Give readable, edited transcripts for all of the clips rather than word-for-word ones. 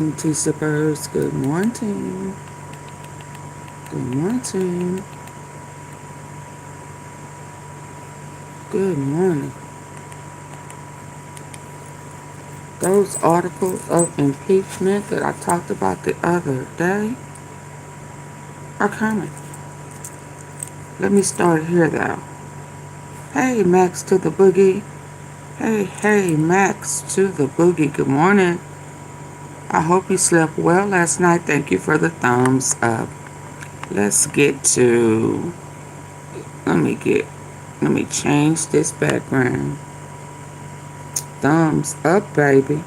Sippers, good morning. Good morning. Good morning. Those articles of impeachment that I talked about the other day are coming. Let me start here though. Hey, Max to the boogie. Hey, Max to the boogie. Good morning. I hope you slept well last night. Thank you for the thumbs up. Let's get to, let me change this background. Thumbs up, baby.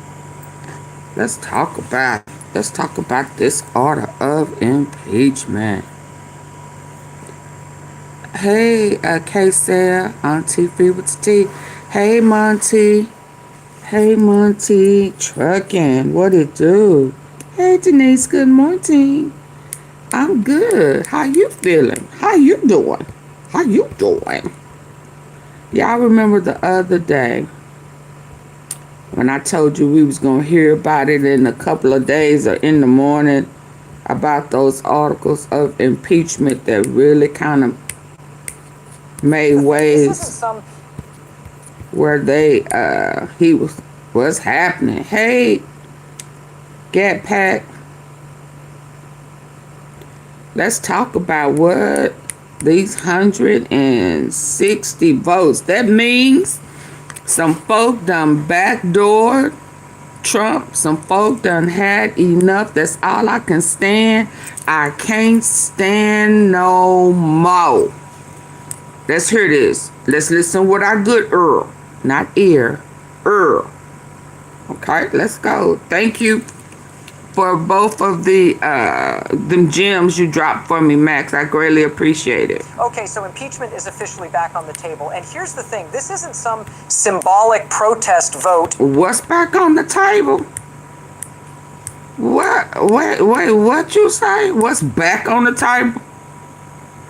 Let's talk about this order of impeachment. Hey, K-Sarah, AunTeaFee with the T. Hey, Monty. Hey, Monty. Trucking. What it do? Hey, Denise. Good morning. I'm good. How you feeling? How you doing? Y'all remember the other day when I told you we was going to hear about it in a couple of days or in the morning about those articles of impeachment that really kind of made waves where what's happening? Hey, Get Pack. Let's talk about what these 160 votes. That means some folk done backdoored Trump. Some folk done had enough. That's all I can stand. I can't stand no more. Let's hear this. Let's listen with our good ear. Not ear. Ear. Okay, let's go. Thank you for both of the them gems you dropped for me, Max. I greatly appreciate it. Okay, so impeachment is officially back on the table. And here's the thing. This isn't some symbolic protest vote. What's back on the table? What you say? What's back on the table?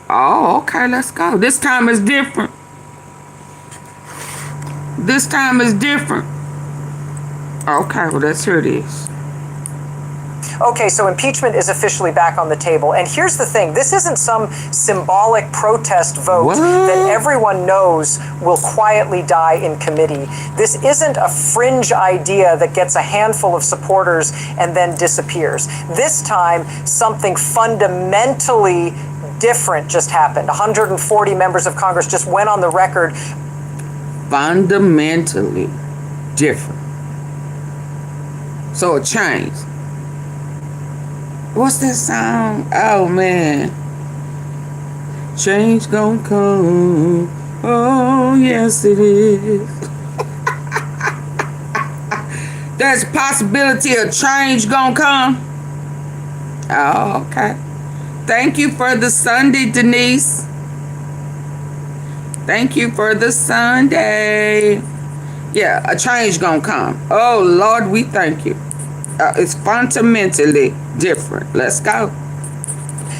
Oh, okay, let's go. This time is different. Okay, well, let's hear this. Okay, so impeachment is officially back on the table. And here's the thing. This isn't some symbolic protest vote that everyone knows will quietly die in committee. This isn't a fringe idea that gets a handful of supporters and then disappears. This time, something fundamentally different just happened. 140 members of Congress just went on the record. Fundamentally different. So a change. What's this song? Oh, man. Change gon' come. Oh, yes, it is. There's a possibility of change gon' come. Oh, okay. Thank you for the Sunday, Denise. Thank you for the Sunday. Yeah, a change gonna come. Oh, Lord, we thank you. It's fundamentally different. Let's go.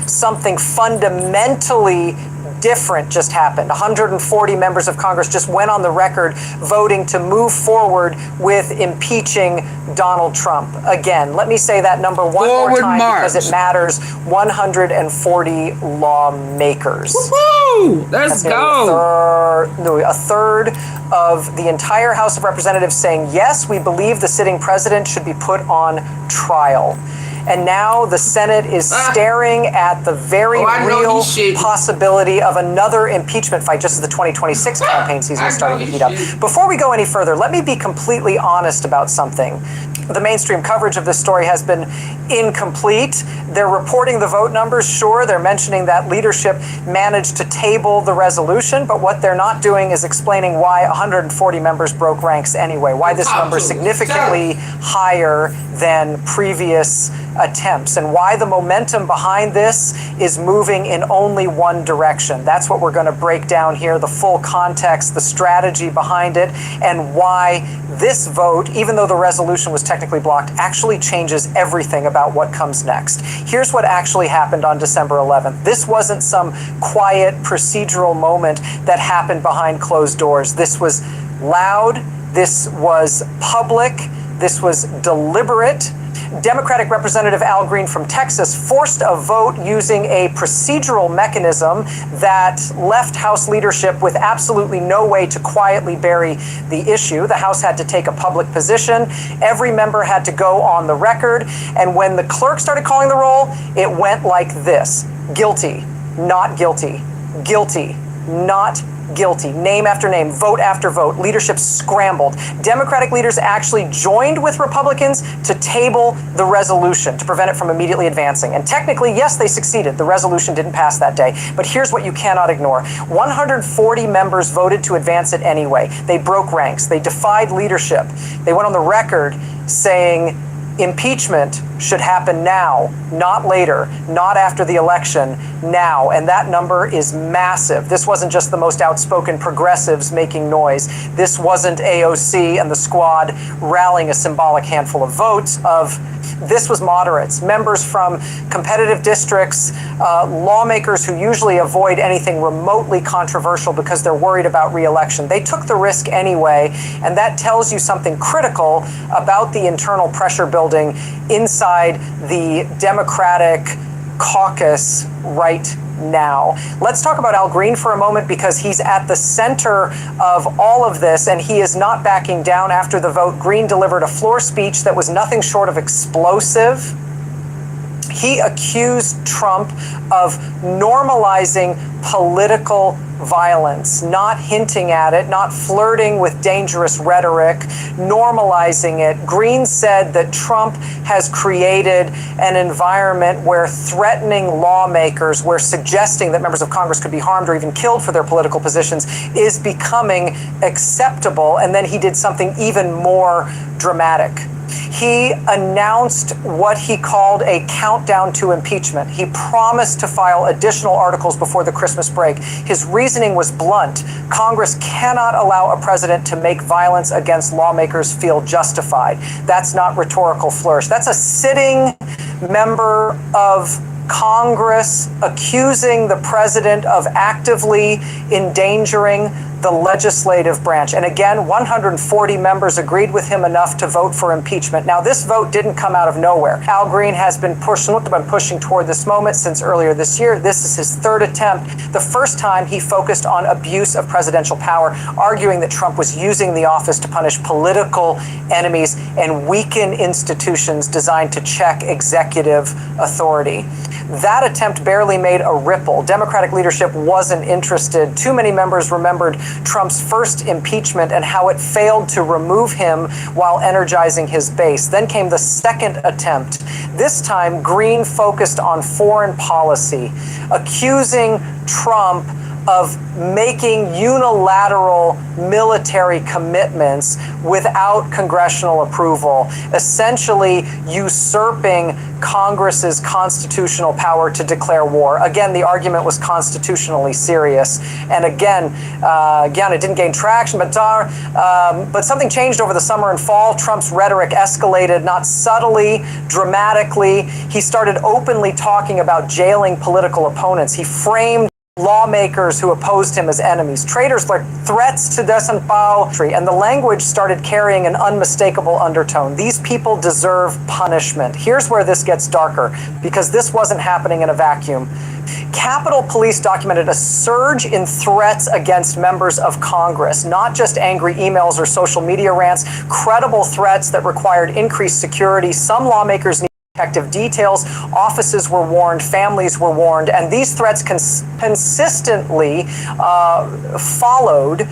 Something fundamentally different just happened. 140 members of Congress just went on the record voting to move forward with impeaching Donald Trump. Again, let me say that number one more time because it matters. 140 lawmakers. Woohoo! Let's go. A third of the entire House of Representatives saying, yes, we believe the sitting president should be put on trial. And now the Senate is staring at the very real possibility of another impeachment fight, just as the 2026 campaign season is starting to heat up. Before we go any further, let me be completely honest about something. The mainstream coverage of this story has been incomplete. They're reporting the vote numbers, sure. They're mentioning that leadership managed to table the resolution, but what they're not doing is explaining why 140 members broke ranks anyway, why this number is significantly higher than previous attempts, and why the momentum behind this is moving in only one direction. That's what we're going to break down here, the full context, the strategy behind it, and why this vote, even though the resolution was technically blocked, actually changes everything about what comes next. Here's what actually happened on December 11th. This wasn't some quiet procedural moment that happened behind closed doors. This was loud. This was public. This was deliberate. Democratic Representative Al Green from Texas forced a vote using a procedural mechanism that left House leadership with absolutely no way to quietly bury the issue. The House had to take a public position. Every member had to go on the record. And when the clerk started calling the roll, it went like this: guilty, not guilty, guilty, not guilty, name after name, vote after vote. Leadership scrambled. Democratic leaders actually joined with Republicans to table the resolution to prevent it from immediately advancing. And technically, yes, they succeeded. The resolution didn't pass that day. But here's what you cannot ignore. 140 members voted to advance it anyway. They broke ranks. They defied leadership. They went on the record saying impeachment should happen now, not later, not after the election, now. And that number is massive. This wasn't just the most outspoken progressives making noise. This wasn't AOC and the squad rallying a symbolic handful of votes. This was moderates, members from competitive districts, lawmakers who usually avoid anything remotely controversial because they're worried about re-election. They took the risk anyway, and that tells you something critical about the internal pressure building inside the Democratic caucus right now. Let's talk about Al Green for a moment, because he's at the center of all of this, and he is not backing down. After the vote, Green delivered a floor speech that was nothing short of explosive. He accused Trump of normalizing political violence, not hinting at it, not flirting with dangerous rhetoric, normalizing it. Green said that Trump has created an environment where threatening lawmakers, where suggesting that members of Congress could be harmed or even killed for their political positions is becoming acceptable. And then he did something even more dramatic. He announced what he called a countdown to impeachment. He promised to file additional articles before the Christmas break. His reasoning was blunt. Congress cannot allow a president to make violence against lawmakers feel justified. That's not rhetorical flourish. That's a sitting member of Congress accusing the president of actively endangering the legislative branch. And again, 140 members agreed with him enough to vote for impeachment. Now, this vote didn't come out of nowhere. Al Green has been pushing toward this moment since earlier this year. This is his third attempt. The first time he focused on abuse of presidential power, arguing that Trump was using the office to punish political enemies and weaken institutions designed to check executive authority. That attempt barely made a ripple. Democratic leadership wasn't interested. Too many members remembered Trump's first impeachment and how it failed to remove him while energizing his base. Then came the second attempt. This time, Green focused on foreign policy, accusing Trump of making unilateral military commitments without congressional approval, essentially usurping Congress's constitutional power to declare war. Again, the argument was constitutionally serious. And again, it didn't gain traction, but something changed over the summer and fall. Trump's rhetoric escalated, not subtly, dramatically. He started openly talking about jailing political opponents. He framed lawmakers who opposed him as enemies, traitors, like threats to disempower, and the language started carrying an unmistakable undertone. These people deserve punishment. Here's where this gets darker, because this wasn't happening in a vacuum. Capitol Police documented a surge in threats against members of Congress, not just angry emails or social media rants, credible threats that required increased security. Some lawmakers need detective details, offices were warned, families were warned, and these threats consistently followed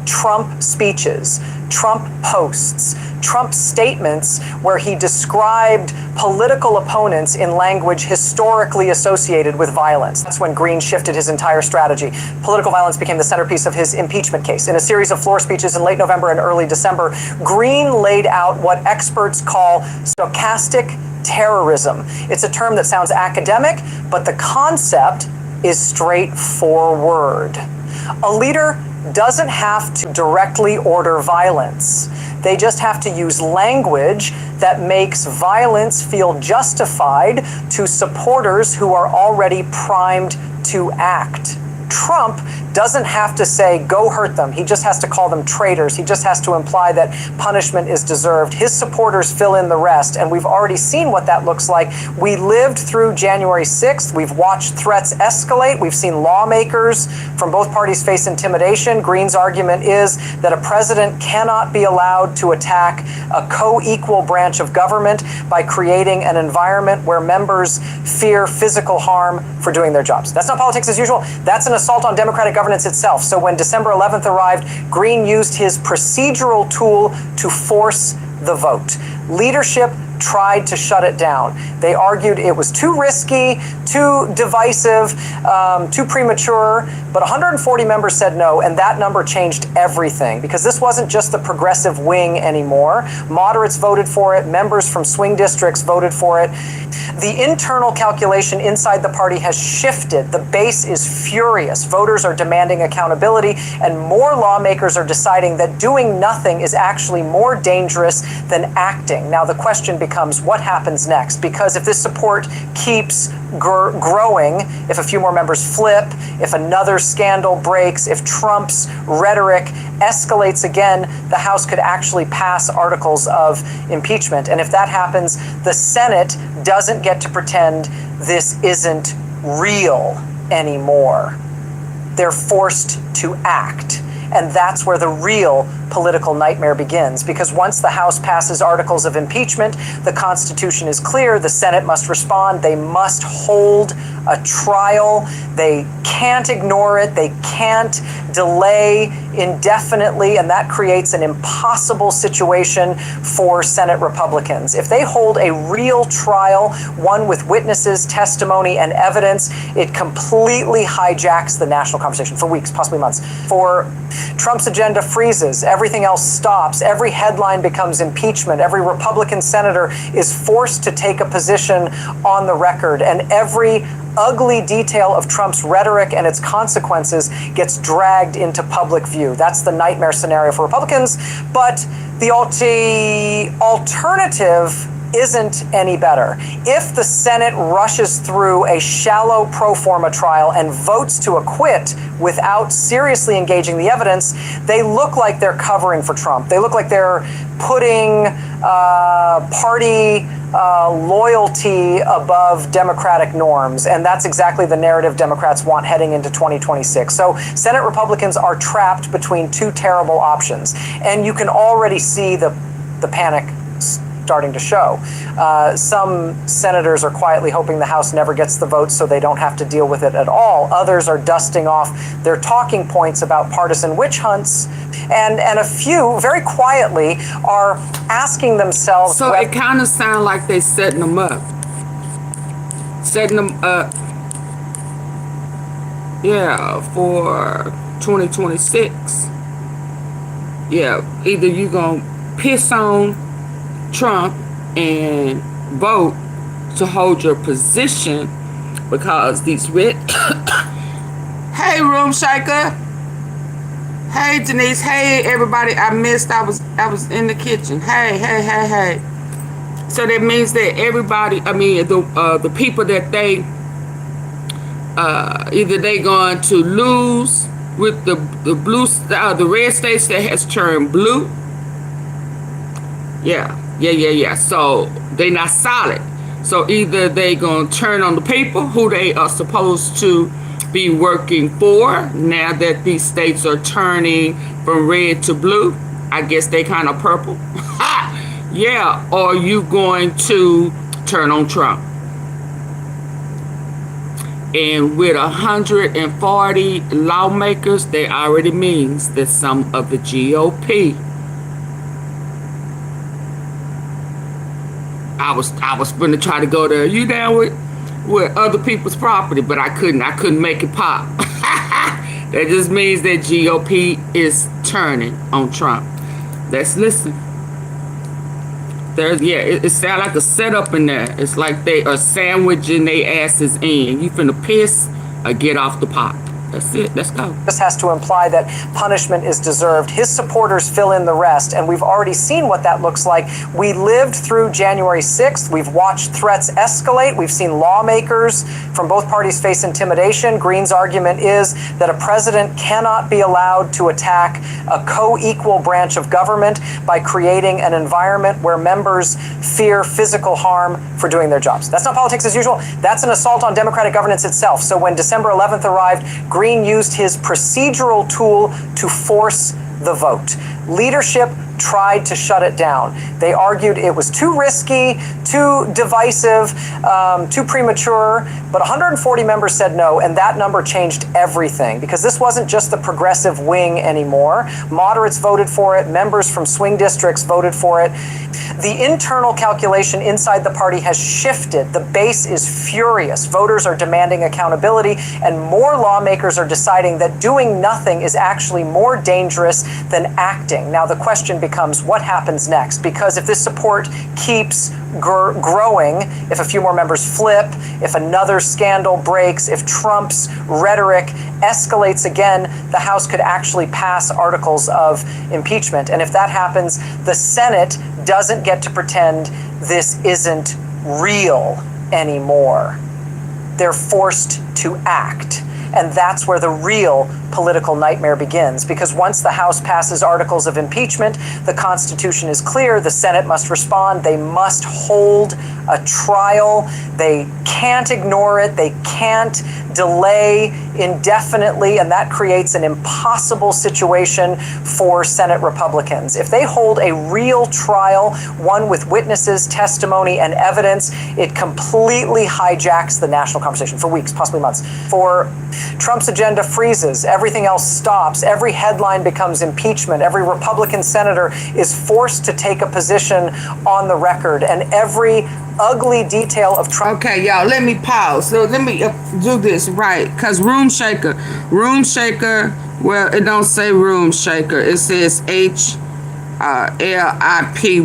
Trump speeches, Trump posts, Trump statements where he described political opponents in language historically associated with violence. That's when Green shifted his entire strategy. Political violence became the centerpiece of his impeachment case. In a series of floor speeches in late November and early December, Green laid out what experts call stochastic terrorism. It's a term that sounds academic, but the concept is straightforward. A leader doesn't have to directly order violence. They just have to use language that makes violence feel justified to supporters who are already primed to act. Trump doesn't have to say, go hurt them. He just has to call them traitors. He just has to imply that punishment is deserved. His supporters fill in the rest, and we've already seen what that looks like. We lived through January 6th. We've watched threats escalate. We've seen lawmakers from both parties face intimidation. Green's argument is that a president cannot be allowed to attack a co-equal branch of government by creating an environment where members fear physical harm for doing their jobs. That's not politics as usual. That's an assault on democratic governance itself. So when December 11th arrived, Green used his procedural tool to force the vote. Leadership tried to shut it down. They argued it was too risky, too divisive, too premature, but 140 members said no, and that number changed everything, because this wasn't just the progressive wing anymore. Moderates voted for it, members from swing districts voted for it. The internal calculation inside the party has shifted. The base is furious. Voters are demanding accountability, and more lawmakers are deciding that doing nothing is actually more dangerous than acting. Now, the question becomes, what happens next? Because if this support keeps growing, if a few more members flip, if another scandal breaks, if Trump's rhetoric escalates again, the House could actually pass articles of impeachment. And if that happens, the Senate doesn't get to pretend this isn't real anymore. They're forced to act. And that's where the real political nightmare begins, because once the House passes articles of impeachment, the Constitution is clear, the Senate must respond, they must hold a trial, they can't ignore it, they can't delay indefinitely, and that creates an impossible situation for Senate Republicans. If they hold a real trial, one with witnesses, testimony, and evidence, it completely hijacks the national conversation for weeks, possibly months. For Trump's agenda freezes, everything else stops, every headline becomes impeachment, every Republican senator is forced to take a position on the record, and every ugly detail of Trump's rhetoric and its consequences gets dragged into public view. That's the nightmare scenario for Republicans, but the alternative isn't any better. If the Senate rushes through a shallow pro forma trial and votes to acquit without seriously engaging the evidence, they look like they're covering for Trump. They look like they're putting party loyalty above democratic norms, and that's exactly the narrative Democrats want heading into 2026. So Senate Republicans are trapped between two terrible options, and you can already see the panic starting to show. Some senators are quietly hoping the House never gets the vote so they don't have to deal with it at all. Others are dusting off their talking points about partisan witch hunts, and a few, very quietly, are asking themselves... So it kind of sounds like they're setting them up. Yeah, for 2026. Yeah, either you're going to piss on Trump and vote to hold your position, because these red... Hey, Room Shaker. Hey, Denise. Hey, everybody. I was in the kitchen. Hey. So that means that everybody, the people that they, either they going to lose with the red states that has turned blue. Yeah. So they not solid. So either they gonna turn on the people who they are supposed to be working for, now that these states are turning from red to blue. I guess they kind of purple. Yeah, or you going to turn on Trump. And with 140 lawmakers, that already means that some of the GOP... I was going to try to go there. You down with other people's property, but I couldn't make it pop. That just means that GOP is turning on Trump. Let's listen. It sounds like a setup in there. It's like they are sandwiching their asses in. You finna piss or get off the pot. That's it. Let's go. This has to imply that punishment is deserved. His supporters fill in the rest, and we've already seen what that looks like. We lived through January 6th. We've watched threats escalate. We've seen lawmakers from both parties face intimidation. Green's argument is that a president cannot be allowed to attack a co-equal branch of government by creating an environment where members fear physical harm for doing their jobs. That's not politics as usual. That's an assault on democratic governance itself. So when December 11th arrived, Green used his procedural tool to force the vote. Leadership tried to shut it down. They argued it was too risky, too divisive, too premature, but 140 members said no, and that number changed everything, because this wasn't just the progressive wing anymore. Moderates voted for it, members from swing districts voted for it. The internal calculation inside the party has shifted. The base is furious. Voters are demanding accountability, and more lawmakers are deciding that doing nothing is actually more dangerous than acting. Now, the question becomes, what happens next? Because if this support keeps growing, if a few more members flip, if another scandal breaks, if Trump's rhetoric escalates again, the House could actually pass articles of impeachment. And if that happens, the Senate doesn't get to pretend this isn't real anymore. They're forced to act. And that's where the real political nightmare begins, because once the House passes articles of impeachment, the Constitution is clear. The Senate must respond. They must hold a trial. They can't ignore it. They can't delay indefinitely, and that creates an impossible situation for Senate Republicans. If they hold a real trial, one with witnesses, testimony, and evidence, it completely hijacks the national conversation for weeks, possibly months. For Trump's agenda freezes, everything else stops, every headline becomes impeachment, every Republican senator is forced to take a position on the record, and every ugly detail of Trump. Okay, y'all, let me pause. So let me do this right, because room shaker, well, it don't say room shaker. It says HLIP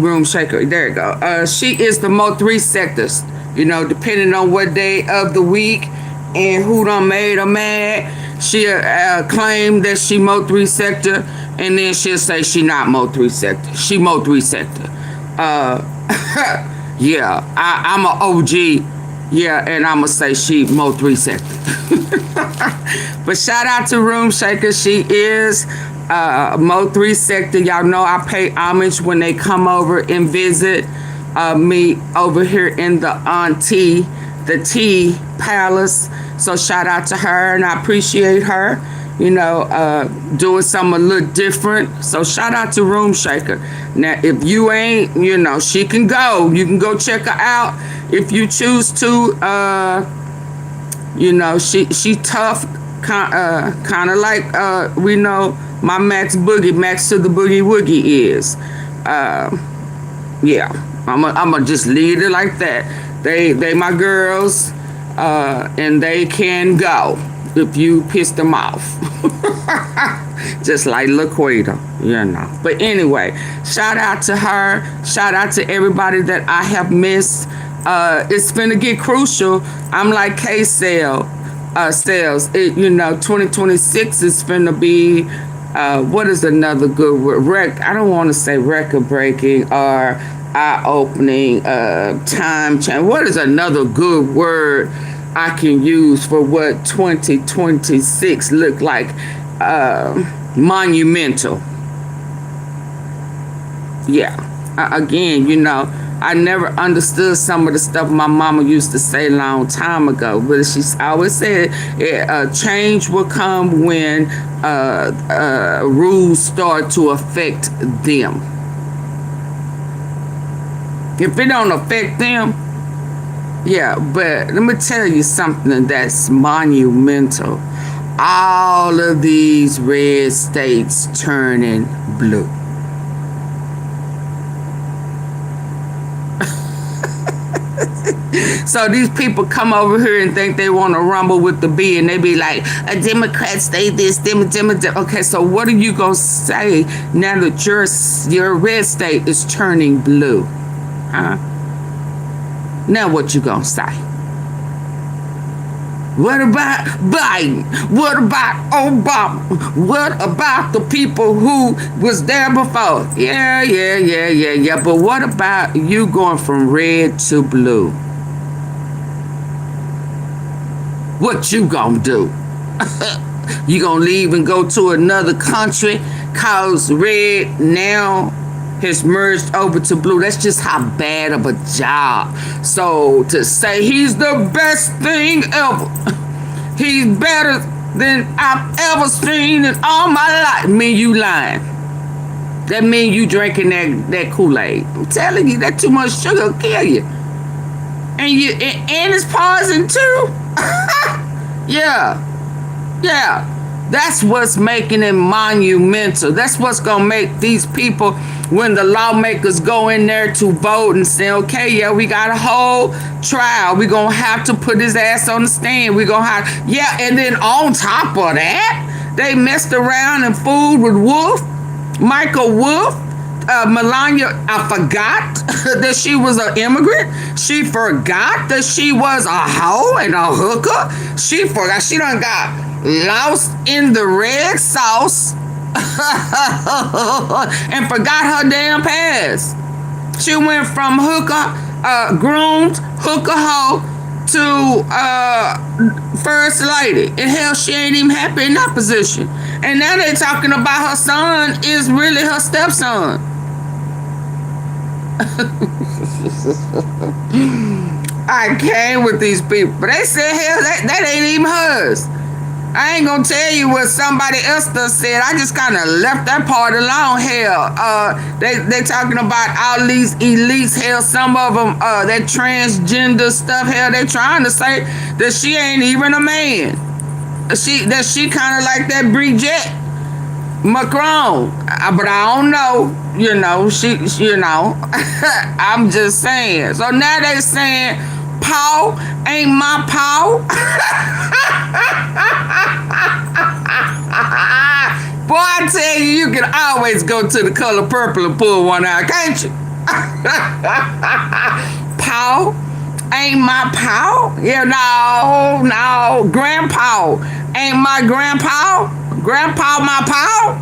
room shaker. There you go. She is the Mo 3 sectors, you know, depending on what day of the week and who done made her mad. She'll claim that she Mo 3 sector, and then she'll say she not Mo 3 sector. She Mo 3 sector. Yeah, I'm an OG. Yeah, and I'm going to say she Mo 3 sector. But shout out to Room Shaker. She is Mo 3 sector. Y'all know I pay homage when they come over and visit me over here in the AunTeaFee Palace. So shout out to her, and I appreciate her, you know, doing something a little different. So shout out to Room Shaker. Now, if you ain't, you know, she can go. You can go check her out if you choose to. You know, she tough, kind of like we know my Max to the Boogie Woogie is. Yeah, I'ma just leave it like that. They my girls, and they can go if you piss them off. Just like Laquita, you know. But anyway, shout out to her. Shout out to everybody that I have missed. It's finna get crucial. I'm like K-Sales. You know, 2026 is finna be, what is another good word? I don't want to say record-breaking or eye-opening, time change. What is another good word I can use for what 2026 look like? Monumental. Yeah. Again, you know, I never understood some of the stuff my mama used to say a long time ago, but she always said change will come when rules start to affect them. If it don't affect them, yeah, but let me tell you something that's monumental. All of these red states turning blue. So these people come over here and think they want to rumble with the bee, and they be like, a Democrat say this, Democrat. Okay, so what are you going to say now that your red state is turning blue? Huh? Now what you going to say? What about Biden? What about Obama? What about the people who was there before? Yeah. But what about you going from red to blue? What you gonna do? You gonna leave and go to another country cause red now has merged over to blue? That's just how bad of a job. So to say he's the best thing ever, he's better than I've ever seen in all my life, mean you lying. That mean you drinking that Kool-Aid. I'm telling you, that too much sugar will kill you. And it's poison too. Yeah. That's what's making it monumental. That's what's gonna make these people, when the lawmakers go in there to vote and say, okay, yeah, we got a whole trial. We're gonna have to put his ass on the stand. We're gonna have, and then on top of that, they messed around and fooled with Michael Wolff. Melania, I forgot that she was an immigrant. She forgot that she was a hoe and a hooker. She forgot. She done got lost in the red sauce and forgot her damn past. She went from hooker, groomed, hooker hoe to first lady. And hell, she ain't even happy in that position. And now they talking about her son is really her stepson. I came with these people, but they said, hell, that ain't even hers. I ain't gonna tell you what somebody else done said. I just kind of left that part alone. Hell, they talking about all these elites. Hell, some of them, that transgender stuff. Hell, they trying to say that she ain't even a man. That she kind of like that Brigitte Macron, but I don't know. I'm just saying. So now they saying Paul ain't my Paul. Boy, I tell you, you can always go to the color purple and pull one out, can't you? Paul ain't my Paul. Yeah, no, Grandpa ain't my Grandpa. Grandpa my Paul.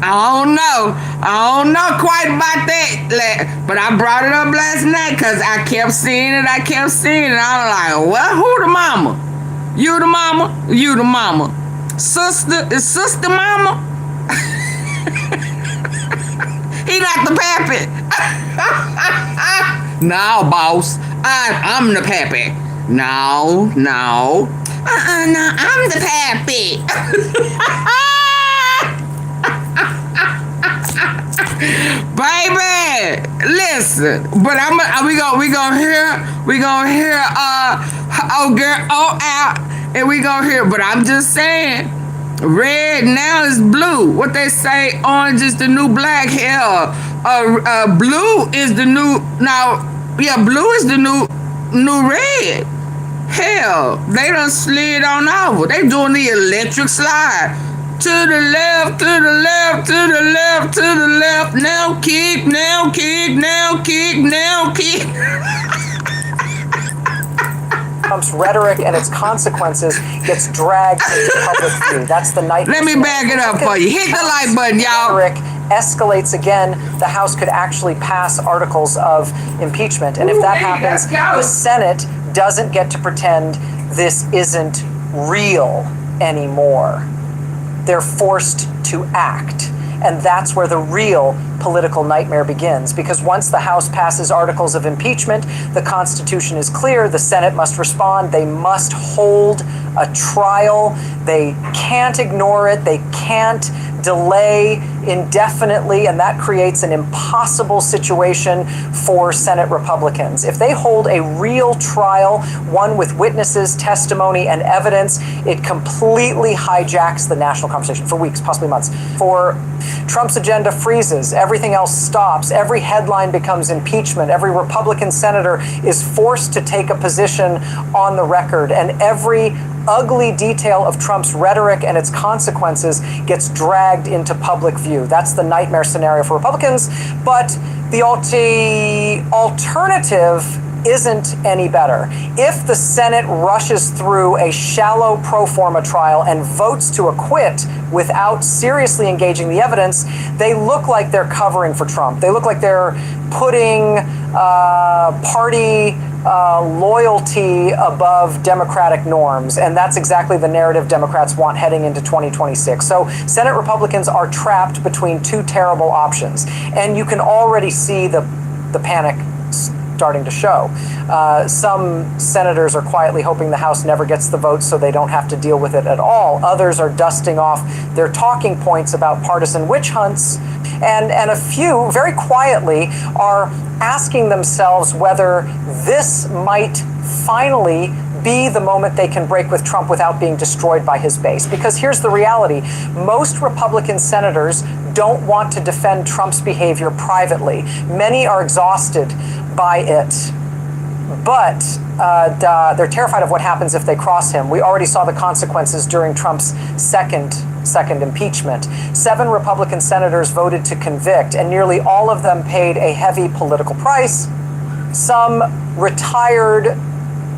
I don't know quite about that, but I brought it up last night because I kept seeing it. I'm like, what? Who the mama? You the mama? You the mama? Sister? Is sister mama? He not the pappy. No, boss. I'm the pappy. No. No, I'm the pappy. Baby, listen, but we gonna hear oh girl, oh out, and we gonna hear, but I'm just saying, red now is blue. What they say, orange is the new black. Hell, blue is the new blue is the new red. Hell, they done slid on over. They doing the electric slide. To the left, to the left, to the left, to the left. Now kick, now kick, now kick, now kick. Trump's rhetoric and its consequences gets dragged into public view. That's the night. Let me back it up for you. Hit the like button, y'all. Rhetoric escalates again. The House could actually pass articles of impeachment. And if that happens, the Senate doesn't get to pretend this isn't real anymore. They're forced to act. And that's where the real political nightmare begins. Because once the House passes articles of impeachment, the Constitution is clear. The Senate must respond. They must hold a trial. They can't ignore it. They can't delay indefinitely, and that creates an impossible situation for Senate Republicans. If they hold a real trial, one with witnesses, testimony, and evidence, it completely hijacks the national conversation for weeks, possibly months. For Trump's agenda freezes, everything else stops, every headline becomes impeachment, every Republican senator is forced to take a position on the record, and every ugly detail of Trump's rhetoric and its consequences gets dragged into public view. That's the nightmare scenario for Republicans, but The alternative isn't any better. If the Senate rushes through a shallow pro forma trial and votes to acquit without seriously engaging the evidence, they look like they're covering for Trump. They look like they're putting party loyalty above democratic norms, and that's exactly the narrative Democrats want heading into 2026. So Senate Republicans are trapped between two terrible options, and you can already see the panic starting to show. Some senators are quietly hoping the House never gets the vote so they don't have to deal with it at all. Others are dusting off their talking points about partisan witch hunts, and a few, very quietly, are asking themselves whether this might finally be the moment they can break with Trump without being destroyed by his base. Because here's the reality. Most Republican senators don't want to defend Trump's behavior privately. Many are exhausted by it. But they're terrified of what happens if they cross him. We already saw the consequences during Trump's second impeachment. 7 Republican senators voted to convict, and nearly all of them paid a heavy political price. Some retired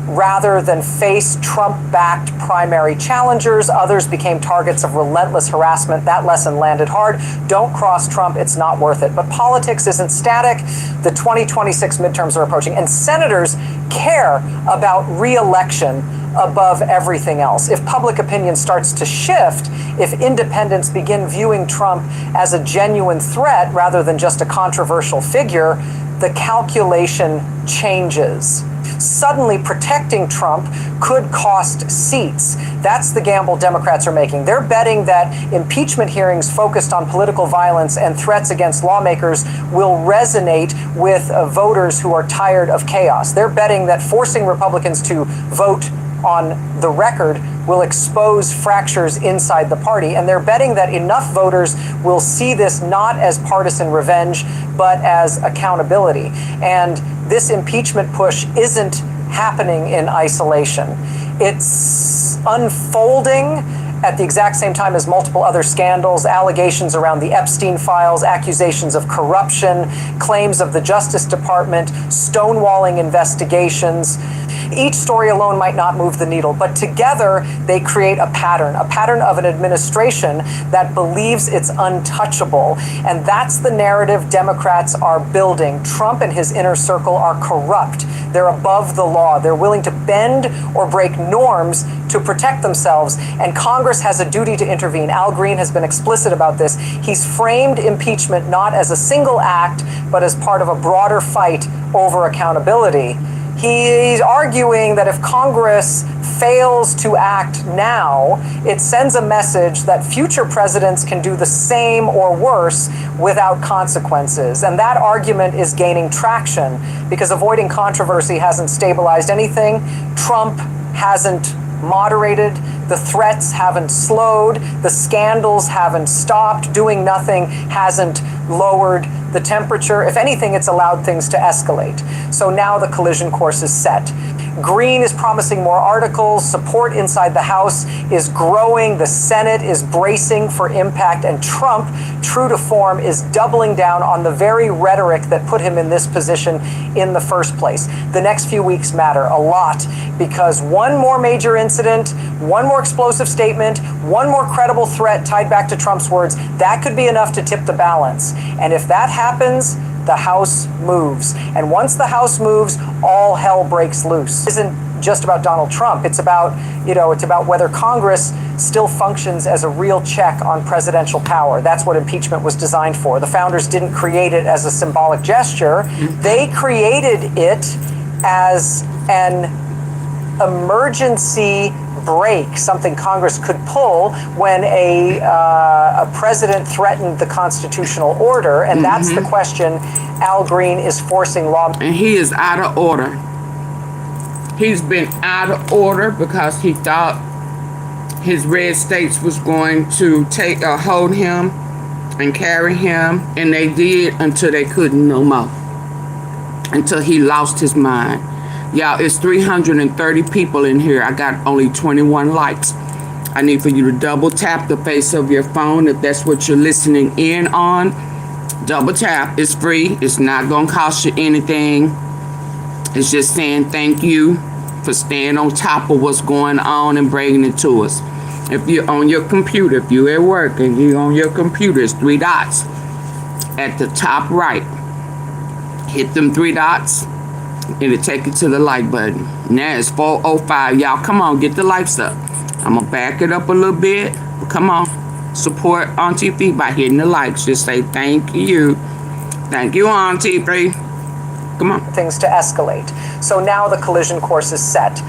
rather than face Trump-backed primary challengers. Others became targets of relentless harassment. That lesson landed hard. Don't cross Trump. It's not worth it. But politics isn't static. The 2026 midterms are approaching, and senators care about re-election above everything else. If public opinion starts to shift, if independents begin viewing Trump as a genuine threat rather than just a controversial figure, the calculation changes. Suddenly protecting Trump could cost seats. That's the gamble Democrats are making. They're betting that impeachment hearings focused on political violence and threats against lawmakers will resonate with voters who are tired of chaos. They're betting that forcing Republicans to vote on the record will expose fractures inside the party, and they're betting that enough voters will see this not as partisan revenge, but as accountability. And this impeachment push isn't happening in isolation. It's unfolding at the exact same time as multiple other scandals, allegations around the Epstein files, accusations of corruption, claims of the Justice Department, stonewalling investigations. Each story alone might not move the needle, but together they create a pattern of an administration that believes it's untouchable. And that's the narrative Democrats are building. Trump and his inner circle are corrupt. They're above the law. They're willing to bend or break norms to protect themselves, and Congress has a duty to intervene. Al Green has been explicit about this. He's framed impeachment not as a single act, but as part of a broader fight over accountability. He's arguing that if Congress fails to act now, it sends a message that future presidents can do the same or worse without consequences. And that argument is gaining traction because avoiding controversy hasn't stabilized anything. Trump hasn't moderated, the threats haven't slowed, the scandals haven't stopped, doing nothing hasn't lowered the temperature. If anything, it's allowed things to escalate. So now the collision course is set. Green is promising more articles. Support inside the House is growing. The Senate is bracing for impact. And Trump, true to form, is doubling down on the very rhetoric that put him in this position in the first place. The next few weeks matter a lot because one more major incident, one more explosive statement, one more credible threat tied back to Trump's words, that could be enough to tip the balance. And if that happens, the House moves. And once the House moves, all hell breaks loose. It isn't just about Donald Trump. It's about, it's about whether Congress still functions as a real check on presidential power. That's what impeachment was designed for. The founders didn't create it as a symbolic gesture. They created it as an emergency break, something Congress could pull when a president threatened the constitutional order, and that's the question Al Green is forcing law. And he is out of order. He's been out of order because he thought his red states was going to hold him and carry him, and they did until they couldn't no more, until he lost his mind. Y'all, it's 330 people in here. I got only 21 likes. I need for you to double tap the face of your phone if that's what you're listening in on. Double tap. It's free. It's not going to cost you anything. It's just saying thank you for staying on top of what's going on and bringing it to us. If you're on your computer, if you're at work and you're on your computer, it's 3 dots at the top right. Hit them 3 dots and it'll take you to the like button. Now it's 4:05. Y'all, come on, get the likes up. I'm going to back it up a little bit. But come on, support AunTeaFee by hitting the likes. Just say thank you. Thank you, AunTeaFee. Come on. Things to escalate. So now the collision course is set.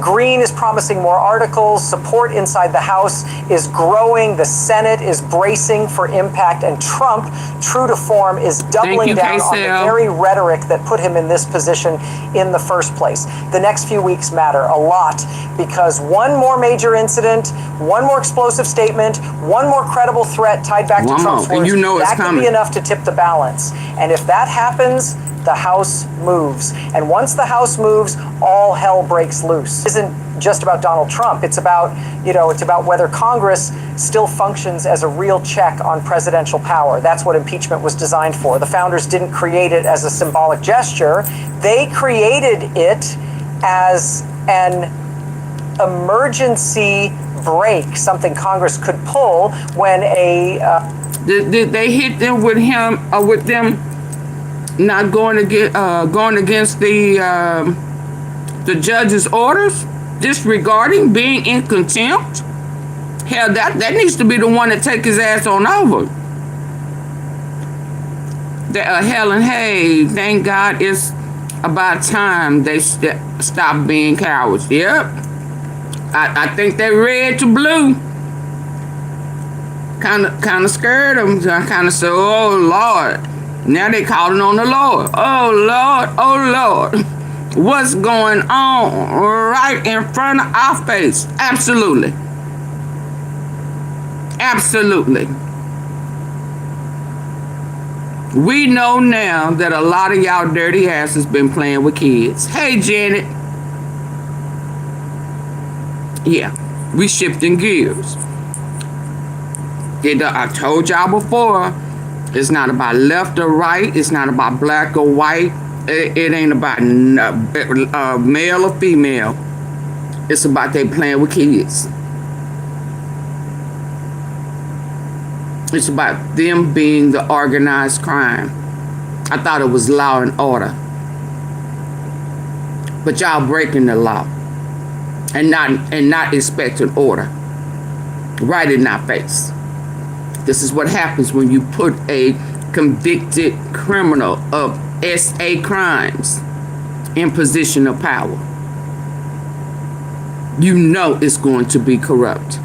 Green is promising more articles. Support inside the House is growing. The Senate is bracing for impact. And Trump, true to form, is doubling down on the very rhetoric that put him in this position in the first place. The next few weeks matter a lot because one more major incident, one more explosive statement, one more credible threat tied back to Trump's words, that could be enough to tip the balance. And if that happens, the House moves. And once the House moves, all hell breaks loose. It isn't just about Donald Trump. It's about, it's about whether Congress still functions as a real check on presidential power. That's what impeachment was designed for. The founders didn't create it as a symbolic gesture. They created it as an emergency brake, something Congress could pull when a... Did they hit them with him or with them not going against the judge's orders, disregarding, being in contempt? Hell, that needs to be the one that take his ass on over. Helen, hey, thank God it's about time they stop being cowards. Yep, I think they red to blue. Kind of scared them. I kind of said, oh Lord. Now they calling on the Lord. Oh Lord, oh Lord. What's going on right in front of our face? Absolutely. Absolutely. We know now that a lot of y'all dirty asses been playing with kids. Hey Janet. Yeah, we shifting gears. I told y'all before, it's not about left or right. It's not about black or white. It ain't about male or female. It's about they playing with kids. It's about them being the organized crime. I thought it was law and order. But y'all breaking the law and not expecting order right in our face. This is what happens when you put a convicted criminal of SA crimes in position of power. You know it's going to be corrupt.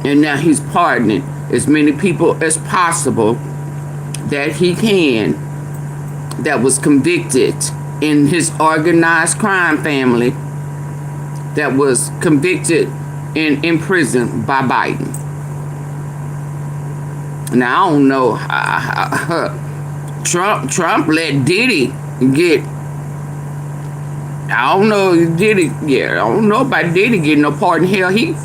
And now he's pardoning as many people as possible that he can that was convicted in his organized crime family that was convicted and imprisoned by Biden. Now I don't know. Trump let Diddy get. I don't know Diddy. Yeah, I don't know about Diddy getting no pardon. Hell, he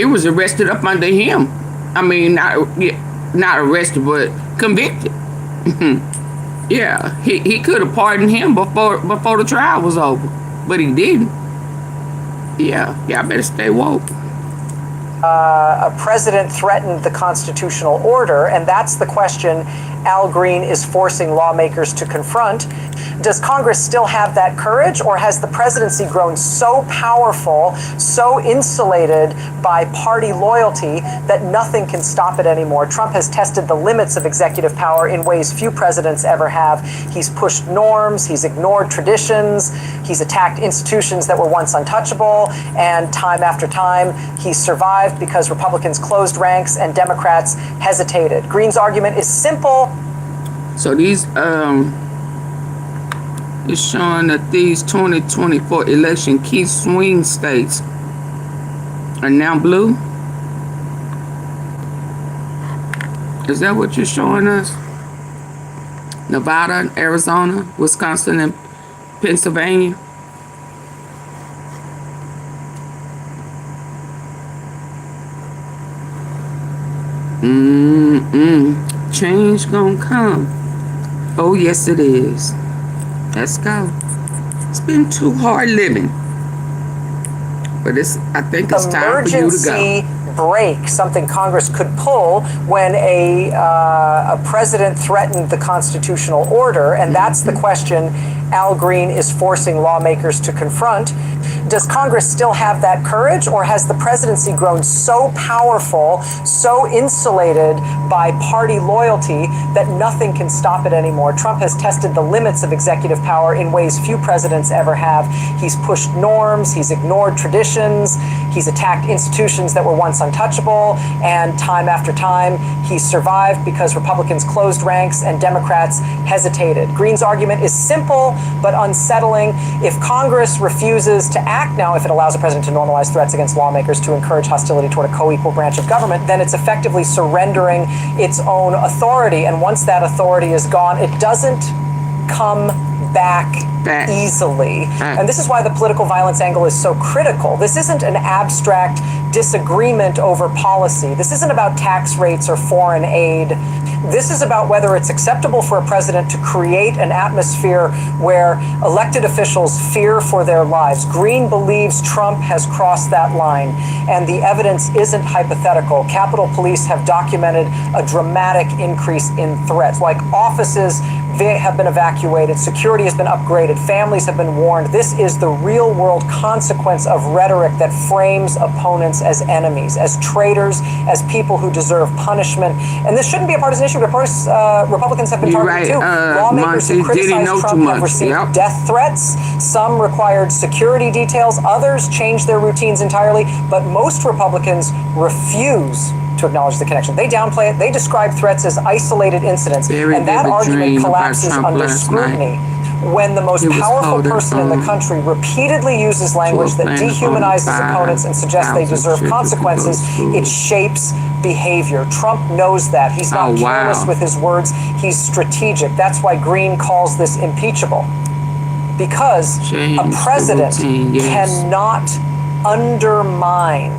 was arrested up under him. I mean, not arrested, but convicted. Yeah, he could have pardoned him before the trial was over, but he didn't. Yeah, I better stay woke. A president threatened the constitutional order, and that's the question Al Green is forcing lawmakers to confront. Does Congress still have that courage, or has the presidency grown so powerful, so insulated by party loyalty that nothing can stop it anymore? Trump has tested the limits of executive power in ways few presidents ever have. He's pushed norms, he's ignored traditions, he's attacked institutions that were once untouchable, and time after time, he's survived because Republicans closed ranks and Democrats hesitated. Green's argument is simple. So these it's showing that these 2024 election key swing states are now blue. Is that what you're showing us? Nevada, Arizona, Wisconsin, and Pennsylvania. Change gonna come. Oh, yes, it is. Let's go. It's been too hard living. But I think it's time for you to go. Emergency break, something Congress could pull when a president threatened the constitutional order, and that's the question Al Green is forcing lawmakers to confront. Does Congress still have that courage, or has the presidency grown so powerful, so insulated by party loyalty that nothing can stop it anymore? Trump has tested the limits of executive power in ways few presidents ever have. He's pushed norms, he's ignored traditions, he's attacked institutions that were once untouchable, and time after time, he's survived because Republicans closed ranks and Democrats hesitated. Green's argument is simple but unsettling. If Congress refuses to act now, if it allows the president to normalize threats against lawmakers to encourage hostility toward a co-equal branch of government, then it's effectively surrendering its own authority. And once that authority is gone, it doesn't come back easily. And this is why the political violence angle is so critical. This isn't an abstract disagreement over policy. This isn't about tax rates or foreign aid. This is about whether it's acceptable for a president to create an atmosphere where elected officials fear for their lives. Green believes Trump has crossed that line, and the evidence isn't hypothetical. Capitol Police have documented a dramatic increase in threats, like offices have been evacuated, security has been upgraded, families have been warned. This is the real world consequence of rhetoric that frames opponents as enemies, as traitors, as people who deserve punishment. And this shouldn't be a partisan issue, but of course, Republicans have been targeted too. Lawmakers who criticize Trump have received death threats. Some required security details. Others changed their routines entirely. But most Republicans refuse to acknowledge the connection. They downplay it. They describe threats as isolated incidents. And that argument collapses under scrutiny when the most powerful person in the country repeatedly uses language that dehumanizes opponents and suggests they deserve consequences. It shapes behavior. Trump knows that. He's not careless with his words. He's strategic. That's why Green calls this impeachable. Because a president cannot undermine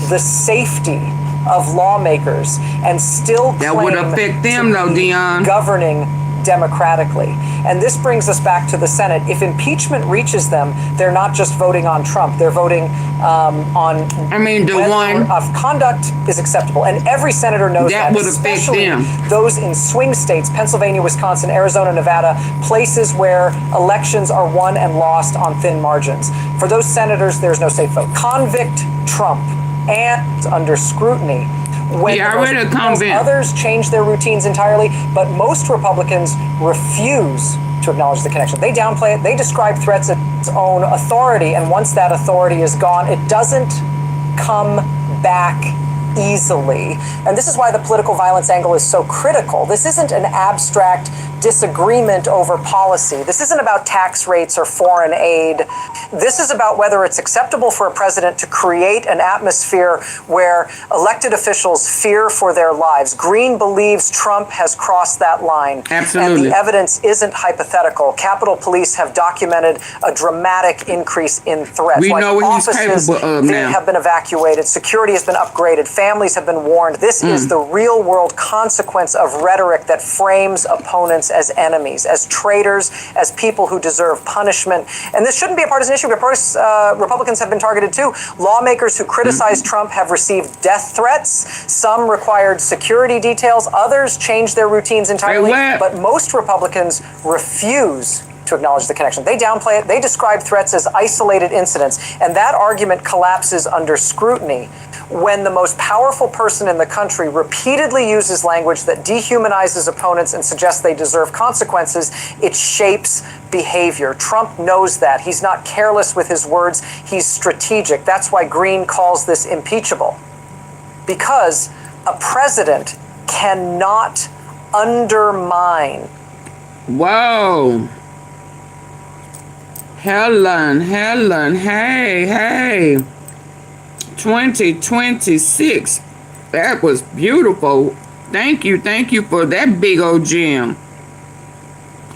the safety of lawmakers and still claim that would affect them, though, Dion. Governing democratically. And this brings us back to the Senate. If impeachment reaches them, they're not just voting on Trump. They're voting on the one of conduct is acceptable. And every senator knows that, would affect them. Those in swing states, Pennsylvania, Wisconsin, Arizona, Nevada, places where elections are won and lost on thin margins. For those senators, there's no safe vote. Convict Trump and under scrutiny. When others change their routines entirely, but most Republicans refuse to acknowledge the connection. They downplay it. They describe threats as its own authority, and once that authority is gone, it doesn't come back easily. And this is why the political violence angle is so critical. This isn't an abstract disagreement over policy. This isn't about tax rates or foreign aid. This is about whether it's acceptable for a president to create an atmosphere where elected officials fear for their lives. Green believes Trump has crossed that line. Absolutely. And the evidence isn't hypothetical. Capitol Police have documented a dramatic increase in threats. We know what he's capable of now. Have been evacuated. Security has been upgraded. Families have been warned. This is the real world consequence of rhetoric that frames opponents as enemies, as traitors, as people who deserve punishment. And this shouldn't be a partisan issue, but of course, Republicans have been targeted too. Lawmakers who criticize Trump have received death threats. Some required security details. Others changed their routines entirely. But most Republicans refuse to acknowledge the connection. They downplay it. They describe threats as isolated incidents. And that argument collapses under scrutiny when the most powerful person in the country repeatedly uses language that dehumanizes opponents and suggests they deserve consequences. It shapes behavior. Trump knows that. He's not careless with his words. He's strategic. That's why Green calls this impeachable. Because a president cannot undermine. Whoa. Helen, hey. 2026. That was beautiful. Thank you for that big old gem.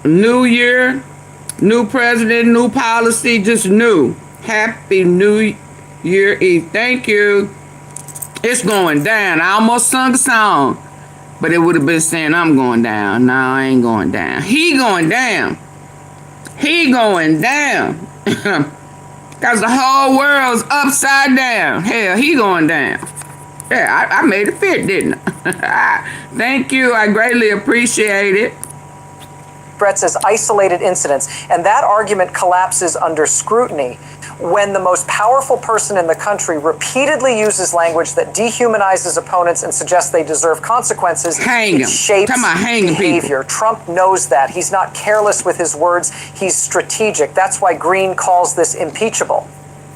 New year, new president, new policy, just new. Happy New Year Eve. Thank you. It's going down. I almost sung a song. But it would have been saying, I'm going down. No, I ain't going down. He going down. He going down. Because the whole world's upside down. Hell, he going down. Yeah, I made it fit, didn't I? Thank you. I greatly appreciate it. Threats as isolated incidents, and that argument collapses under scrutiny when the most powerful person in the country repeatedly uses language that dehumanizes opponents and suggests they deserve consequences. It shapes behavior. Trump knows that. He's not careless with his words. He's strategic. That's why Green calls this impeachable.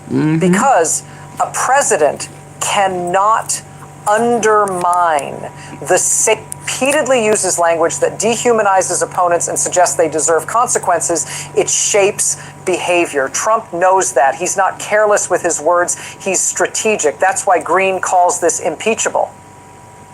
Because a president cannot undermine the repeatedly uses language that dehumanizes opponents and suggests they deserve consequences. It shapes behavior. Trump knows that. He's not careless with his words. He's strategic. That's why Green calls this impeachable.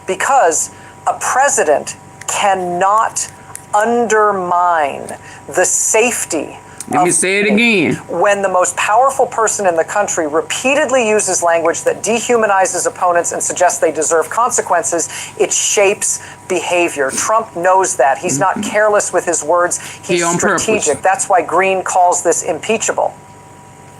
Because a president cannot undermine the safety. Let me say it again. When the most powerful person in the country repeatedly uses language that dehumanizes opponents and suggests they deserve consequences, it shapes behavior. Trump knows that. He's not careless with his words. He's strategic. That's why Green calls this impeachable.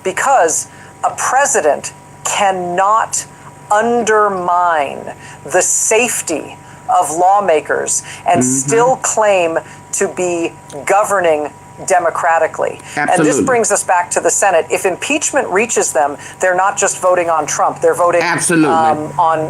Because a president cannot undermine the safety of lawmakers and still claim to be governing democratically. Absolutely. And this brings us back to the Senate. If impeachment reaches them, they're not just voting on Trump, they're voting on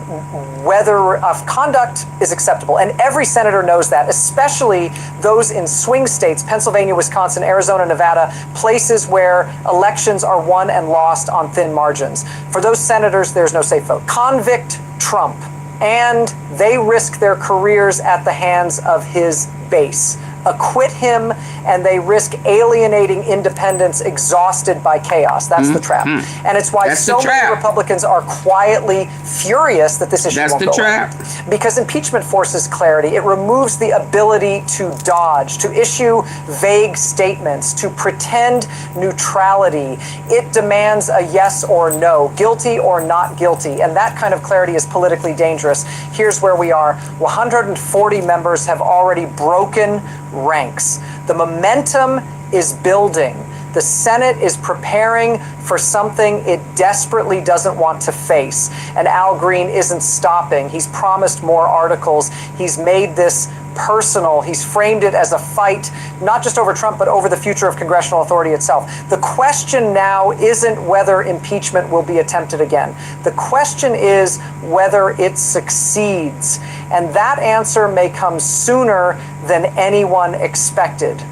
whether conduct is acceptable. And every senator knows that, especially those in swing states, Pennsylvania, Wisconsin, Arizona, Nevada, places where elections are won and lost on thin margins. For those senators, there's no safe vote. Convict Trump, and they risk their careers at the hands of his base. Acquit him, and they risk alienating independents exhausted by chaos. That's the trap. And it's why so many Republicans are quietly furious that this issue won't go away. Because impeachment forces clarity. It removes the ability to dodge, to issue vague statements, to pretend neutrality. It demands a yes or no, guilty or not guilty. And that kind of clarity is politically dangerous. Here's where we are. 140 members have already broken ranks. The momentum is building. The Senate is preparing for something it desperately doesn't want to face. And Al Green isn't stopping. He's promised more articles. He's made this personal. He's framed it as a fight, not just over Trump, but over the future of congressional authority itself. The question now isn't whether impeachment will be attempted again. The question is whether it succeeds. And that answer may come sooner than anyone expected.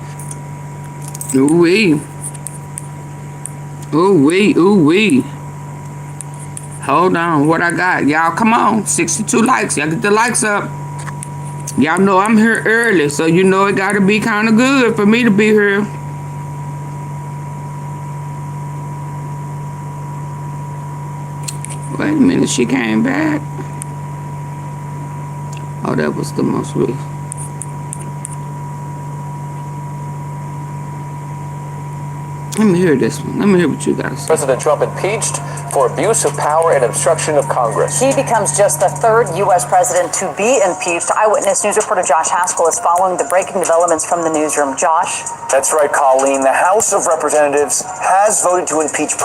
Ooh-wee. Ooh-wee, ooh-wee. Hold on, what I got? Y'all, come on. 62 likes. Y'all get the likes up. Y'all know I'm here early, so you know it gotta be kind of good for me to be here. Wait a minute, she came back. Oh, that was the most recent. Let me hear this one. Let me hear what you guys say. President Trump impeached for abuse of power and obstruction of Congress. He becomes just the third U.S. president to be impeached. Eyewitness News reporter Josh Haskell is following the breaking developments from the newsroom. Josh? That's right, Colleen. The House of Representatives has voted to impeach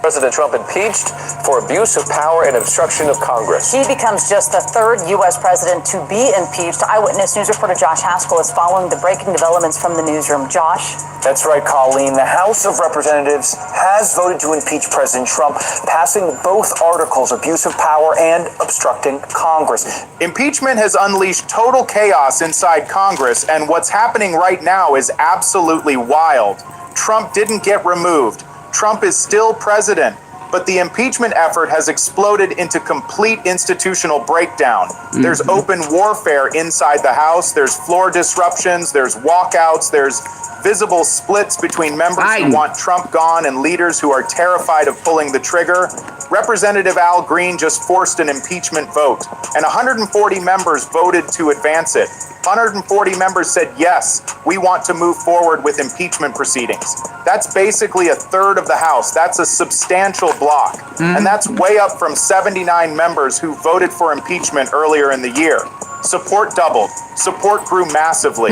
President Trump impeached for abuse of power and obstruction of Congress. He becomes just the third U.S. president to be impeached. Eyewitness News reporter Josh Haskell is following the breaking developments from the newsroom. Josh? That's right, Colleen. The House of Representatives has voted to impeach President Trump, passing both articles, abuse of power and obstructing Congress. Impeachment has unleashed total chaos inside Congress, and what's happening right now is absolutely wild. Trump didn't get removed. Trump is still president, but the impeachment effort has exploded into complete institutional breakdown. There's open warfare inside the House. There's floor disruptions. There's walkouts. There's visible splits between members who want Trump gone and leaders who are terrified of pulling the trigger. Representative Al Green just forced an impeachment vote, and 140 members voted to advance it. 140 members said, yes, we want to move forward with impeachment proceedings. That's basically a third of the House. That's a substantial block. And that's way up from 79 members who voted for impeachment earlier in the year. Support doubled. Support grew massively.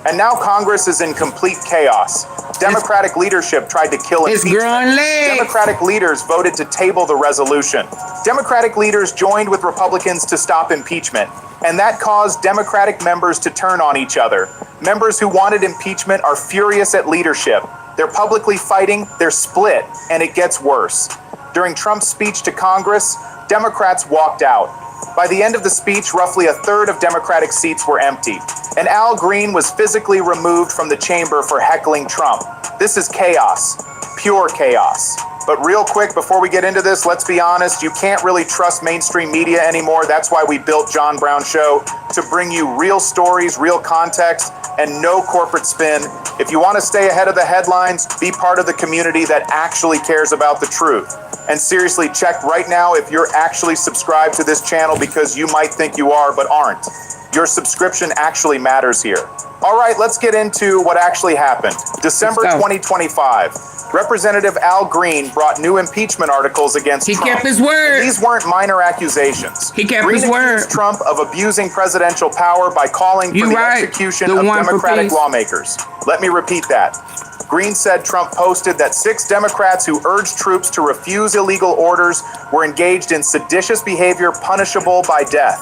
And now Congress is in complete chaos. Democratic leadership tried to kill impeachment. growing legs. Democratic leaders voted to table the resolution. Democratic leaders joined with Republicans to stop impeachment. And that caused Democratic members to turn on each other. Members who wanted impeachment are furious at leadership. They're publicly fighting, they're split, and it gets worse. During Trump's speech to Congress, Democrats walked out. By the end of the speech, roughly a third of Democratic seats were empty, and Al Green was physically removed from the chamber for heckling Trump. This is chaos, pure chaos. But real quick, before we get into this, let's be honest, you can't really trust mainstream media anymore. That's why we built John Brown Show, to bring you real stories, real context, and no corporate spin. If you want to stay ahead of the headlines, be part of the community that actually cares about the truth. And seriously, check right now if you're actually subscribed to this channel, because you might think you are but aren't. Your subscription actually matters here. All right, let's get into what actually happened. December 2025. Representative Al Green brought new impeachment articles against Trump. He kept his word. And these weren't minor accusations. He kept Green his word. accused Trump of abusing presidential power by calling for the execution of Democratic lawmakers. Let me repeat that. Green said Trump posted that 6 Democrats who urged troops to refuse illegal orders were engaged in seditious behavior punishable by death.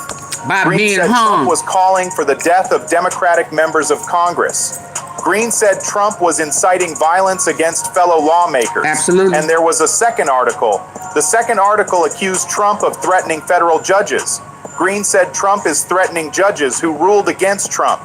Green said Trump was calling for the death of Democratic members of Congress. Green said Trump was inciting violence against fellow lawmakers. Absolutely. And there was a second article. The second article accused Trump of threatening federal judges. Green said Trump is threatening judges who ruled against Trump.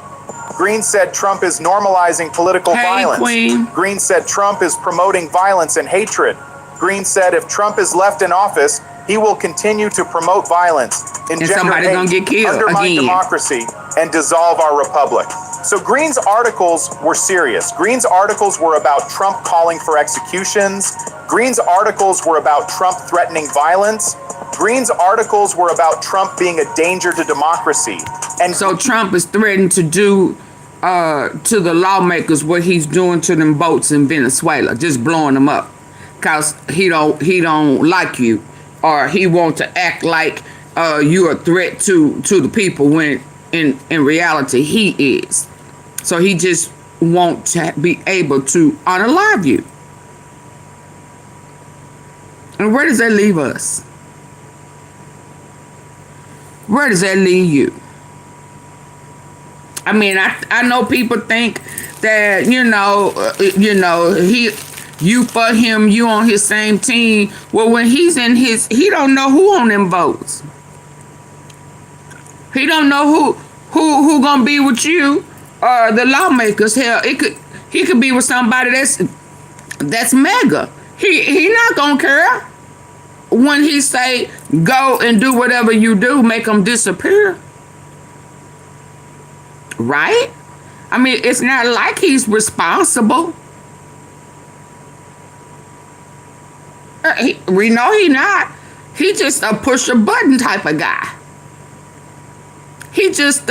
Green said Trump is normalizing political violence. Queen. Green said Trump is promoting violence and hatred. Green said if Trump is left in office, he will continue to promote violence, engender hate, undermine democracy, and dissolve our republic. So Green's articles were serious. Green's articles were about Trump calling for executions. Green's articles were about Trump threatening violence. Green's articles were about Trump being a danger to democracy. And so Trump is threatening to do to the lawmakers what he's doing to them boats in Venezuela, just blowing them up, cause he don't like you, or he wants to act like you're a threat to the people when in reality he is. So he just wants to be able to unalive you. And where does that leave us? Where does that leave you? I mean, I know people think that, you for him, you on his same team. Well, when he's in his, he don't know who on them votes. He don't know who gonna be with you or the lawmakers. Hell, he could be with somebody that's mega. He not gonna care when he say go and do whatever you do, make them disappear. Right? I mean, it's not like he's responsible. We know he not. He just a push a button type of guy. He just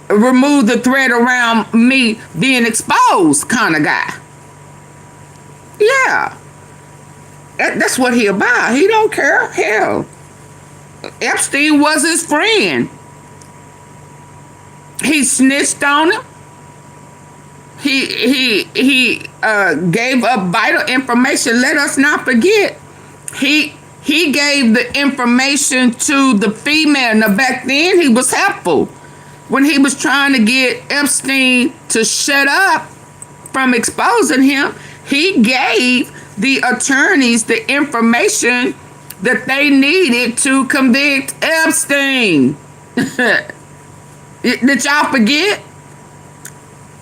remove the thread around me being exposed kind of guy. Yeah. That's what he about. He don't care. Hell, Epstein was his friend. He snitched on him. He gave up vital information. Let us not forget. He gave the information to the female. Now back then he was helpful. When he was trying to get Epstein to shut up from exposing him, he gave the attorneys the information that they needed to convict Epstein. Did y'all forget?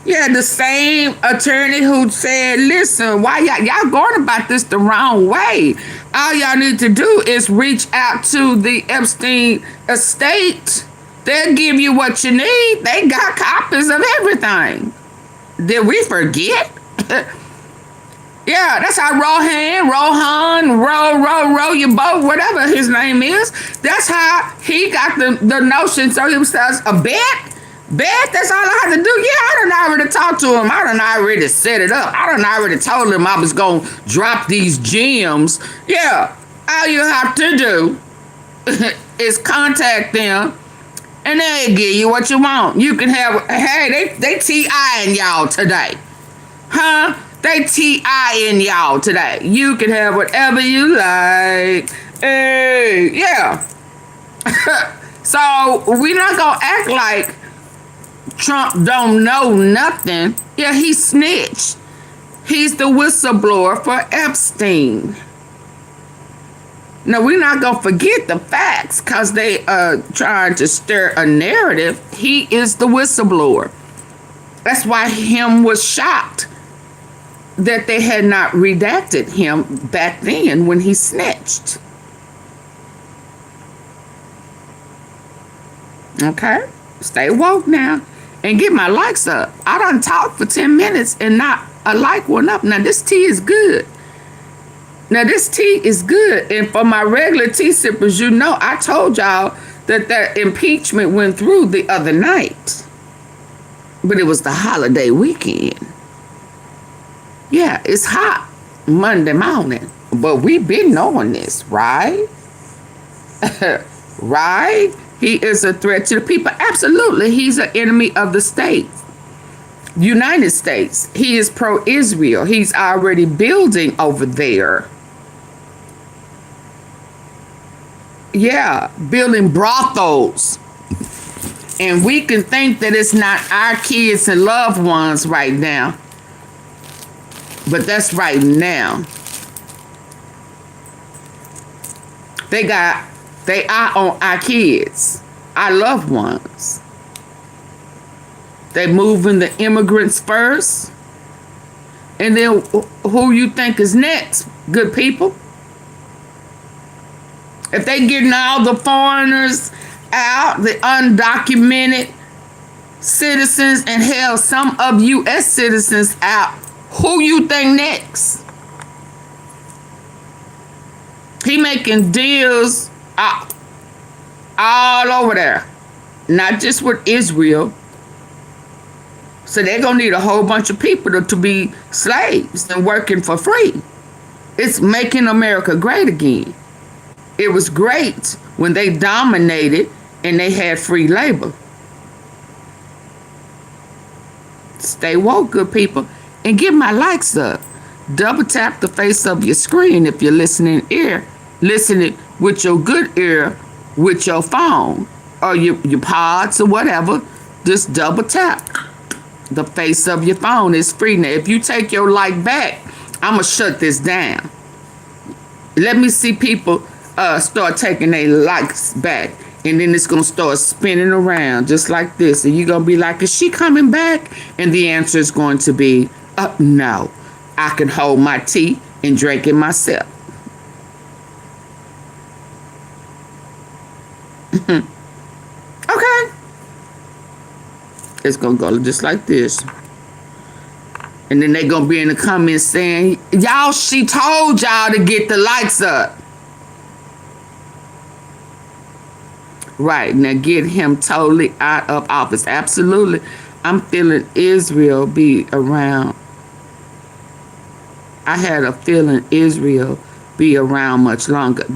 Yeah, the same attorney who said, listen, why y'all going about this the wrong way? All y'all need to do is reach out to the Epstein estate. They'll give you what you need. They got copies of everything. Did we forget? Yeah, that's how Roll your boat, whatever his name is. That's how he got the notion. So he was a bet. Bet, that's all I had to do. Yeah, I done already talked to him. I done already set it up. I done already told him I was going to drop these gems. Yeah, all you have to do is contact them and they'll give you what you want. You can have, hey, they TIing y'all today. Huh? They TIing y'all today. You can have whatever you like. Hey, yeah. So we're not going to act like Trump don't know nothing. Yeah, he snitched. He's the whistleblower for Epstein. Now, we're not going to forget the facts because they are trying to stir a narrative. He is the whistleblower. That's why him was shocked that they had not redacted him back then when he snitched. Okay? Stay woke now. And get my likes up. I done talked for 10 minutes and not a like went up. Now, this tea is good. Now, this tea is good. And for my regular tea sippers, you know, I told y'all that impeachment went through the other night. But it was the holiday weekend. Yeah, it's hot Monday morning. But we've been knowing this, right? Right? He is a threat to the people. Absolutely. He's an enemy of the state. United States. He is pro-Israel. He's already building over there. Yeah, building brothels. And we can think that it's not our kids and loved ones right now. But that's right now. They are on our kids, our loved ones. They moving the immigrants first. And then who you think is next, good people? If they getting all the foreigners out, the undocumented citizens, and hell, some of U.S. citizens out, who you think next? He making deals all over there, not just with Israel. So they're gonna need a whole bunch of people to be slaves and working for free. It's making America great again. It was great when they dominated and they had free labor. Stay woke, good people, and get my likes up. Double tap the face of your screen if you're listening with your good ear with your phone or your pods or whatever. Just double tap the face of your phone. It's free. Now, if you take your like back, I'm going to shut this down. Let me see people start taking their likes back. And then it's going to start spinning around just like this. And you're going to be like, is she coming back? And the answer is going to be, no. I can hold my tea and drink it myself. Okay. It's going to go just like this. And then they're going to be in the comments saying, y'all, she told y'all to get the likes up. Right. Now get him totally out of office. Absolutely. I'm feeling Israel be around. I had a feeling Israel be around much longer.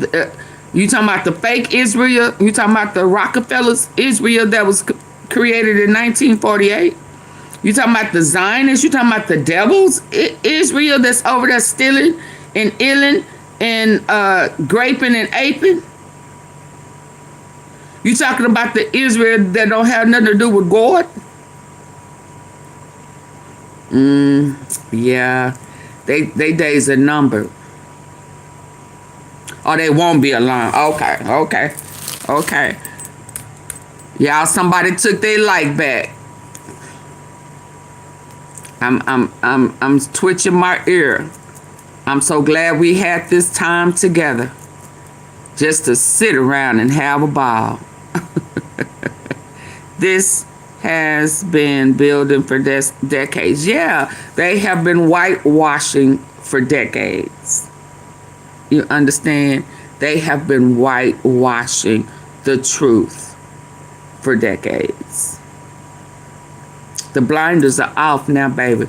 You talking about the fake Israel? You talking about the Rockefellers Israel that was created in 1948? You talking about the Zionists? You talking about the devils Israel that's over there stealing and illing and graping and aping? You talking about the Israel that don't have nothing to do with God? Yeah. They days are numbered. Or they won't be alone. Okay. Y'all, somebody took their like back. I'm twitching my ear. I'm so glad we had this time together. Just to sit around and have a ball. This has been building for decades. Yeah, they have been whitewashing for decades. You understand? They have been whitewashing the truth for decades. The blinders are off now, baby.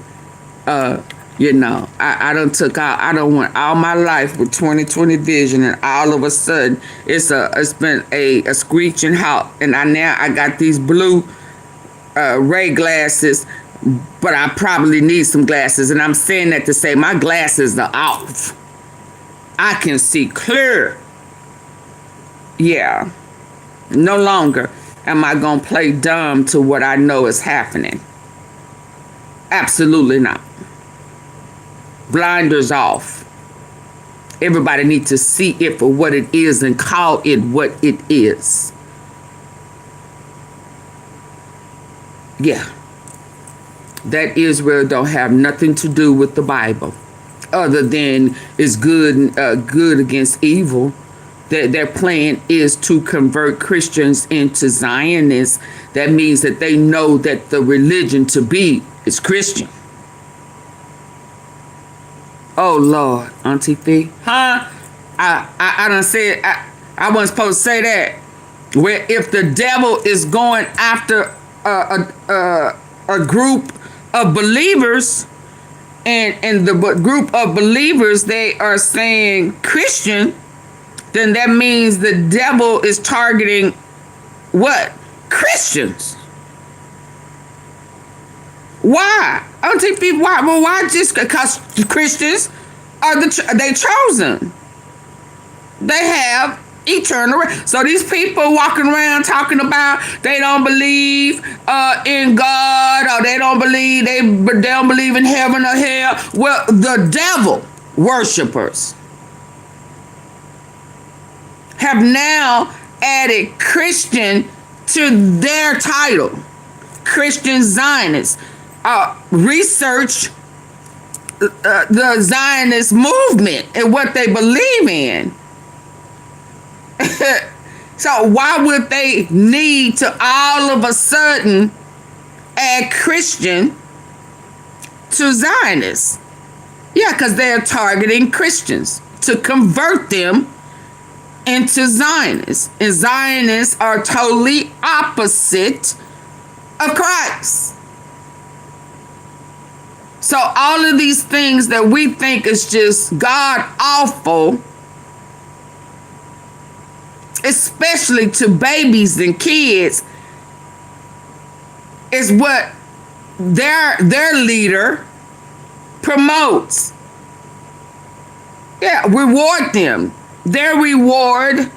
You know, I done took out, I done went all my life with 20/20 vision, and all of a sudden it's been a screeching halt, and now I got these blue ray glasses, but I probably need some glasses, and I'm saying that to say my glasses are off. I can see clear. Yeah. No longer am I gonna play dumb to what I know is happening. Absolutely not. Blinders off. Everybody needs to see it for what it is and call it what it is. Yeah. That Israel don't have nothing to do with the Bible, other than it's good against evil. Their plan is to convert Christians into Zionists. That means that they know that the religion to be is Christian. Oh Lord, AunTeaFee, huh? I done said I wasn't supposed to say that. Where if the devil is going after a group of believers, and the group of believers they are saying Christian, then that means the devil is targeting what? Christians. Why? AunTeaFee, why? Well, why just because Christians are they chosen? They have eternal. So these people walking around talking about they don't believe in God, or they don't believe they don't believe in heaven or hell. Well, the devil worshipers have now added Christian to their title. Christian Zionists. Research the Zionist movement and what they believe in. So why would they need to all of a sudden add Christian to Zionists? Yeah, because they're targeting Christians to convert them into Zionists. And Zionists are totally opposite of Christ. So all of these things that we think is just God awful, especially to babies and kids, is what their leader promotes. Yeah, reward them. Their rewarded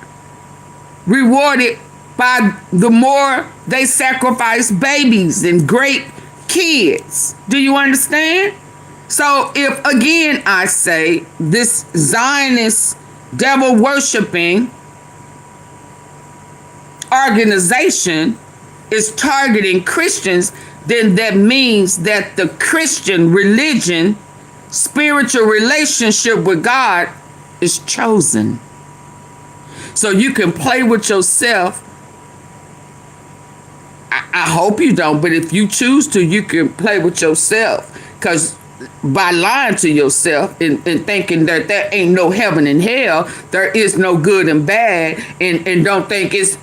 by the more they sacrifice babies and great kids. Do you understand? So if, again, I say this Zionist devil worshiping organization is targeting Christians, then that means that the Christian religion, spiritual relationship with God is chosen. So you can play with yourself. I hope you don't, but if you choose to, you can play with yourself. Because by lying to yourself and thinking that there ain't no heaven and hell, there is no good and bad, and don't think it's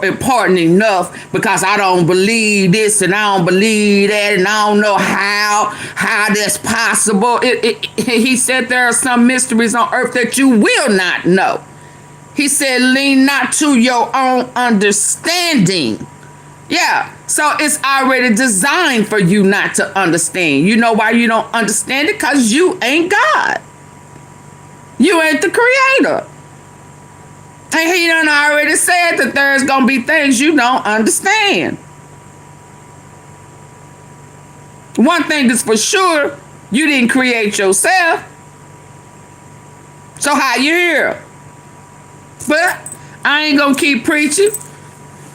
important enough because I don't believe this and I don't believe that and I don't know how that's possible. He said there are some mysteries on earth that you will not know. He said, lean not to your own understanding. Yeah, so it's already designed for you not to understand. You know why you don't understand it? Because you ain't God. You ain't the creator. And he done already said that there's going to be things you don't understand. One thing is for sure, you didn't create yourself. So how you here? But I ain't going to keep preaching,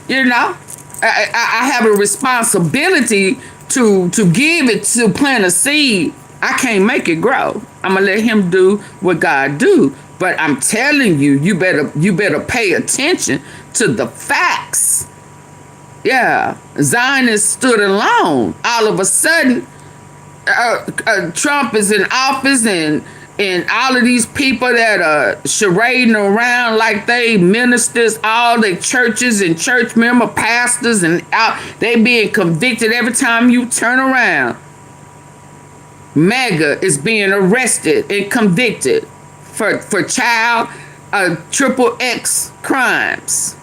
you know. I have a responsibility to give it, to plant a seed. I can't make it grow. I'm gonna let him do what God do. But I'm telling you, you better pay attention to the facts. Yeah, Zionists stood alone. All of a sudden, Trump is in office, and all of these people that are charading around like they ministers, all the churches and church member pastors, and they being convicted every time you turn around. MAGA is being arrested and convicted for child triple X crimes.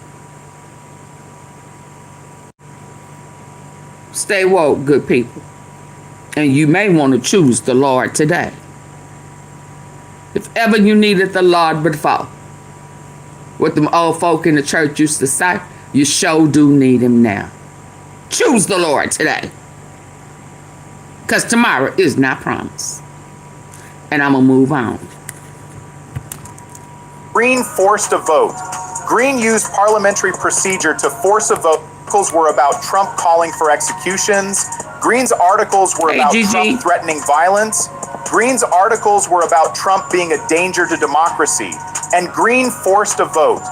Stay woke, good people. And you may want to choose the Lord today. If ever you needed the Lord before, what them old folk in the church used to say, you sure do need him now. Choose the Lord today. Because tomorrow is not promised. And I'm going to move on. Green forced a vote. Green used parliamentary procedure to force a vote. Articles were about Trump calling for executions. Green's articles were about Trump threatening violence. Green's articles were about Trump being a danger to democracy. And Green forced a vote.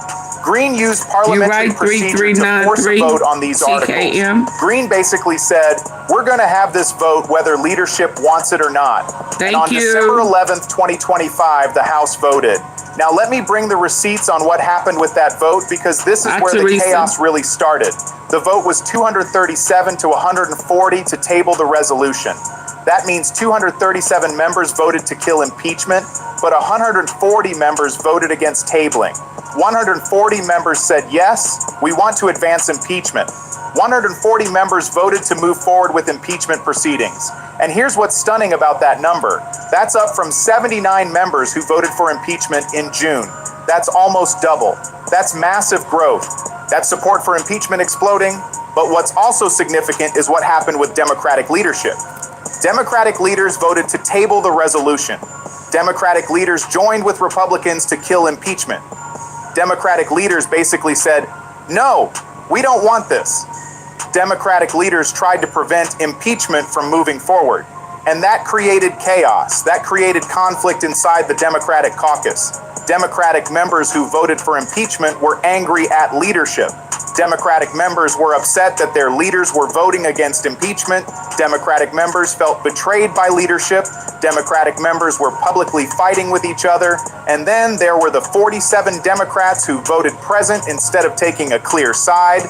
Green used parliamentary procedure to force a vote on these articles. Green basically said, we're going to have this vote whether leadership wants it or not. And on December 11th, 2025, the House voted. Now let me bring the receipts on what happened with that vote, because this is where the chaos really started. The vote was 237 to 140 to table the resolution. That means 237 members voted to kill impeachment, but 140 members voted against tabling. 140 members said, yes, we want to advance impeachment. 140 members voted to move forward with impeachment proceedings. And here's what's stunning about that number. That's up from 79 members who voted for impeachment in June. That's almost double. That's massive growth. That's support for impeachment exploding. But what's also significant is what happened with Democratic leadership. Democratic leaders voted to table the resolution. Democratic leaders joined with Republicans to kill impeachment. Democratic leaders basically said, no, we don't want this. Democratic leaders tried to prevent impeachment from moving forward. And that created chaos. That created conflict inside the Democratic caucus. Democratic members who voted for impeachment were angry at leadership. Democratic members were upset that their leaders were voting against impeachment. Democratic members felt betrayed by leadership. Democratic members were publicly fighting with each other. And then there were the 47 Democrats who voted present instead of taking a clear side.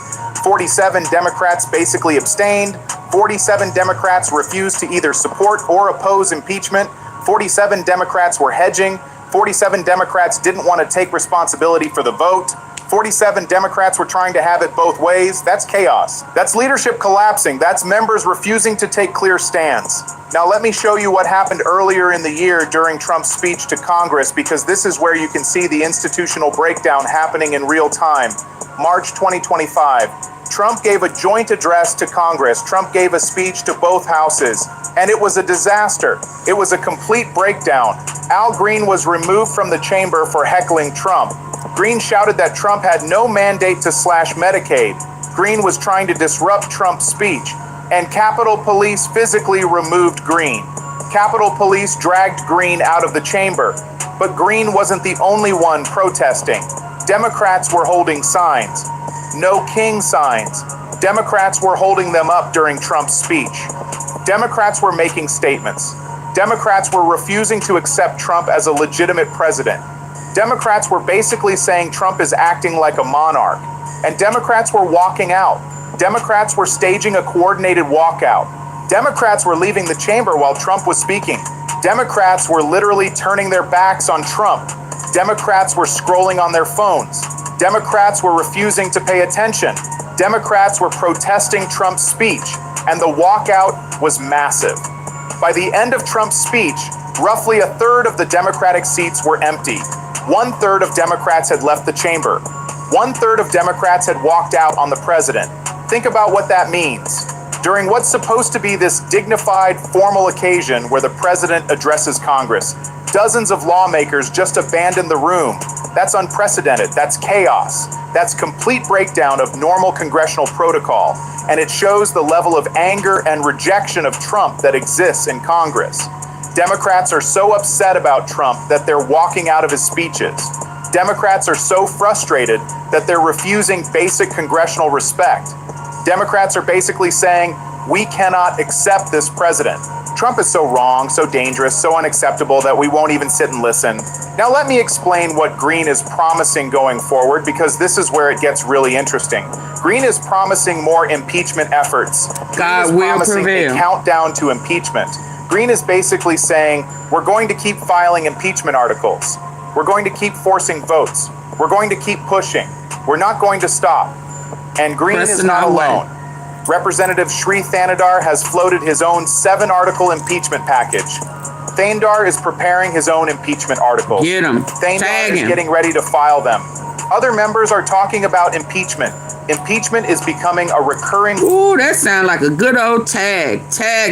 47 Democrats basically abstained. 47 Democrats refused to either support or oppose impeachment. 47 Democrats were hedging. 47 Democrats didn't want to take responsibility for the vote. 47 Democrats were trying to have it both ways. That's chaos. That's leadership collapsing. That's members refusing to take clear stands. Now let me show you what happened earlier in the year during Trump's speech to Congress, because this is where you can see the institutional breakdown happening in real time. March 2025. Trump gave a joint address to Congress. Trump gave a speech to both houses, and it was a disaster. It was a complete breakdown. Al Green was removed from the chamber for heckling Trump. Green shouted that Trump had no mandate to slash Medicaid. Green was trying to disrupt Trump's speech. And Capitol Police physically removed Green. Capitol Police dragged Green out of the chamber. But Green wasn't the only one protesting. Democrats were holding signs. No King signs. Democrats were holding them up during Trump's speech. Democrats were making statements. Democrats were refusing to accept Trump as a legitimate president. Democrats were basically saying Trump is acting like a monarch. And Democrats were walking out. Democrats were staging a coordinated walkout. Democrats were leaving the chamber while Trump was speaking. Democrats were literally turning their backs on Trump. Democrats were scrolling on their phones. Democrats were refusing to pay attention. Democrats were protesting Trump's speech. And the walkout was massive. By the end of Trump's speech, roughly a third of the Democratic seats were empty. 1/3 of Democrats had left the chamber. 1/3 of Democrats had walked out on the president. Think about what that means. During what's supposed to be this dignified, formal occasion where the president addresses Congress, dozens of lawmakers just abandoned the room. That's unprecedented. That's chaos. That's complete breakdown of normal congressional protocol. And it shows the level of anger and rejection of Trump that exists in Congress. Democrats are so upset about Trump that they're walking out of his speeches. Democrats are so frustrated that they're refusing basic congressional respect. Democrats are basically saying, we cannot accept this president. Trump is so wrong, so dangerous, so unacceptable that we won't even sit and listen. Now let me explain what Green is promising going forward, because this is where it gets really interesting. Green is promising more impeachment efforts. God will prevail. A countdown to impeachment. Green is basically saying, we're going to keep filing impeachment articles. We're going to keep forcing votes. We're going to keep pushing. We're not going to stop. And Green is not alone. Representative Shri Thanadar has floated his own 7-article impeachment package. Thanadar is preparing his own impeachment articles. Get him. Thanadar is getting ready to file them. Other members are talking about impeachment. Impeachment is becoming a recurring... Ooh, that sounds like a good old tag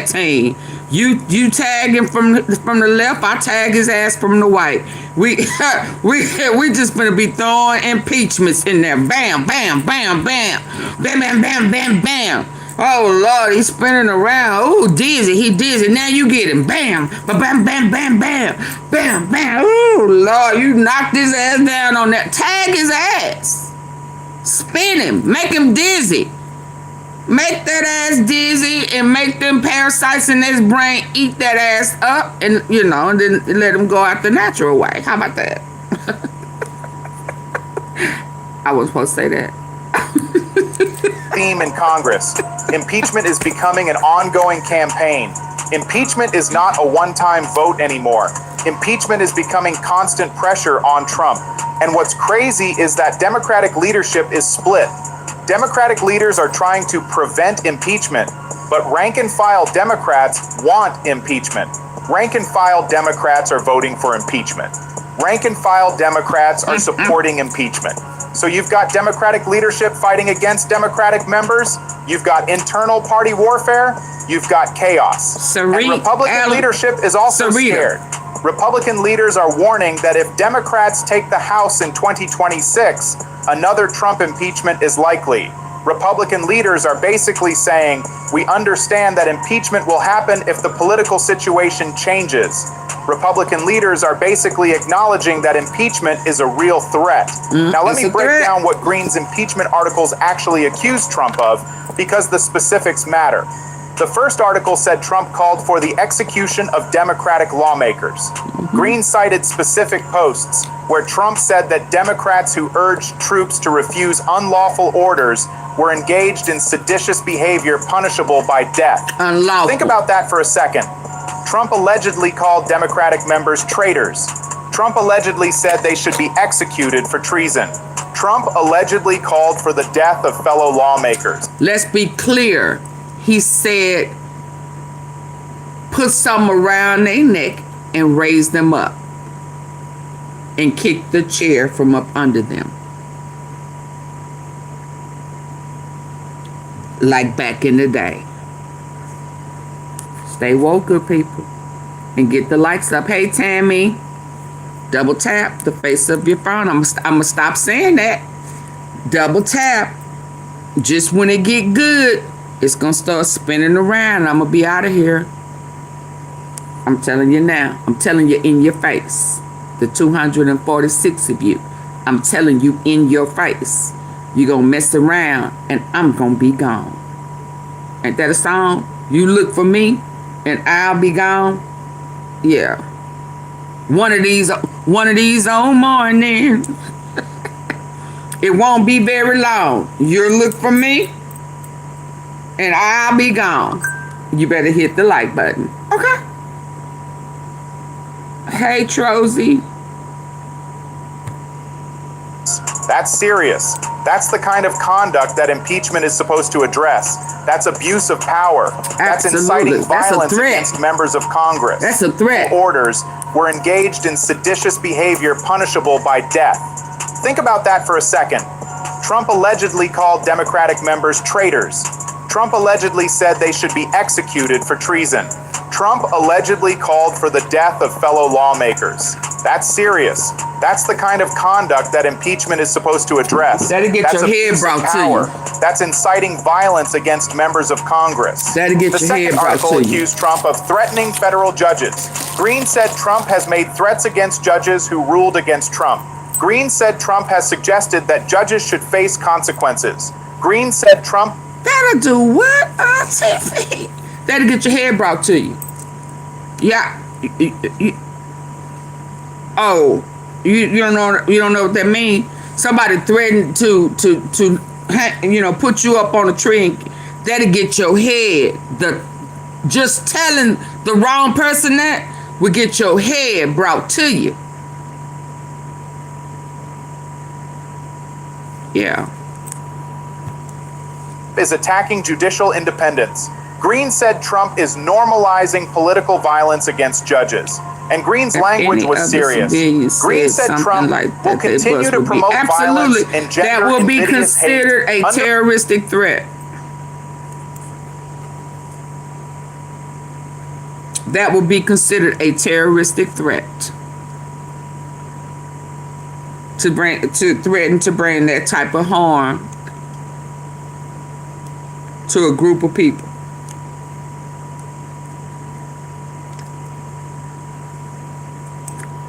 team. You tag him from the left, I tag his ass from the right. We just gonna be throwing impeachments in there. Bam, bam, bam, bam, bam, bam, bam, bam, bam. Oh Lord, he's spinning around. Ooh, dizzy, he dizzy. Now you get him. Bam, bam, bam, bam, bam, bam, bam. Ooh Lord, you knocked his ass down on that. Tag his ass. Spin him. Make him dizzy. Make that ass dizzy and make them parasites in his brain eat that ass up, and and then let him go out the natural way. How about that? I wasn't supposed to say that. Theme in Congress. Impeachment is becoming an ongoing campaign. Impeachment is not a one-time vote anymore. Impeachment is becoming constant pressure on Trump. And what's crazy is that Democratic leadership is split. Democratic leaders are trying to prevent impeachment, but rank-and-file Democrats want impeachment. Rank-and-file Democrats are voting for impeachment. Rank-and-file Democrats are supporting impeachment. So you've got Democratic leadership fighting against Democratic members. You've got internal party warfare. You've got chaos. And Republican leadership is also scared. Republican leaders are warning that if Democrats take the House in 2026, another Trump impeachment is likely. Republican leaders are basically saying, we understand that impeachment will happen if the political situation changes. Republican leaders are basically acknowledging that impeachment is a real threat. Now let me break down what Green's impeachment articles actually accuse Trump of, because the specifics matter. The first article said Trump called for the execution of Democratic lawmakers. Green cited specific posts where Trump said that Democrats who urged troops to refuse unlawful orders were engaged in seditious behavior punishable by death. Unlawful. Think about that for a second. Trump allegedly called Democratic members traitors. Trump allegedly said they should be executed for treason. Trump allegedly called for the death of fellow lawmakers. Let's be clear. He said, put something around their neck and raise them up and kick the chair from up under them. Like back in the day. Stay woke, good people, and get the likes up. Hey, Tammy, double tap the face of your phone. I'm gonna stop saying that. Double tap. Just when it get good, it's gonna start spinning around. I'm gonna be out of here. I'm telling you now. I'm telling you in your face. The 246 of you. I'm telling you in your face. You're gonna mess around and I'm gonna be gone. Ain't that a song? You look for me and I'll be gone. Yeah. One of these on morning. It won't be very long. You'll look for me and I'll be gone. You better hit the like button. Okay. Hey, Trozy. That's serious. That's the kind of conduct that impeachment is supposed to address. That's abuse of power. That's inciting violence against members of Congress. That's a threat. Orders were engaged in seditious behavior punishable by death. Think about that for a second. Trump allegedly called Democratic members traitors. Trump allegedly said they should be executed for treason. Trump allegedly called for the death of fellow lawmakers. That's serious. That's the kind of conduct that impeachment is supposed to address. That'll get your head brought to you. That's inciting violence against members of Congress. That'll get your head brought to you. The second article accused Trump of threatening federal judges. Green said Trump has made threats against judges who ruled against Trump. Green said Trump has suggested that judges should face consequences. Green said Trump That'll do what, AunTeaFee? That'll get your head brought to you. Yeah. Oh, you don't know what that means? Somebody threatened to put you up on a tree, and that'll get your head. Just telling the wrong person that will get your head brought to you. Yeah. Is attacking judicial independence. Green said Trump is normalizing political violence against judges. And Green's language was serious. Green said Trump will continue to promote violence and gender that will be invidious considered hate a terroristic threat. That will be considered a terroristic threat. To threaten to bring that type of harm to a group of people.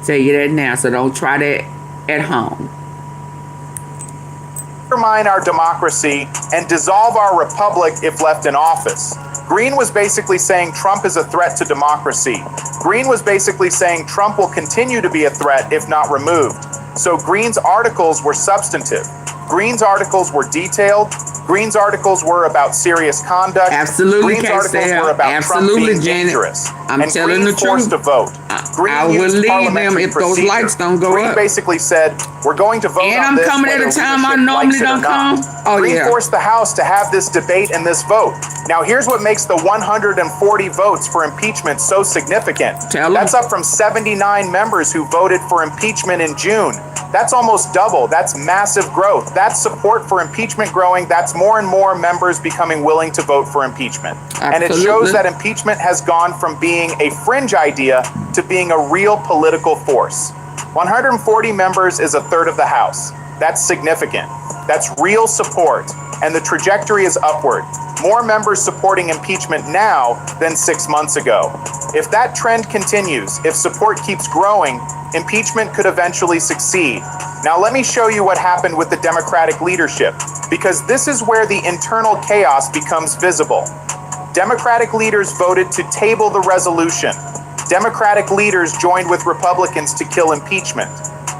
Tell you that now, so don't try that at home. Undermine our democracy and dissolve our republic if left in office. Green was basically saying Trump is a threat to democracy. Green was basically saying Trump will continue to be a threat if not removed. So Green's articles were substantive. Green's articles were detailed. Green's articles were about serious conduct. Absolutely, Green's articles were about Trump being dangerous. I'm telling the truth. Forced a vote. I will leave them if those lights don't go Green up. basically said, we're going to vote And on I'm this coming at a whether time I leadership normally likes it or don't not. come. Oh, Green yeah. forced the House to have this debate and this vote. Now, here's what makes the 140 votes for impeachment so significant. That's up from 79 members who voted for impeachment in June. That's almost double. That's massive growth. That's support for impeachment growing. That's more and more members becoming willing to vote for impeachment. Absolutely. And it shows that impeachment has gone from being a fringe idea to being a real political force. 140 members is a third of the House. That's significant. That's real support. And the trajectory is upward. More members supporting impeachment now than 6 months ago. If that trend continues, if support keeps growing, impeachment could eventually succeed. Now let me show you what happened with the Democratic leadership, because this is where the internal chaos becomes visible. Democratic leaders voted to table the resolution. Democratic leaders joined with Republicans to kill impeachment.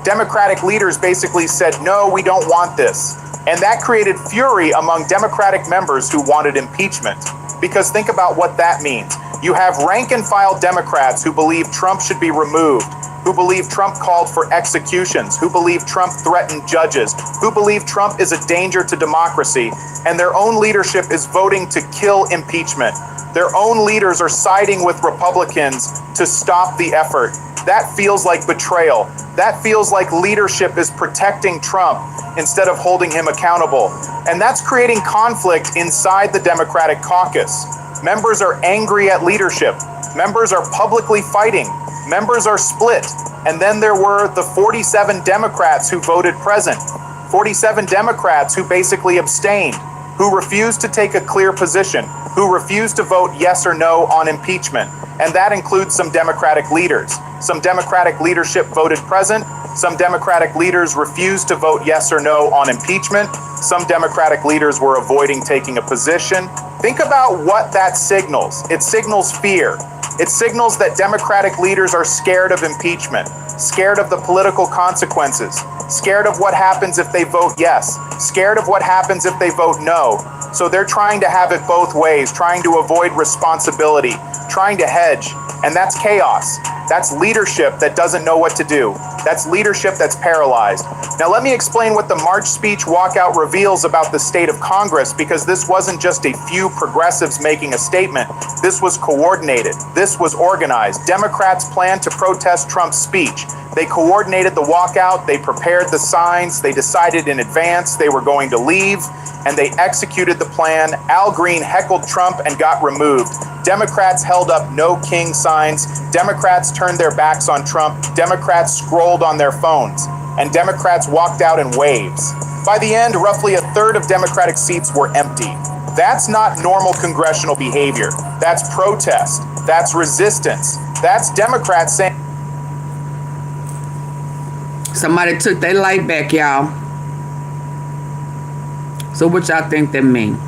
Democratic leaders basically said, no, we don't want this. And that created fury among Democratic members who wanted impeachment. Because think about what that means. You have rank and file Democrats who believe Trump should be removed, who believe Trump called for executions, who believe Trump threatened judges, who believe Trump is a danger to democracy, and their own leadership is voting to kill impeachment. Their own leaders are siding with Republicans to stop the effort. That feels like betrayal. That feels like leadership is protecting Trump instead of holding him accountable. And that's creating conflict inside the Democratic caucus. Members are angry at leadership. Members are publicly fighting. Members are split. And then there were the 47 Democrats who voted present. 47 Democrats who basically abstained, who refused to take a clear position, who refused to vote yes or no on impeachment. And that includes some Democratic leaders. Some Democratic leadership voted present. Some Democratic leaders refused to vote yes or no on impeachment. Some Democratic leaders were avoiding taking a position. Think about what that signals. It signals fear. It signals that Democratic leaders are scared of impeachment, scared of the political consequences, scared of what happens if they vote yes, scared of what happens if they vote no. So they're trying to have it both ways, trying to avoid responsibility, trying to hedge. And that's chaos. That's leadership that doesn't know what to do. That's leadership that's paralyzed. Now let me explain what the March speech walkout reveals about the state of Congress, because this wasn't just a few progressives making a statement. This was coordinated. This was organized. Democrats planned to protest Trump's speech. They coordinated the walkout. They prepared the signs. They decided in advance they were going to leave, and they executed the plan. Al Green heckled Trump and got removed. Democrats held up no king signs. Democrats turned their backs on Trump. Democrats scrolled on their phones. And Democrats walked out in waves. By the end, roughly a third of Democratic seats were empty. That's not normal congressional behavior. That's protest. That's resistance. That's Democrats saying... Somebody took their light back, y'all. So what y'all think that mean?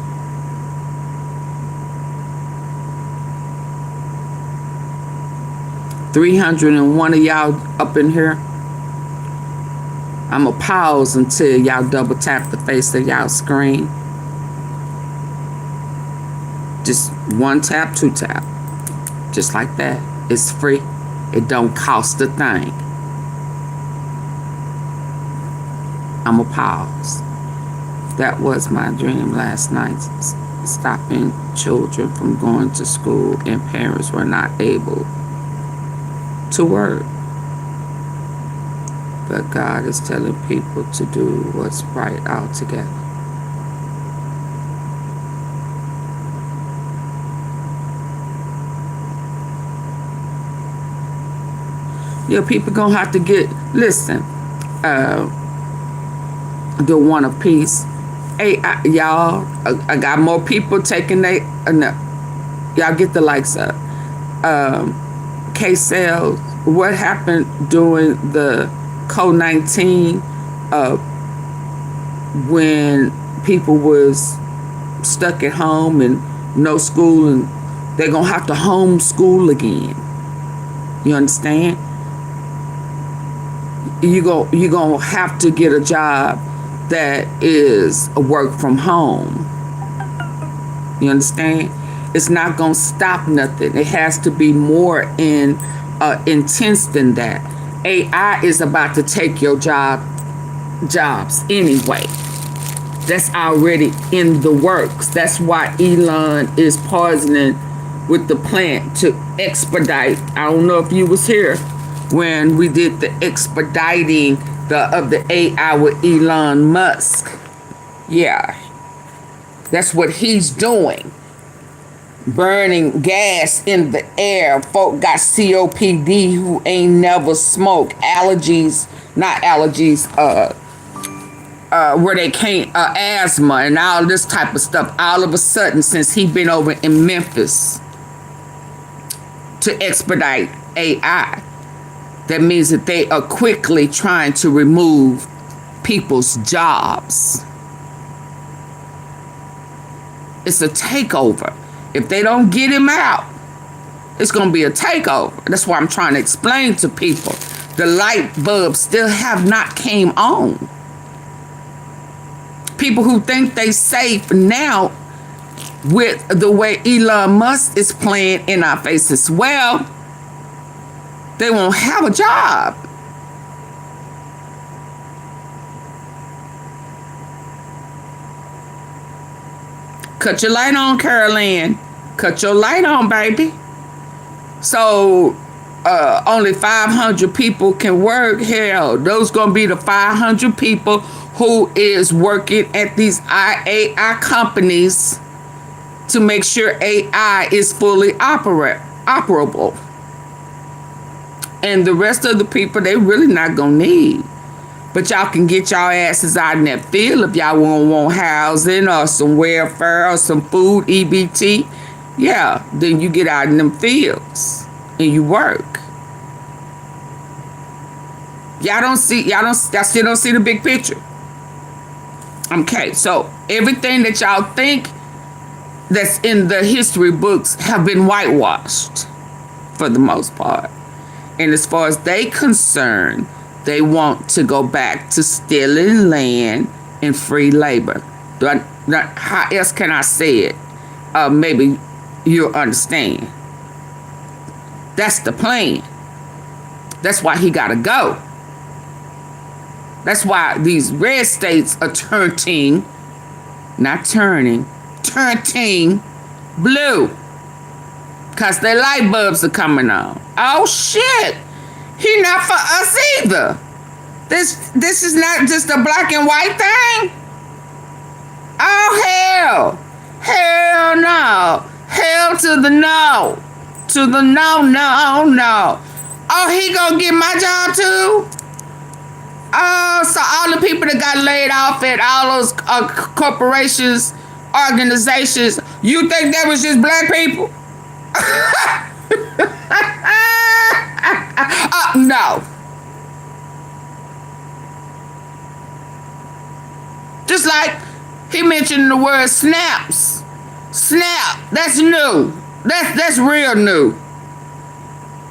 301 of y'all up in here. I'ma pause until y'all double tap the face of y'all screen. Just one tap, two tap. Just like that. It's free. It don't cost a thing. I'ma pause. That was my dream last night. Stopping children from going to school and parents were not able to work. But God is telling people to do what's right altogether. Yeah, people gonna have to get, listen, the one of peace. Hey, y'all, I got more people taking they, y'all get the likes up. K-Cells, what happened during the COVID-19 when people was stuck at home and no school, and they're gonna have to homeschool again. You understand? You gonna have to get a job that is a work from home. You understand? It's not gonna stop nothing. It has to be more intense than that. AI is about to take your jobs anyway. That's already in the works. That's why Elon is pausing with the plan to expedite. I don't know if you was here when we did the expediting of the AI with Elon Musk. Yeah, that's what he's doing. Burning gas in the air. Folk got COPD who ain't never smoked. Allergies, not allergies, where they can't, asthma and all this type of stuff. All of a sudden, since he been over in Memphis to expedite AI, that means that they are quickly trying to remove people's jobs. It's a takeover. If they don't get him out, it's going to be a takeover. That's why I'm trying to explain to people. The light bulbs still have not came on. People who think they safe now with the way Elon Musk is playing in our faces, well, they won't have a job. Cut your light on, Caroline. Cut your light on, baby. So only 500 people can work. Hell, those gonna be the 500 people who is working at these AI companies to make sure AI is fully operable. And the rest of the people, they really not gonna need. But y'all can get y'all asses out in that field if y'all want housing or some welfare or some food, EBT. Yeah, then you get out in them fields and you work. Y'all still don't see the big picture. Okay, so everything that y'all think that's in the history books have been whitewashed for the most part. And as far as they concerned, they want to go back to stealing land and free labor. How else can I say it? Maybe you'll understand. That's the plan. That's why he got to go. That's why these red states are turning blue. Because their light bulbs are coming on. Oh, shit. He not for us either. This is not just a black and white thing. Oh, hell. Hell no. Hell to the no. To the no. Oh, he gonna get my job too? Oh, so all the people that got laid off at all those corporations, organizations, you think that was just black people? No. Just like he mentioned the word snaps. Snap, that's new. That's real new.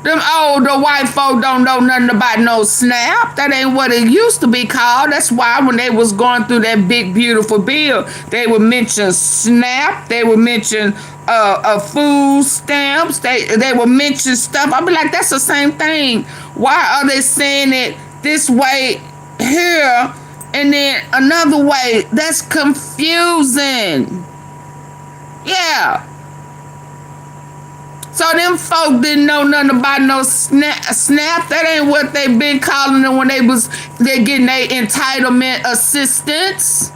Them older white folk don't know nothing about no SNAP. That ain't what it used to be called. That's why when they was going through that big, beautiful bill, they would mention SNAP. They would mention food stamps. They would mention stuff. I'd be like, that's the same thing. Why are they saying it this way here and then another way? That's confusing. Yeah. So them folk didn't know nothing about no SNAP. That ain't what they been calling it when they getting their entitlement assistance.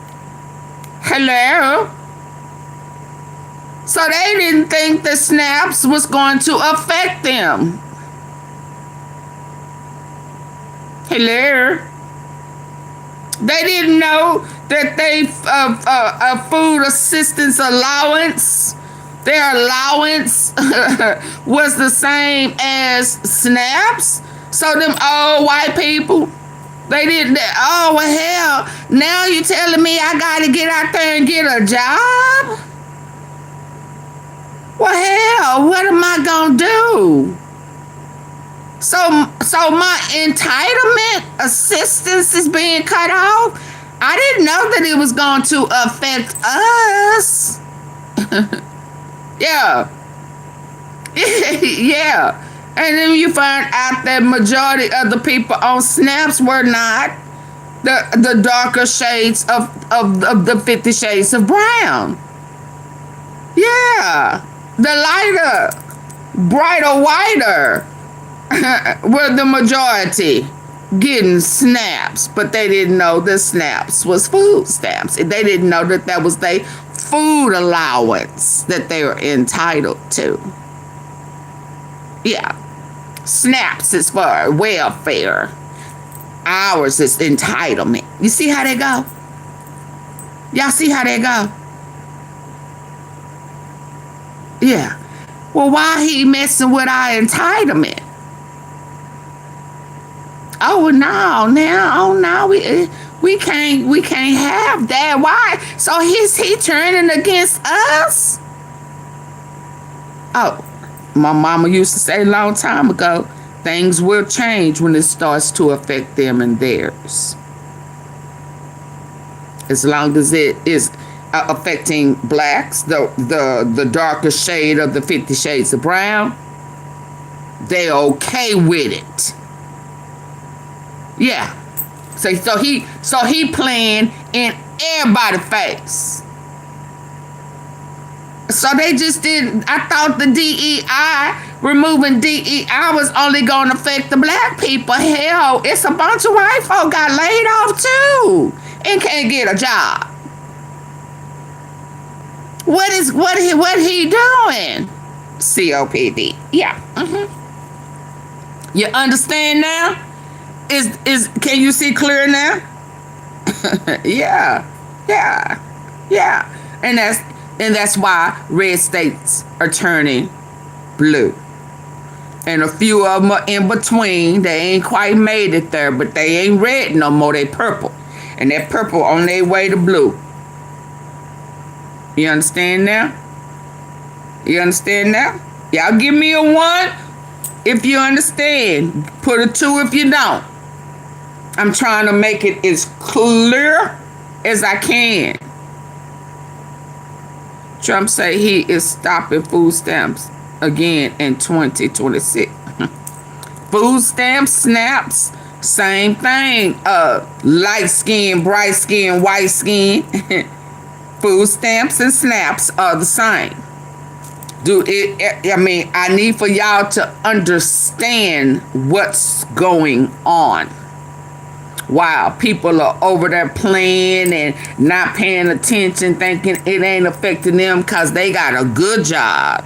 Hello? So they didn't think the SNAPs was going to affect them. Hello? They didn't know that they food assistance allowance, their allowance was the same as SNAPs. So them old white people, they didn't. Oh well, hell! Now you telling me I gotta get out there and get a job? Well, hell, what am I gonna do? So my entitlement assistance is being cut off. I didn't know that it was going to affect us. Yeah. Yeah. And then you find out that majority of the people on SNAPs were not the darker shades of the 50 Shades of Brown. Yeah. The lighter, brighter, whiter were the majority getting SNAPs, but they didn't know the SNAPs was food stamps. They didn't know that was their food allowance that they were entitled to. Yeah. SNAPs is for welfare. Ours is entitlement. You see how they go? Y'all see how they go? Yeah. Well, why he messing with our entitlement? Oh no, we can't have that. Why? So he turning against us? Oh, my mama used to say a long time ago, things will change when it starts to affect them and theirs. As long as it is affecting blacks, the darker shade of the 50 Shades of Brown, they're okay with it. Yeah. So he playing in everybody's face. So they just didn't. I thought the removing DEI was only going to affect the black people. Hell, it's a bunch of white folk got laid off too and can't get a job. What he doing? COPD. Yeah. You understand now? Can you see clear now? Yeah. And that's why red states are turning blue. And a few of them are in between. They ain't quite made it there, but they ain't red no more. They purple. And that purple on their way to blue. You understand now? Y'all give me a 1 if you understand. Put a 2 if you don't. I'm trying to make it as clear as I can. Trump say he is stopping food stamps again in 2026. Food stamps, SNAPs, same thing. Light skin, bright skin, white skin. Food stamps and SNAPs are the same. I need for y'all to understand what's going on. Wow, people are over there playing and not paying attention, thinking it ain't affecting them because they got a good job.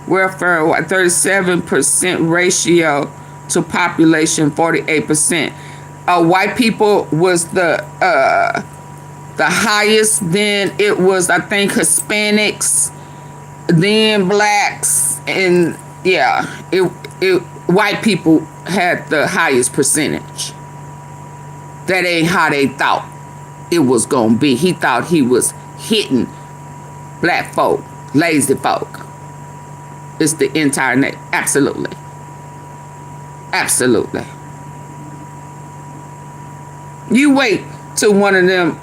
Welfare, 37% ratio to population, 48%. White people was the highest. Then it was, I think, Hispanics, then blacks, and yeah, it white people had the highest percentage. That ain't how they thought it was gonna be. He thought he was hitting black folk, lazy folk. It's the entire nation. Absolutely. Absolutely. You wait till one of them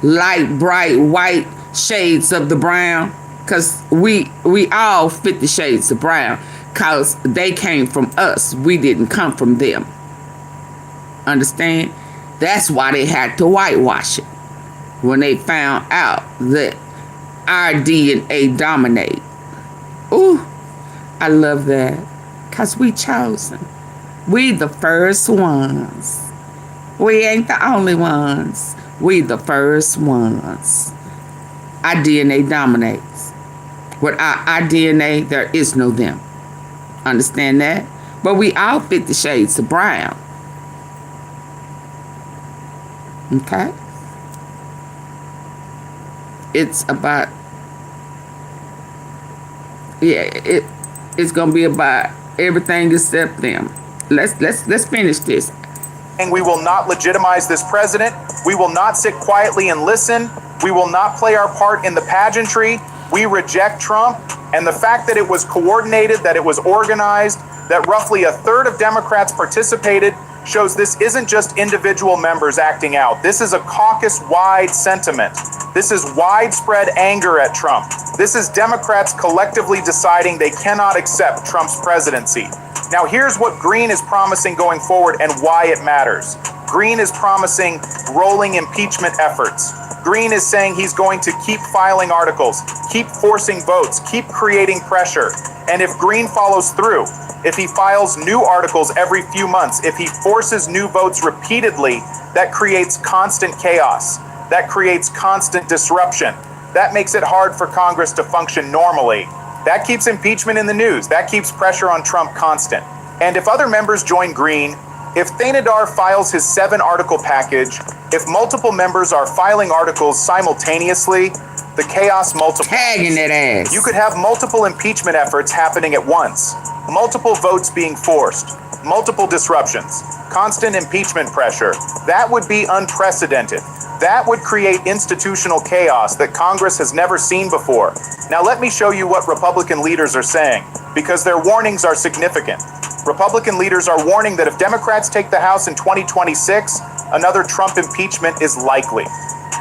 light, bright white shades of the brown, because we all 50 shades of brown, because they came from us. We didn't come from them. Understand? That's why they had to whitewash it when they found out that our DNA dominate. Ooh, I love that, because we chosen. We the first ones. We ain't the only ones. We the first ones. Our DNA dominates. Without our DNA, there is no them. Understand that? But we all 50 shades of brown. Okay? It's about, it's gonna be about everything except them. Let's finish this. And we will not legitimize this president. We will not sit quietly and listen. We will not play our part in the pageantry. We reject Trump. And the fact that it was coordinated, that it was organized, that roughly a third of Democrats participated shows this isn't just individual members acting out. This is a caucus-wide sentiment. This is widespread anger at Trump. This is Democrats collectively deciding they cannot accept Trump's presidency. Now, here's what Green is promising going forward and why it matters. Green is promising rolling impeachment efforts. Green is saying he's going to keep filing articles, keep forcing votes, keep creating pressure. And if Green follows through, if he files new articles every few months, if he forces new votes repeatedly, that creates constant chaos. That creates constant disruption. That makes it hard for Congress to function normally. That keeps impeachment in the news. That keeps pressure on Trump constant. And if other members join Green, if Thanadar files his 7-article package, if multiple members are filing articles simultaneously, the chaos multiplies. Tagging that ass. You could have multiple impeachment efforts happening at once, multiple votes being forced, multiple disruptions, constant impeachment pressure. That would be unprecedented. That would create institutional chaos that Congress has never seen before. Now let me show you what Republican leaders are saying, because their warnings are significant. Republican leaders are warning that if Democrats take the House in 2026, another Trump impeachment is likely.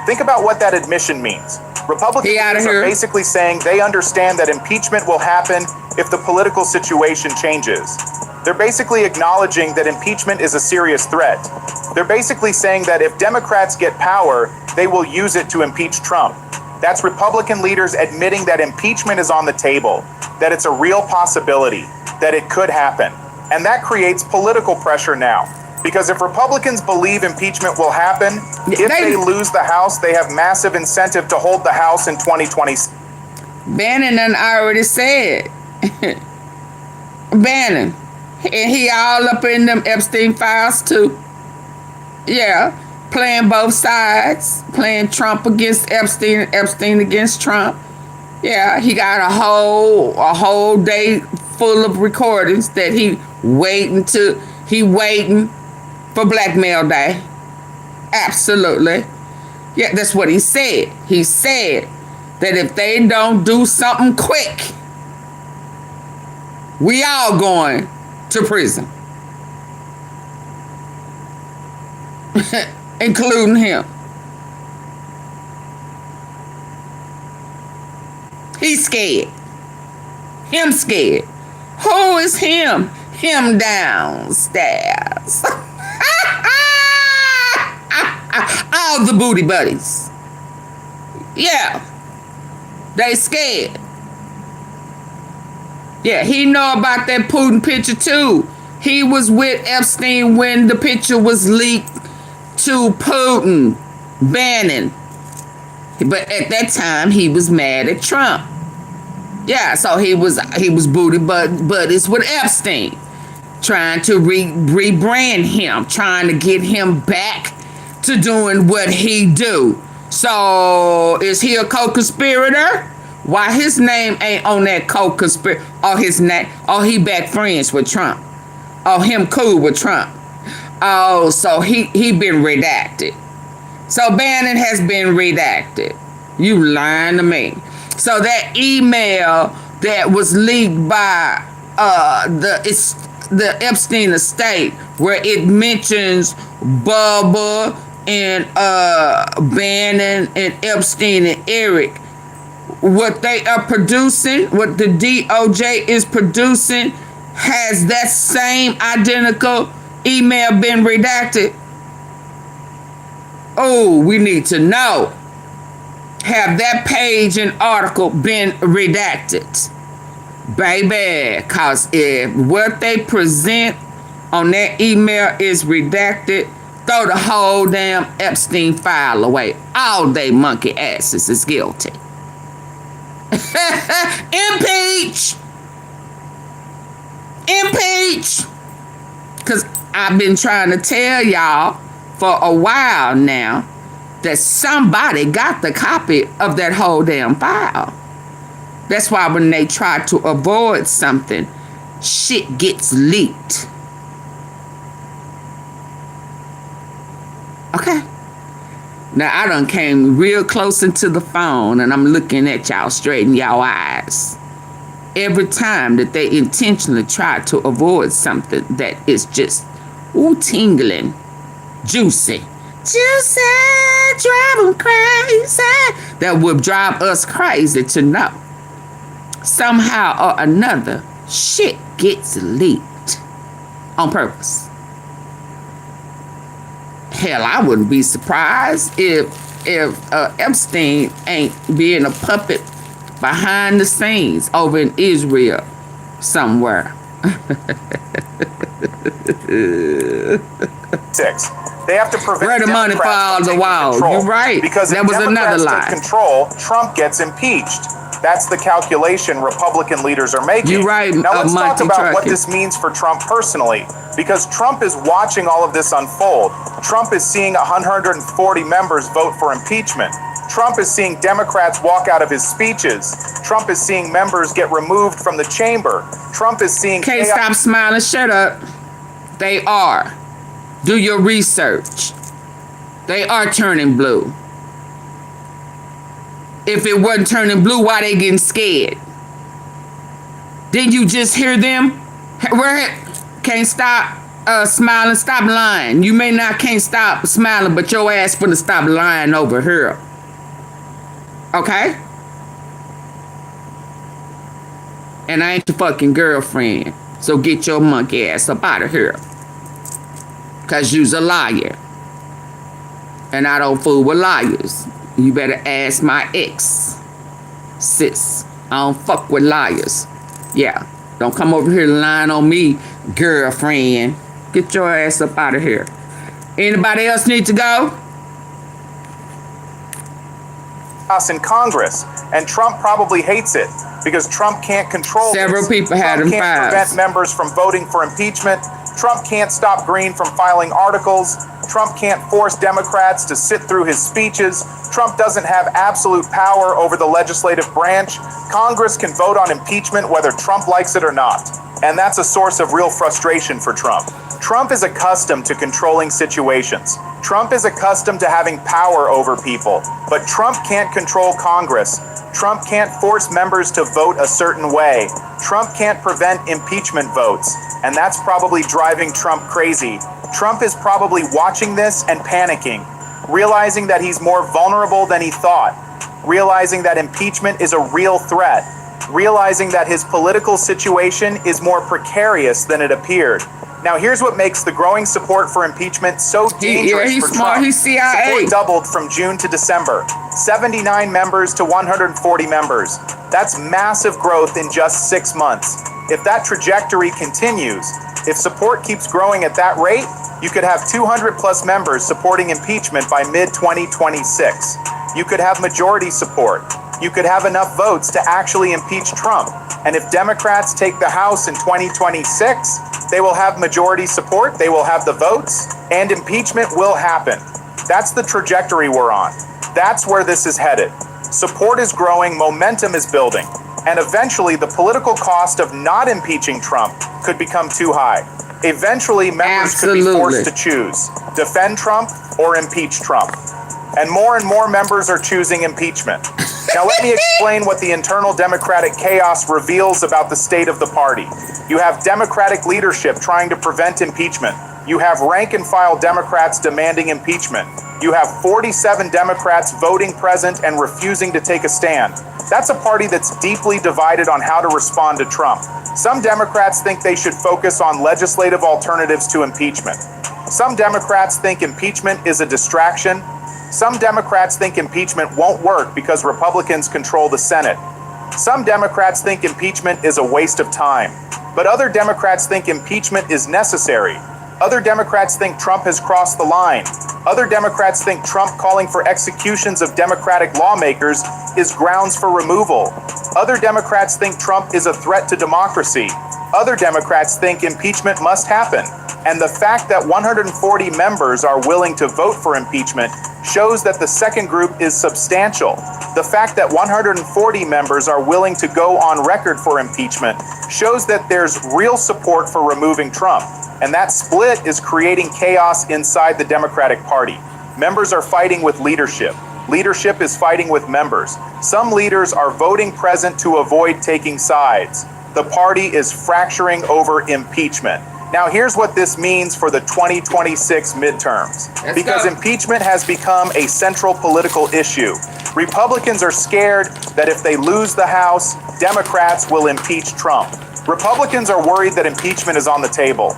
Think about what that admission means. Republican leaders are basically saying they understand that impeachment will happen if the political situation changes. They're basically acknowledging that impeachment is a serious threat. They're basically saying that if Democrats get power, they will use it to impeach Trump. That's Republican leaders admitting that impeachment is on the table, that it's a real possibility, that it could happen. And that creates political pressure now. Because if Republicans believe impeachment will happen, if they lose the House, they have massive incentive to hold the House in 2020. Bannon done already said. Bannon. And he all up in them Epstein files too. Yeah. Playing both sides. Playing Trump against Epstein and Epstein against Trump. Yeah, he got a whole day full of recordings that he waiting for blackmail day. Absolutely. Yeah, that's what he said. He said that if they don't do something quick, we all going to prison. Including him. He's scared. Him scared. Who is him? Him downstairs. All the booty buddies. Yeah. They scared. Yeah, he know about that Putin picture too. He was with Epstein when the picture was leaked to Putin. Bannon. But at that time, he was mad at Trump. Yeah, so he was booty buddies with Epstein, trying to rebrand him, trying to get him back to doing what he do. So is he a co-conspirator Why his name ain't on that co-conspiracy? Or his name? Oh, he back friends with Trump. Oh, him cool with Trump. Oh, so he been redacted. So Bannon has been redacted. You lying to me. So that email that was leaked by the Epstein estate, where it mentions Bubba and Bannon and Epstein and Eric, what they are producing, what the DOJ is producing, has that same identical email been redacted? Oh, we need to know. Have that page and article been redacted? Baby, because if what they present on that email is redacted, throw the whole damn Epstein file away. All they monkey asses is guilty. Impeach! Impeach! Because I've been trying to tell y'all for a while now that somebody got the copy of that whole damn file. That's why when they try to avoid something, shit gets leaked. Okay? Now, I done came real close into the phone and I'm looking at y'all straight in y'all eyes. Every time that they intentionally try to avoid something that is just, ooh, tingling, juicy, drive them crazy. That would drive us crazy to know. Somehow or another, shit gets leaked on purpose. Hell, I wouldn't be surprised if Epstein ain't being a puppet behind the scenes over in Israel somewhere. Six. They have to prevent Where the money falls the wall. You're right. Because that was another lie. Take control, Trump gets impeached. That's the calculation Republican leaders are making. You're right. Now let's talk about what this means for Trump personally, because Trump is watching all of this unfold. Trump is seeing 140 members vote for impeachment. Trump is seeing Democrats walk out of his speeches. Trump is seeing members get removed from the chamber. Trump is seeing... Can't stop smiling. Shut up. They are. Do your research. They are turning blue. If it wasn't turning blue, why they getting scared? Didn't you just hear them? Where? Can't stop smiling. Stop lying. You may not can't stop smiling, but your ass finna stop lying over here. Okay? And I ain't your fucking girlfriend. So get your monkey ass up out of here. Cause you's a liar. And I don't fool with liars. You better ask my ex. Sis. I don't fuck with liars. Yeah. Don't come over here lying on me, girlfriend. Get your ass up out of here. Anybody else need to go? Us in Congress, and Trump probably hates it because Trump can't control several people had him fired. Trump can't prevent members from voting for impeachment. Trump can't stop Green from filing articles. Trump can't force Democrats to sit through his speeches. Trump doesn't have absolute power over the legislative branch. Congress can vote on impeachment whether Trump likes it or not. And that's a source of real frustration for Trump. Trump is accustomed to controlling situations. Trump is accustomed to having power over people. But Trump can't control Congress. Trump can't force members to vote a certain way. Trump can't prevent impeachment votes. And that's probably driving Trump crazy. Trump is probably watching this and panicking, realizing that he's more vulnerable than he thought, realizing that impeachment is a real threat, realizing that his political situation is more precarious than it appeared. Now, here's what makes the growing support for impeachment so dangerous he's for smart. Trump. He's CIA. Support doubled from June to December. 79 members to 140 members. That's massive growth in just 6 months. If that trajectory continues, if support keeps growing at that rate, you could have 200 plus members supporting impeachment by mid-2026. You could have majority support. You could have enough votes to actually impeach Trump. And if Democrats take the House in 2026, they will have majority support, they will have the votes, and impeachment will happen. That's the trajectory we're on. That's where this is headed. Support is growing, momentum is building, and eventually the political cost of not impeaching Trump could become too high. Eventually, members could be forced to choose, defend Trump or impeach Trump. And more members are choosing impeachment. Now let me explain what the internal Democratic chaos reveals about the state of the party. You have Democratic leadership trying to prevent impeachment. You have rank-and-file Democrats demanding impeachment. You have 47 Democrats voting present and refusing to take a stand. That's a party that's deeply divided on how to respond to Trump. Some Democrats think they should focus on legislative alternatives to impeachment. Some Democrats think impeachment is a distraction. Some Democrats think impeachment won't work because Republicans control the Senate. Some Democrats think impeachment is a waste of time. But other Democrats think impeachment is necessary. Other Democrats think Trump has crossed the line. Other Democrats think Trump calling for executions of Democratic lawmakers is grounds for removal. Other Democrats think Trump is a threat to democracy. Other Democrats think impeachment must happen. And the fact that 140 members are willing to vote for impeachment shows that the second group is substantial. The fact that 140 members are willing to go on record for impeachment shows that there's real support for removing Trump. And that split is creating chaos inside the Democratic Party. Members are fighting with leadership. Leadership is fighting with members. Some leaders are voting present to avoid taking sides. The party is fracturing over impeachment. Now, here's what this means for the 2026 midterms. Because impeachment has become a central political issue. Republicans are scared that if they lose the House, Democrats will impeach Trump. Republicans are worried that impeachment is on the table.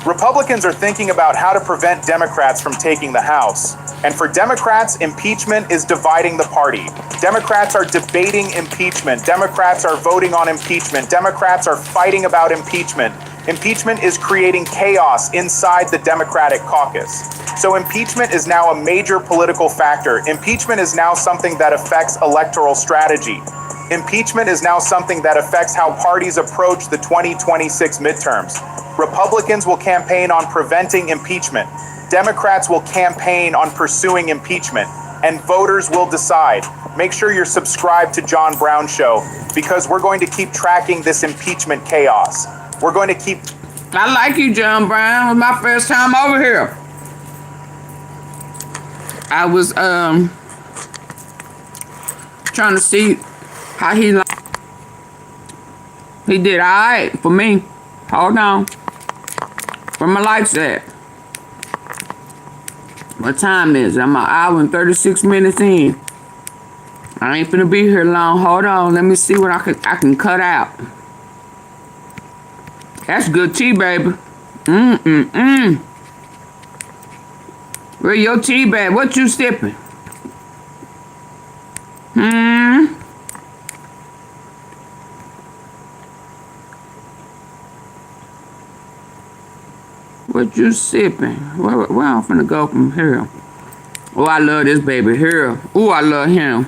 Republicans are thinking about how to prevent Democrats from taking the House. And for Democrats, impeachment is dividing the party. Democrats are debating impeachment. Democrats are voting on impeachment. Democrats are fighting about impeachment. Impeachment is creating chaos inside the Democratic caucus. So impeachment is now a major political factor. Impeachment is now something that affects electoral strategy. Impeachment is now something that affects how parties approach the 2026 midterms. Republicans will campaign on preventing impeachment. Democrats will campaign on pursuing impeachment. And voters will decide. Make sure you're subscribed to John Brown Show because we're going to keep tracking this impeachment chaos. We're going to keep... I like you, John Brown. It was my first time over here. I was trying to see how he did all right for me. Hold on. Where my lights at? What time is it? I'm an hour and 36 minutes in. I ain't finna be here long. Hold on. Let me see what I can cut out. That's good tea, baby. Where your tea, baby? What you sipping? What you sipping? Where I'm finna go from here? Oh, I love this baby here. Oh, I love him.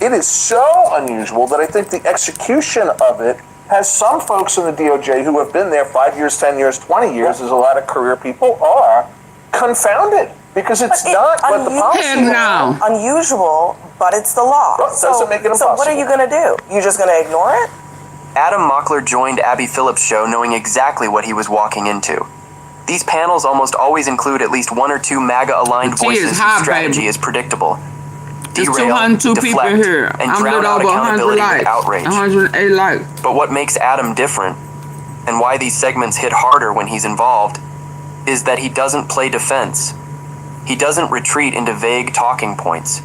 It is so unusual that I think the execution of it has some folks in the DOJ who have been there 5 years, 10 years, 20 years, as a lot of career people are, confounded. Because it's not what the policy is. Unusual, but it's the law. Well, doesn't make it impossible. So what are you going to do? You just going to ignore it? Adam Mockler joined Abby Phillips' show knowing exactly what he was walking into. These panels almost always include at least one or two MAGA-aligned voices whose strategy is predictable. Derail, deflect, here. and drown out accountability with outrage. 108 likes. But what makes Adam different, and why these segments hit harder when he's involved, is that he doesn't play defense. He doesn't retreat into vague talking points.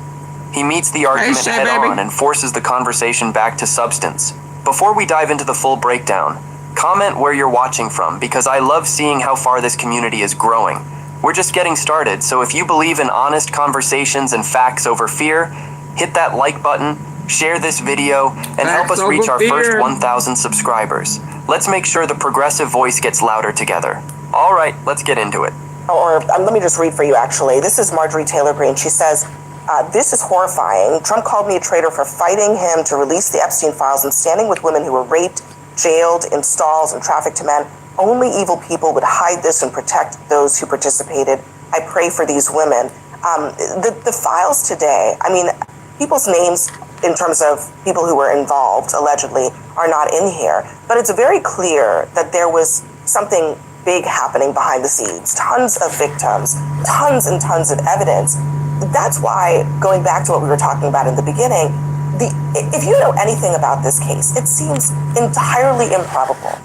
He meets the argument head-on and forces the conversation back to substance. Before we dive into the full breakdown, comment where you're watching from, because I love seeing how far this community is growing. We're just getting started, so if you believe in honest conversations and facts over fear, hit that like button, share this video, and help us reach our first 1,000 subscribers. Let's make sure the progressive voice gets louder together. All right, let's get into it. Let me just read for you, actually. This is Marjorie Taylor Greene. She says, this is horrifying. Trump called me a traitor for fighting him to release the Epstein files and standing with women who were raped, jailed, in stalls, and trafficked to men. Only evil people would hide this and protect those who participated. I pray for these women. The files today, I mean, people's names in terms of people who were involved, allegedly, are not in here. But it's very clear that there was something big happening behind the scenes. Tons of victims, tons and tons of evidence. That's why, going back to what we were talking about in the beginning, if you know anything about this case, it seems entirely improbable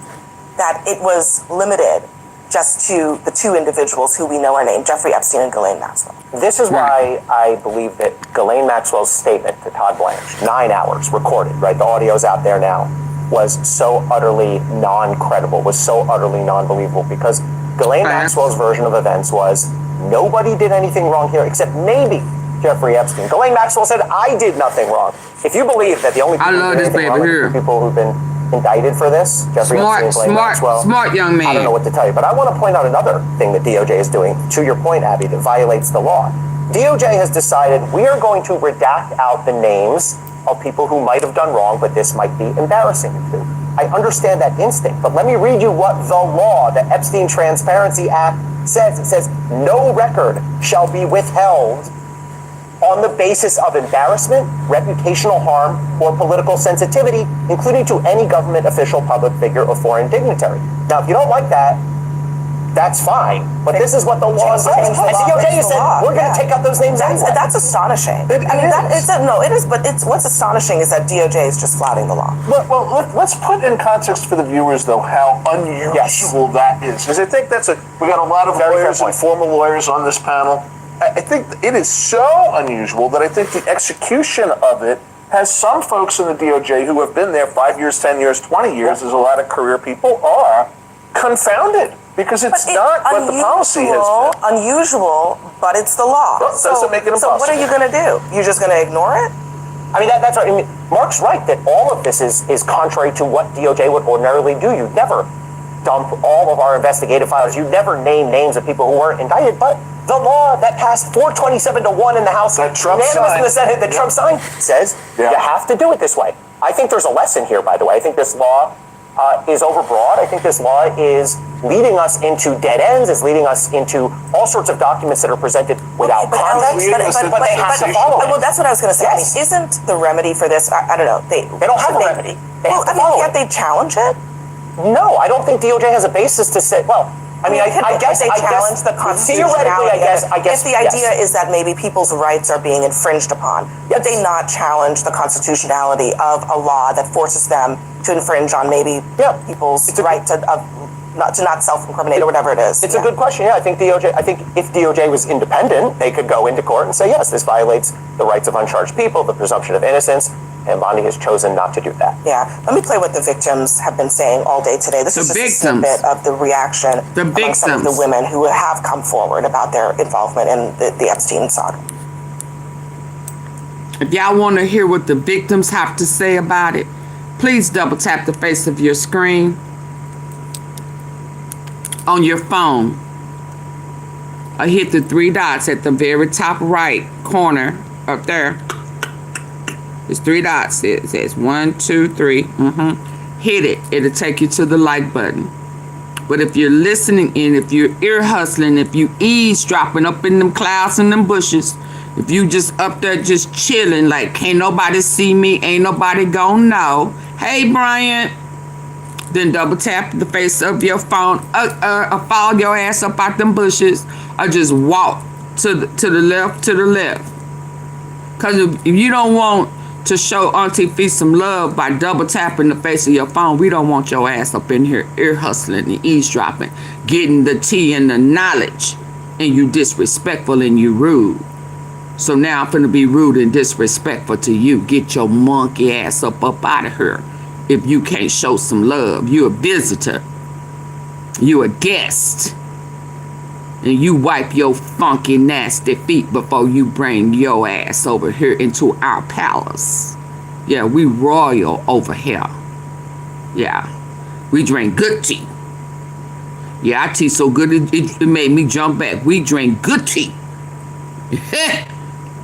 that it was limited just to the two individuals who we know are named, Jeffrey Epstein and Ghislaine Maxwell. This is why I believe that Ghislaine Maxwell's statement to Todd Blanche, 9 hours recorded, right? The audio's out there now, was so utterly non-credible, was so utterly non-believable, because Ghislaine Maxwell's version of events was nobody did anything wrong here except maybe Jeffrey Epstein. Ghislaine Maxwell said, I did nothing wrong. If you believe that the only people who did anything wrong are the people who've been indicted for this, Jeffrey Epstein, Ghislaine Maxwell, smart young man. I don't know what to tell you, but I want to point out another thing that DOJ is doing, to your point, Abby, that violates the law. DOJ has decided we are going to redact out the names of people who might have done wrong, but this might be embarrassing to. I understand that instinct, but let me read you what the law, the Epstein Transparency Act, says. It says, no record shall be withheld on the basis of embarrassment, reputational harm, or political sensitivity, including to any government official, public figure, or foreign dignitary. Now, if you don't like that, that's fine, but this is what the law says. And DOJ said, we're going to take out those names anyway. That's astonishing. What's astonishing is that DOJ is just flouting the law. Well, let's put in context for the viewers, though, how unusual that is. Because I think we got a lot of lawyers and former lawyers on this panel. I think it is so unusual that I think the execution of it has some folks in the DOJ who have been there 5 years, 10 years, 20 years, as a lot of career people are, confounded. Because it's not what the policy has been. Unusual, but it's the law. Well, doesn't make it impossible. So what are you going to do? You're just going to ignore it? I mean, that's right. I mean, Mark's right that all of this is contrary to what DOJ would ordinarily do. You never dump all of our investigative files. You never name names of people who weren't indicted. But the law that passed 427 to 1 in the House, unanimous in the Senate, that Trump signed, says you have to do it this way. I think there's a lesson here, by the way. I think this law is overbroad. I think this law is leading us into dead ends, is leading us into all sorts of documents that are presented without context, but they have to follow it. Well, that's what I was going to say. Yes. I mean, isn't the remedy for this, I don't know. They don't have a remedy. Can't they challenge it? No, I don't think DOJ has a basis to say, well, I mean, I guess they challenge the constitutionality. I guess the idea is that maybe people's rights are being infringed upon. Would they not challenge the constitutionality of a law that forces them to infringe on maybe people's right to not self-incriminate or whatever it is? It's a good question. Yeah, I think if DOJ was independent, they could go into court and say, yes, this violates the rights of uncharged people, the presumption of innocence. And Bondi has chosen not to do that. Yeah. Let me play what the victims have been saying all day today. This is just a snippet of the reaction among some of the women who have come forward about their involvement in the Epstein saga. If y'all want to hear what the victims have to say about it, please double tap the face of your screen on your phone. Or hit the 3 dots at the very top right corner up there. There's 3 dots. It says 1, 2, 3. Hit it. It'll take you to the like button. But if you're listening in, if you're ear hustling, if you eavesdropping up in them clouds and them bushes, if you just up there just chilling like can't nobody see me, ain't nobody gonna know. Hey, Brian. Then double tap the face of your phone, follow your ass up out them bushes, or just walk to the left. Because if you don't want to show AunTeaFee some love by double tapping the face of your phone, we don't want your ass up in here ear hustling and eavesdropping, getting the tea and the knowledge, and you disrespectful and you rude. So now I'm finna be rude and disrespectful to you. Get your monkey ass up out of here. If you can't show some love, you a visitor, you a guest, and you wipe your funky nasty feet before you bring your ass over here into our palace. Yeah, we royal over here. Yeah, we drink good tea. Yeah, our tea so good it made me jump back. We drink good tea.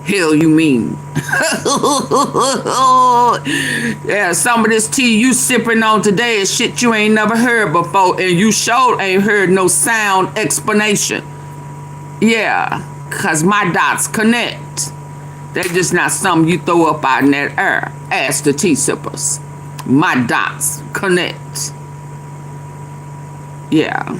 Hell you mean? Yeah, some of this tea you sipping on today is shit you ain't never heard before, and you sure ain't heard no sound explanation. Yeah, cause my dots connect. They're just not something you throw up out in that air. Ask the T-sippers. My dots connect. Yeah.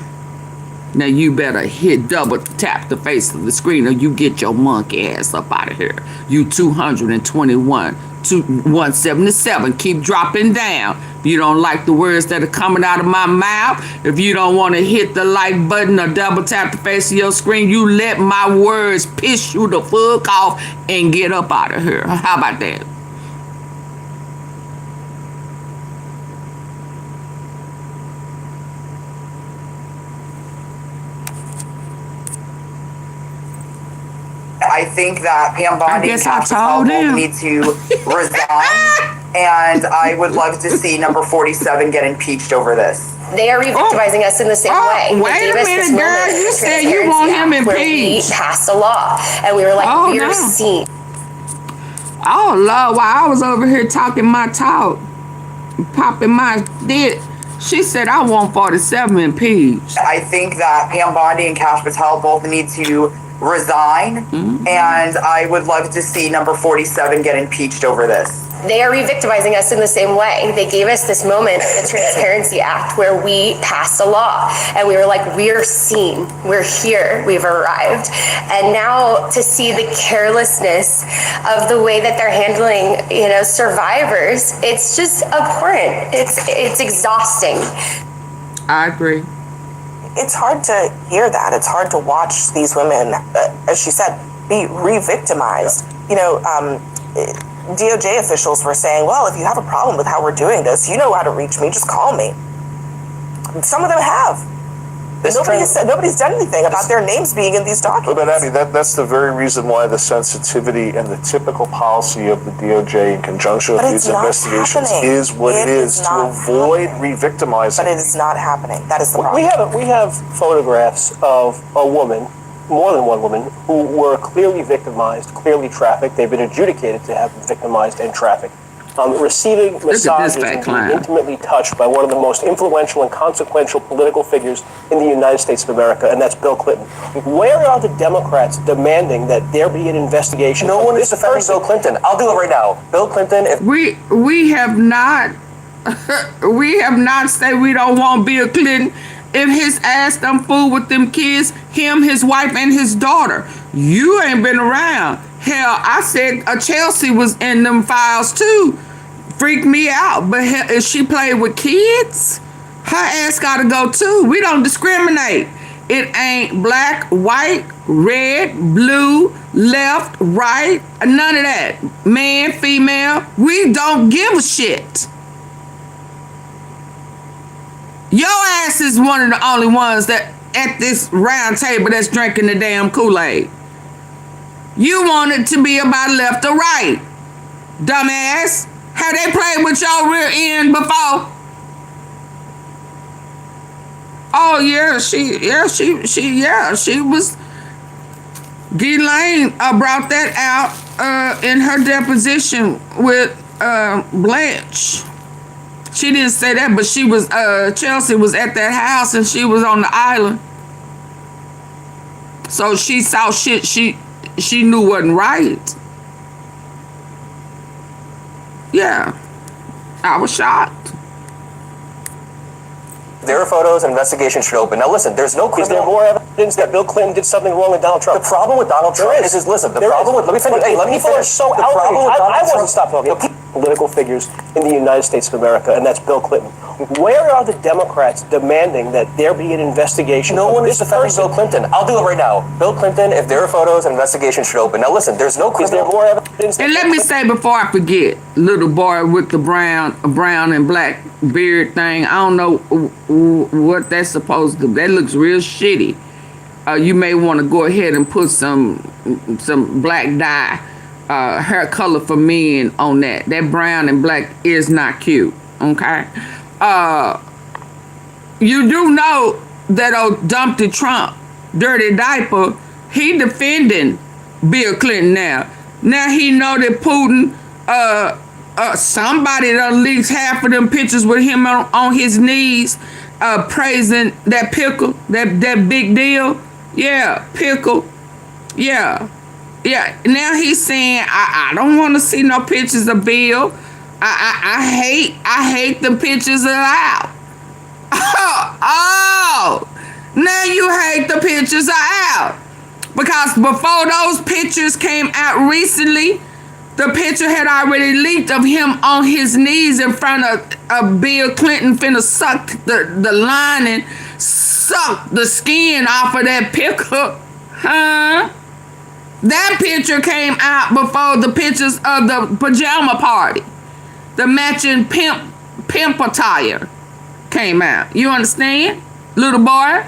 Now you better double tap the face of the screen or you get your monkey ass up out of here. You 221, 177, keep dropping down. If you don't like the words that are coming out of my mouth, if you don't want to hit the like button or double tap the face of your screen, you let my words piss you the fuck off and get up out of here. How about that? I think that Pam Bondi and Cash Patel both need to resign, and I would love to see number 47 get impeached over this. They are re-victimizing us in the same way. Wait a minute, girl. You said you want him impeached. We passed a law, and we were like, we're seen. Oh, Lord, while I was over here talking my talk, popping my dick, she said, I want 47 impeached. I think that Pam Bondi and Cash Patel both need to resign, and I would love to see number 47 get impeached over this. They are re-victimizing us in the same way. They gave us this moment in the Transparency Act where we passed a law and we were like, we're seen, we're here, we've arrived. And now to see the carelessness of the way that they're handling, survivors, it's just abhorrent. It's exhausting. I agree. It's hard to hear that. It's hard to watch these women, as she said, be re-victimized. DOJ officials were saying, well, if you have a problem with how we're doing this, you know how to reach me, just call me. Some of them have. Nobody's done anything about their names being in these documents. But Abby, that's the very reason why the sensitivity and the typical policy of the DOJ in conjunction with these investigations is what it is to avoid re-victimizing. But it is not happening. That is the problem. We have photographs of a woman, more than one woman, who were clearly victimized, clearly trafficked. They've been adjudicated to have been victimized and trafficked. Receiving massages and being intimately touched by one of the most influential and consequential political figures in the United States of America, and that's Bill Clinton. Where are the Democrats demanding that there be an investigation? No one is defending Bill Clinton. I'll do it right now. Bill Clinton, if we have not said we don't want Bill Clinton. If his ass done fool with them kids, him, his wife, and his daughter, you ain't been around. Hell, I said Chelsea was in them files too. Freaked me out. But hell, if she played with kids, her ass gotta go too. We don't discriminate. It ain't black, white, red, blue, left, right, none of that. Man, female, we don't give a shit. Your ass is one of the only ones that at this round table that's drinking the damn Kool-Aid. You want it to be about left or right, dumbass. Have they played with your rear end before? Oh yeah, she was. Ghislaine brought that out in her deposition with Blanche. She didn't say that, but she was Chelsea was at that house and she was on the island. So she saw shit she knew wasn't right. Yeah. I was shocked. there are photos, an investigation should open. Now listen, there's no criminal... Is there more evidence that Bill Clinton did something wrong with Donald Trump? The problem with Donald Trump is listen, the problem with... Let me finish. Hey, let me finish. So the problem with Donald Trump... I want to stop talking. Political figures in the United States of America, and that's Bill Clinton. Where are the Democrats demanding that there be an investigation? No one is defending Bill Clinton. I'll do it right now. Bill Clinton, if there are photos, an investigation should open. Now listen, there's no criminal... Is there more evidence... And let me say before I forget, little boy with the brown and black beard thing, I don't know what that's supposed to... That looks real shitty. You may want to go ahead and put some black dye hair color for men on that. That brown and black is not cute. Okay. You do know that old Dumpty Trump, dirty diaper, he defending Bill Clinton now. Now he know that Putin, somebody done leaked half of them pictures with him on his knees, praising that pickle, that big deal. Yeah, pickle. Yeah. Yeah, now he's saying I don't want to see no pictures of Bill. I hate the pictures allowed. Oh, now you hate the pictures out. Because before those pictures came out recently, the picture had already leaked of him on his knees in front of Bill Clinton finna suck the lining, suck the skin off of that pickle. Huh? That picture came out before the pictures of the pajama party. The matching pimp attire came out. You understand? Little boy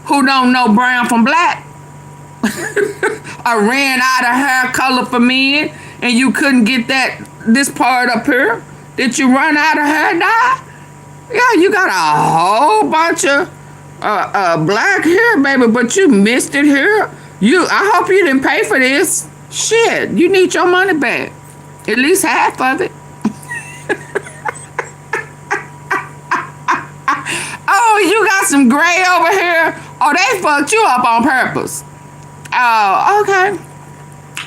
who don't know brown from black. I ran out of hair color for men and you couldn't get this part up here. Did you run out of hair dye? Yeah, you got a whole bunch of black hair, baby, but you missed it here. I hope you didn't pay for this. Shit, you need your money back. At least half of it. Oh, you got some gray over here. Oh, they fucked you up on purpose. Oh, okay.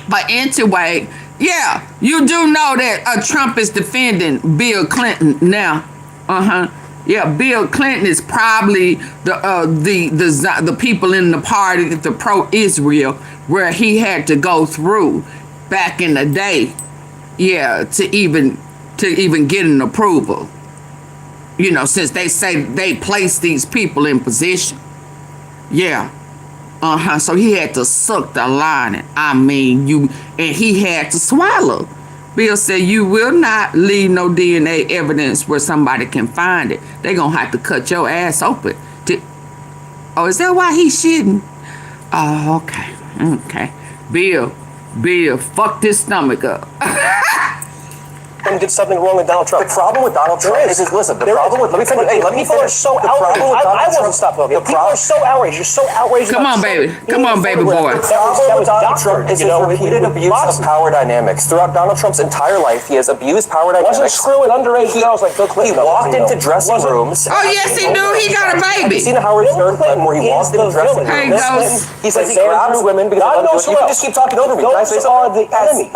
But anyway, yeah, you do know that Trump is defending Bill Clinton now. Yeah, Bill Clinton is probably the people in the party, the pro-Israel, where he had to go through back in the day. Yeah, to even get an approval. You know, since they say they placed these people in position. Yeah. So he had to suck the lining. And he had to swallow. Bill said, you will not leave no DNA evidence where somebody can find it. They're going to have to cut your ass open. Oh, is that why he's shitting? Oh, okay. Okay. Bill, fuck this stomach up. Did something wrong with Donald Trump. The problem with Donald Trump is listen, the problem with, let me finish. People are so outraged. I wasn't stop talking. People are so outraged. You're so outraged. Come on, baby. Come on, baby boy. The problem with Donald Trump is his repeated abuse of power dynamics. Throughout Donald Trump's entire life, he has abused power dynamics. Wasn't screwing underage girls like Bill Clinton. He walked into dressing rooms. Oh, yes, he do. He got a baby. Have you seen the Howard Stern Clinton where he walked into dressing rooms? He says he grabs women because you can just keep talking over me. Those are the enemy.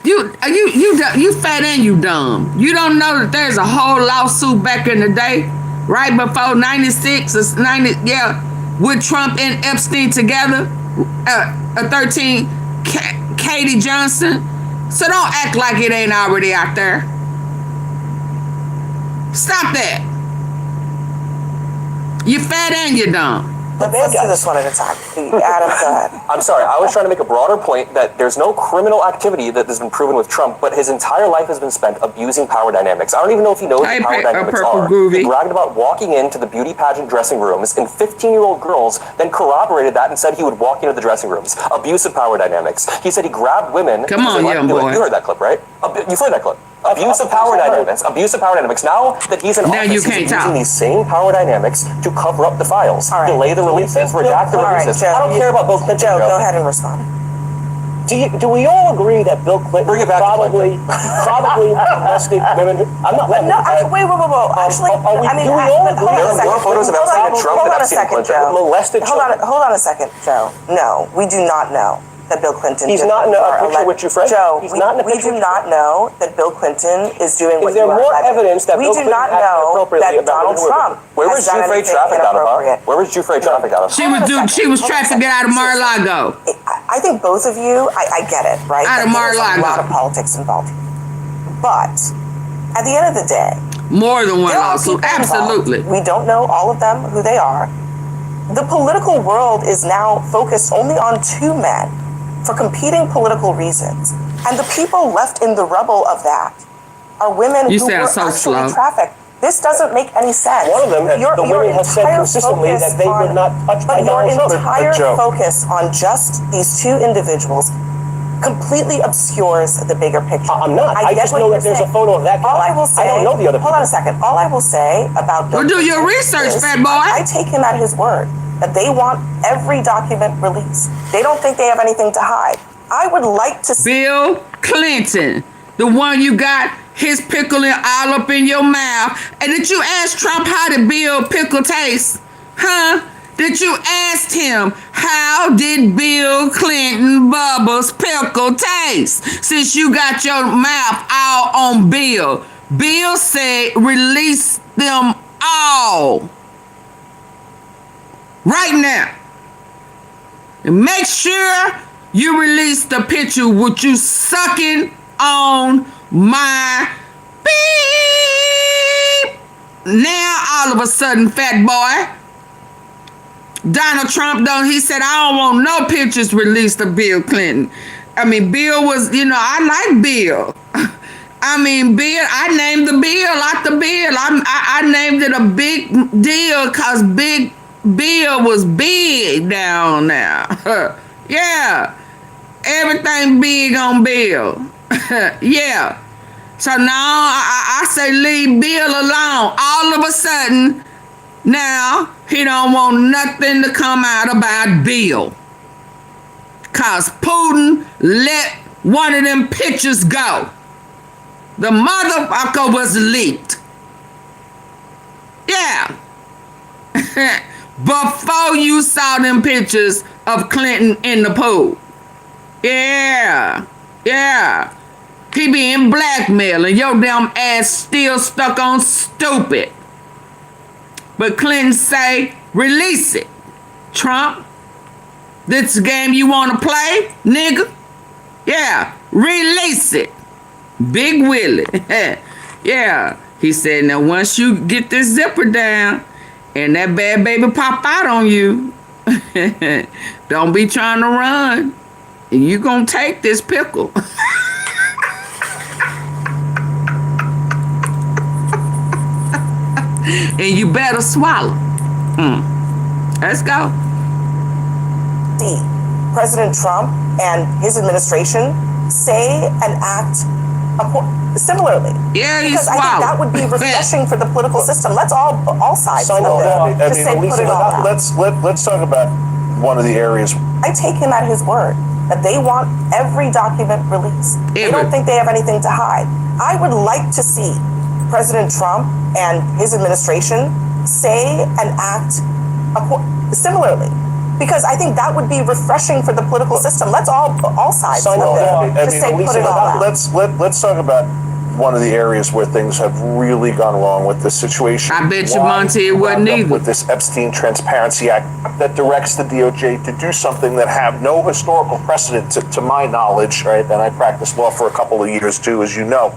You fat and you dumb. You don't know that there's a whole lawsuit back in the day, right before 96 or 90, yeah, with Trump and Epstein together, 13, Katie Johnson. So don't act like it ain't already out there. Stop that. You fat and you dumb. Let's do this one at a time. Adam, go ahead. I'm sorry, I was trying to make a broader point that there's no criminal activity that has been proven with Trump, but his entire life has been spent abusing power dynamics. I don't even know if he knows what power dynamics are. He bragged about walking into the beauty pageant dressing rooms, and 15-year-old girls then corroborated that and said he would walk into the dressing rooms. Abusive power dynamics. He said he grabbed women. Come on, young boy. You heard that clip, right? You've heard that clip. Abusive power dynamics. Abusive power dynamics. Now that he's in office, he's using these same power dynamics to cover up the files, delay the releases, redact the releases. I don't care about Bill Clinton. Joe, go ahead and respond. Do we all agree that Bill Clinton probably molested women? I'm not letting. No, wait. Actually, do we all agree? There are more photos of Epstein and Trump than Epstein and Clinton molested children. Hold on a second, Joe. No, we do not know that Bill Clinton. He's not in a picture with you, Fred. Joe, we do not know that Bill Clinton is doing what you are. Is there more evidence that Bill Clinton acted appropriately that Donald Trump? Where was Jufre trafficked out of? Where was Jufre trafficked out of? She was trafficked out of Mar-a-Lago. I think both of you, I get it, right? Out of Mar-a-Lago. There's a lot of politics involved. But at the end of the day, more than one lawsuit. Absolutely. We don't know all of them, who they are. The political world is now focused only on two men for competing political reasons. And the people left in the rubble of that are women who were actually trafficked. This doesn't make any sense. One of them, the women have said consistently that they were not touched by Donald Trump. But your entire focus on just these two individuals completely obscures the bigger picture. I'm not. I just know that there's a photo of that guy. All I will say, I don't know the other people. Hold on a second. All I will say about Bill do your research, fat boy. I take him at his word that they want every document released. They don't think they have anything to hide. I would like to see Bill Clinton, the one you got his pickling all up in your mouth. And did you ask Trump how did Bill pickle taste? Huh? Did you ask him How did Bill Clinton Bubba's pickle taste? Since you got your mouth all on Bill. Bill said release them all. Right now. And make sure you release the picture with you sucking on my beep. Now all of a sudden, fat boy, Donald Trump he said, I don't want no pictures released of Bill Clinton. I mean, Bill was, I like Bill. I mean, Bill, I named the Bill out the Bill. I named it a big deal because Big Bill was big down there. Yeah. Everything big on Bill. Yeah. So now I say leave Bill alone. All of a sudden, now he don't want nothing to come out about Bill. Cause Putin let one of them pictures go. The motherfucker was leaked. Yeah. Before you saw them pictures of Clinton in the pool. Yeah. Yeah. He being blackmailed and your damn ass still stuck on stupid. But Clinton say, release it. Trump, this game you want to play, nigga? Yeah, release it. Big Willie. Yeah. He said, now once you get this zipper down and that bad baby pop out on you, don't be trying to run. You gonna take this pickle. And you better swallow. Let's go. President Trump and his administration say and act similarly. Yeah, you because swallow. I think that would be refreshing for the political system. Let's all sides of it. Just say put it all out. Let's talk about one of the areas. I take him at his word that they want every document released. They don't think they have anything to hide. I would like to see President Trump and his administration say and act similarly. Because I think that would be refreshing for the political system. Let's all sides of it. Just say put it all out. Let's talk about one of the areas where things have really gone wrong with this situation. I bet you, Monty, it wasn't either. With this Epstein Transparency Act that directs the DOJ to do something that have no historical precedent to my knowledge, right? And I practiced law for a couple of years too, as you know.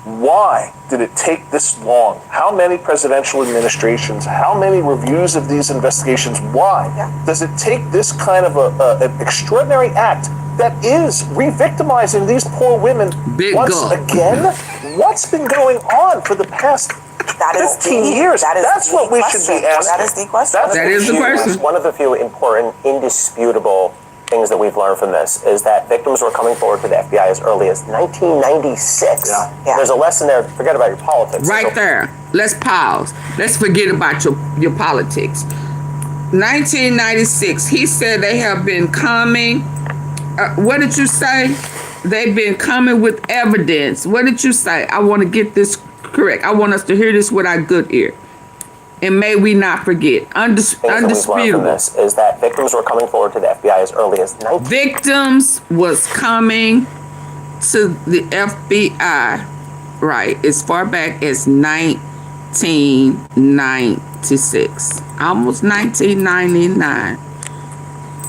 Why did it take this long? How many presidential administrations? How many reviews of these investigations? Why does it take this kind of an extraordinary act that is re-victimizing these poor women once again? What's been going on for the past 15 years? That's what we should be asking. That is the question. That is the question. One of the few important, indisputable things that we've learned from this is that victims were coming forward to the FBI as early as 1996. Yeah. There's a lesson there. Forget about your politics. Right there. Let's pause. Let's forget about your politics. 1996, he said they have been coming. What did you say? They've been coming with evidence. What did you say? I want to get this correct. I want us to hear this with our good ear. And may we not forget, undisputable. This is that victims were coming forward to the FBI as early as Victims was coming to the FBI, right, as far back as 1996, almost 1999.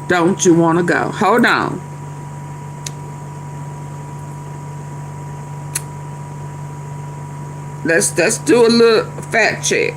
Don't you want to go? Hold on. Let's do a little fact check.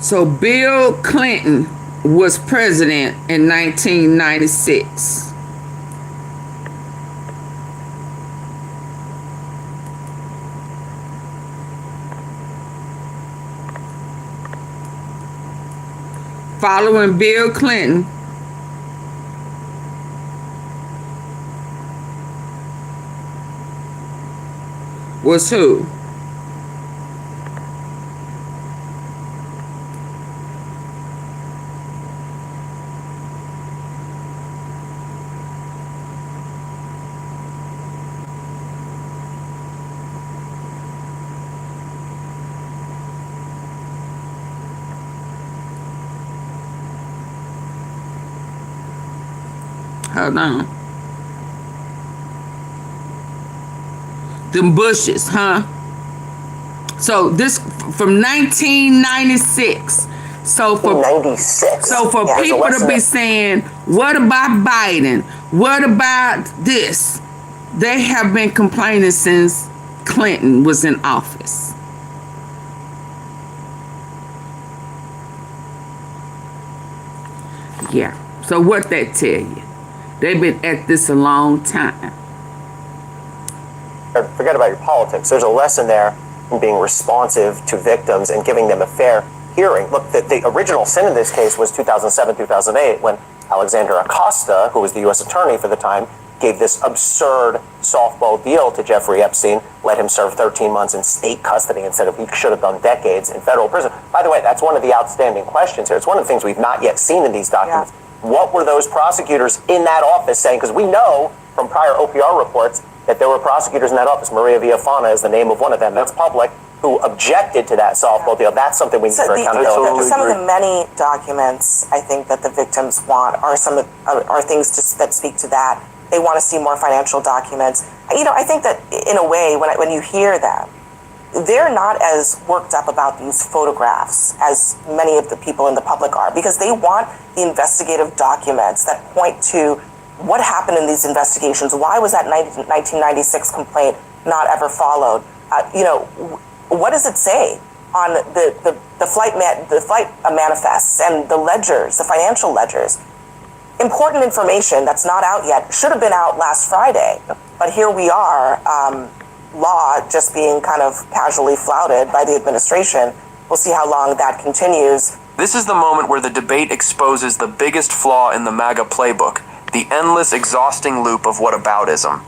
So Bill Clinton was president in 1996. Following Bill Clinton, Was who? Hold on. Them Bushes, huh? So this from 1996. So for 96. So for Yeah, people to be saying, "What about Biden? What about this?" They have been complaining since Clinton was in office. Yeah. So what that tell you? They've been at this a long time. Forget about your politics. There's a lesson there in being responsive to victims and giving them a fair hearing. Look, the original sin in this case was 2007, 2008, when Alexander Acosta, who was the U.S. attorney for the time, gave this absurd softball deal to Jeffrey Epstein, let him serve 13 months in state custody instead of he should have done decades in federal prison. By the way, that's one of the outstanding questions here. It's one of the things we've not yet seen in these documents. Yeah. What were those prosecutors in that office saying? Because we know from prior OPR reports that there were prosecutors in that office. Maria Villafana is the name of one of them. That's public. Who objected to that softball deal. That's something we need for accountability. Some of the many documents I think that the victims want are are things that speak to that. They want to see more financial documents. I think that in a way, when you hear them, they're not as worked up about these photographs as many of the people in the public are, because they want the investigative documents that point to what happened in these investigations. Why was that 1996 complaint not ever followed? What does it say on the flight manifests and the ledgers, the financial ledgers? Important information that's not out yet. Should have been out last Friday, but here we are. Law just being kind of casually flouted by the administration. We'll see how long that continues. This is the moment where the debate exposes the biggest flaw in the MAGA playbook, the endless, exhausting loop of whataboutism.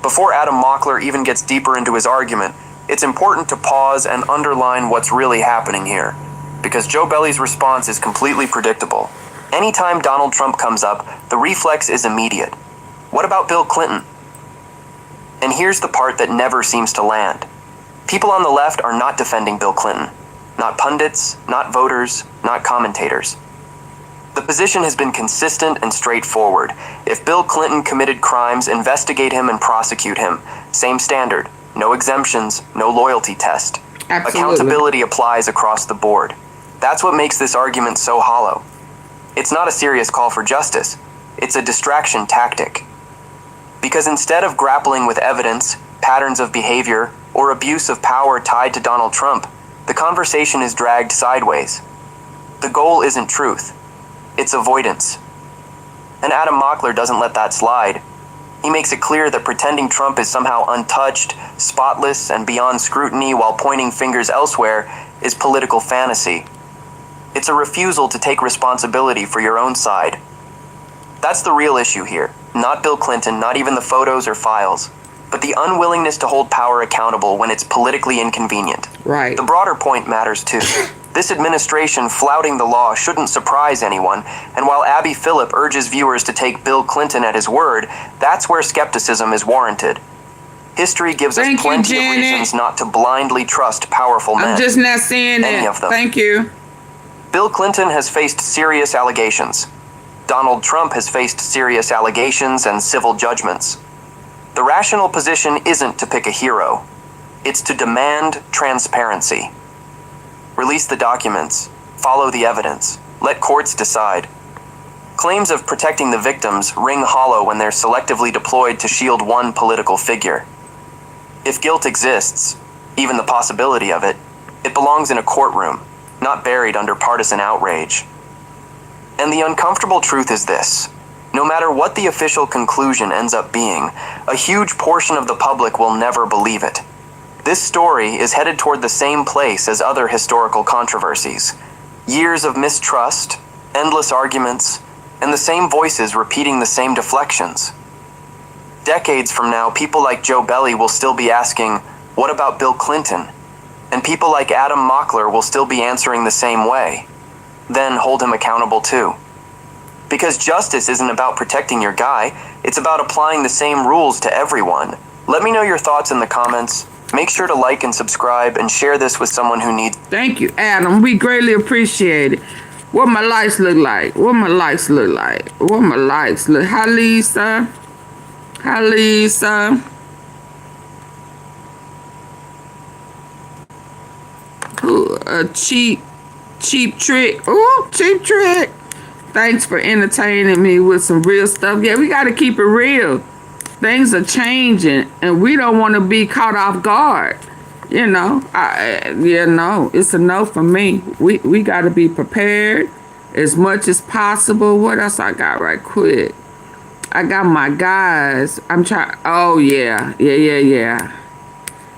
Before Adam Mockler even gets deeper into his argument, it's important to pause and underline what's really happening here, because Joe Belly's response is completely predictable. Anytime Donald Trump comes up, the reflex is immediate. What about Bill Clinton? And here's the part that never seems to land. People on the left are not defending Bill Clinton. Not pundits, not voters, not commentators. The position has been consistent and straightforward. If Bill Clinton committed crimes, investigate him and prosecute him. Same standard. No exemptions, no loyalty test. Absolutely. Accountability applies across the board. That's what makes this argument so hollow. It's not a serious call for justice. It's a distraction tactic. Because instead of grappling with evidence, patterns of behavior, or abuse of power tied to Donald Trump, the conversation is dragged sideways. The goal isn't truth. It's avoidance. And Adam Mockler doesn't let that slide. He makes it clear that pretending Trump is somehow untouched, spotless, and beyond scrutiny while pointing fingers elsewhere is political fantasy. It's a refusal to take responsibility for your own side. That's the real issue here. Not Bill Clinton, not even the photos or files, but the unwillingness to hold power accountable when it's politically inconvenient. Right. The broader point matters too. This administration flouting the law shouldn't surprise anyone, and while Abby Phillip urges viewers to take Bill Clinton at his word, that's where skepticism is warranted. History gives us plenty of reasons not to blindly trust powerful men. I'm just not seeing any it. of them. Thank you. Bill Clinton has faced serious allegations. Donald Trump has faced serious allegations and civil judgments. The rational position isn't to pick a hero. It's to demand transparency. Release the documents. Follow the evidence. Let courts decide. Claims of protecting the victims ring hollow when they're selectively deployed to shield one political figure. If guilt exists, even the possibility of it, it belongs in a courtroom, not buried under partisan outrage. And the uncomfortable truth is this. No matter what the official conclusion ends up being, a huge portion of the public will never believe it. This story is headed toward the same place as other historical controversies. Years of mistrust, endless arguments, and the same voices repeating the same deflections. Decades from now, people like Joe Belly will still be asking, what about Bill Clinton? And people like Adam Mockler will still be answering the same way. Then hold him accountable too. Because justice isn't about protecting your guy, it's about applying the same rules to everyone. Let me know your thoughts in the comments. Make sure to like and subscribe and share this with someone who needs. Thank you, Adam. We greatly appreciate it. What my likes look like? What my likes look like? What my likes look? Hi, Lisa. Hi, Lisa. Ooh, a cheap trick. Oh, cheap trick. Thanks for entertaining me with some real stuff. Yeah, we got to keep it real. Things are changing, and we don't want to be caught off guard. You know, no, it's a no for me. We got to be prepared as much as possible. What else I got right quick? I got my guys. I'm trying. Oh, yeah.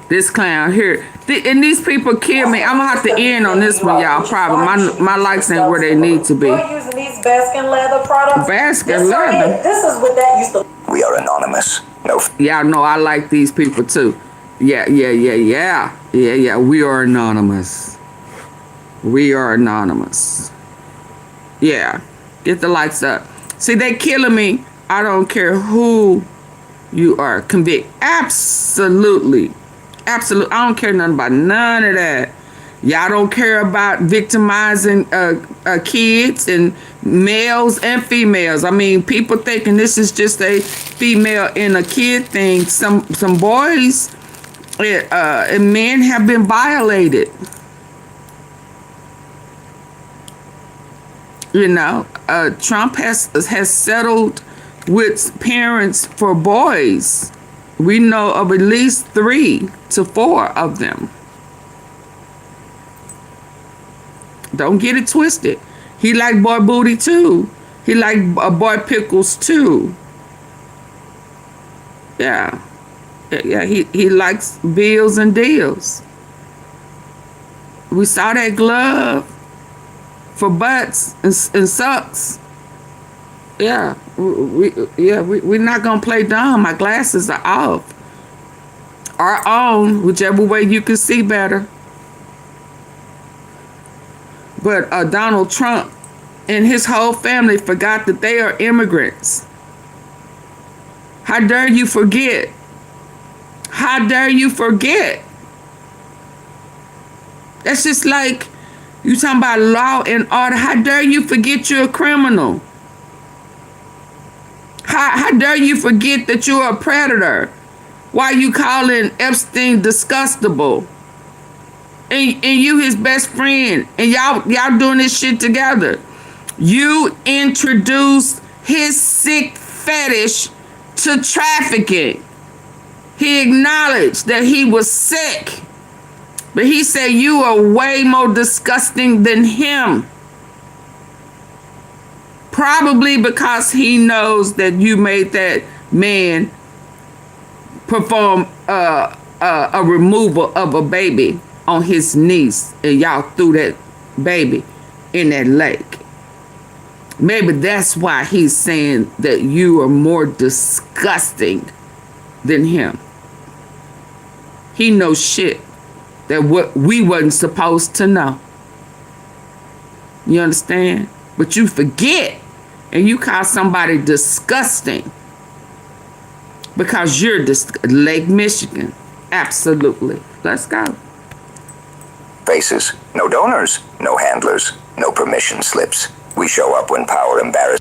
This clown here. And these people kill me. I'm going to have to end on this one, y'all. Probably. My likes ain't where they need to be. We're using these Baskin leather products. Baskin leather? This is what that used to. We are anonymous. No. Y'all know I like these people too. Yeah. We are anonymous. We are anonymous. Yeah. Get the lights up. See, they killing me. I don't care who you are. Convict. Absolutely. I don't care nothing about none of that. Y'all don't care about victimizing kids and males and females. I mean, people thinking this is just a female and a kid thing. Some boys and men have been violated. You know, Trump has settled with parents for boys. We know of at least 3 to 4 of them. Don't get it twisted. He like boy booty too. He like boy pickles too. Yeah. He likes bills and deals. We saw that glove for butts and sucks. Yeah, we're not gonna play dumb. My glasses are off. Our own, whichever way you can see better. But Donald Trump and his whole family forgot that they are immigrants. How dare you forget? How dare you forget? That's just like you talking about law and order. How dare you forget you're a criminal? How dare you forget that you're a predator? Why you calling Epstein disgustable? And you his best friend. And y'all doing this shit together. You introduced his sick fetish to trafficking. He acknowledged that he was sick. But he said you are way more disgusting than him. Probably because he knows that you made that man perform a removal of a baby on his niece, and y'all threw that baby in that lake. Maybe that's why he's saying that you are more disgusting than him. He knows shit that what we wasn't supposed to know. You understand? But you forget. And you call somebody disgusting because you're Lake Michigan. Absolutely. Let's go. Faces. No donors. No handlers. No permission slips. We show up when power embarrasses.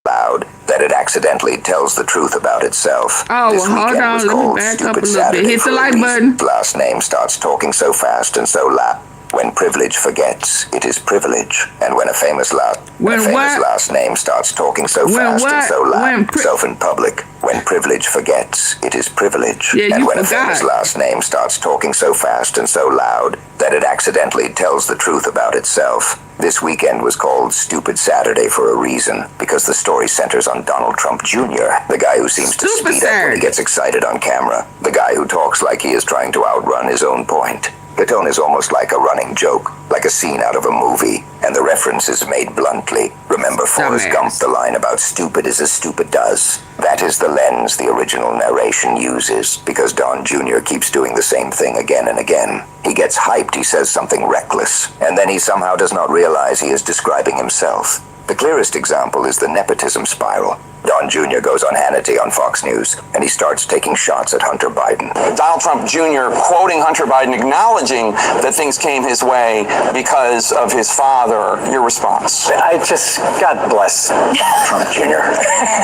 Loud that it accidentally tells the truth about itself. Oh, well, hold on. Let me back up a little bit. Hit the like button. Last name starts talking so fast and so loud. When privilege forgets, it is privilege. And when a famous last name starts talking so fast and so loud, self in public, when privilege forgets, it is privilege. Yeah, and when forgot. a famous last name starts talking so fast and so loud that it accidentally tells the truth about itself. This weekend was called Stupid Saturday for a reason, because the story centers on Donald Trump Jr., the guy who seems to speed up when he gets excited on camera, the guy who talks like he is trying to outrun his own point. The tone is almost like a running joke, like a scene out of a movie. And the reference is made bluntly. Remember Forrest Gump, the line about stupid is as stupid does? That is the lens the original narration uses, because Don Jr. keeps doing the same thing again and again. He gets hyped, he says something reckless, and then he somehow does not realize he is describing himself. The clearest example is the nepotism spiral. Don Jr. goes on Hannity on Fox News, and he starts taking shots at Hunter Biden. Donald Trump Jr. quoting Hunter Biden, acknowledging that things came his way because of his father. Your response? God bless Trump Jr.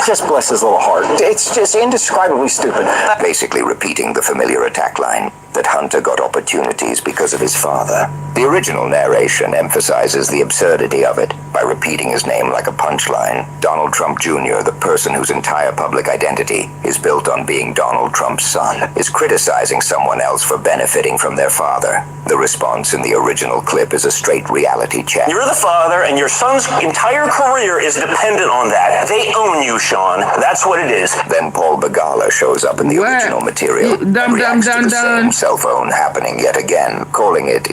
Just bless his little heart. It's just indescribably stupid. Basically repeating the familiar attack line, that Hunter got opportunities because of his father. The original narration emphasizes the absurdity of it by repeating his name like a punchline. Donald Trump Jr., the person whose entire public identity is built on being Donald Trump's son, is criticizing someone else for benefiting from their father. The response in the original clip is a straight reality check. You're the father, and your son's entire career is dependent on that. They own you, Sean. That's what it is. Then Paul Begala shows up in the original material and reacts to the same cell phone happening yet again, calling it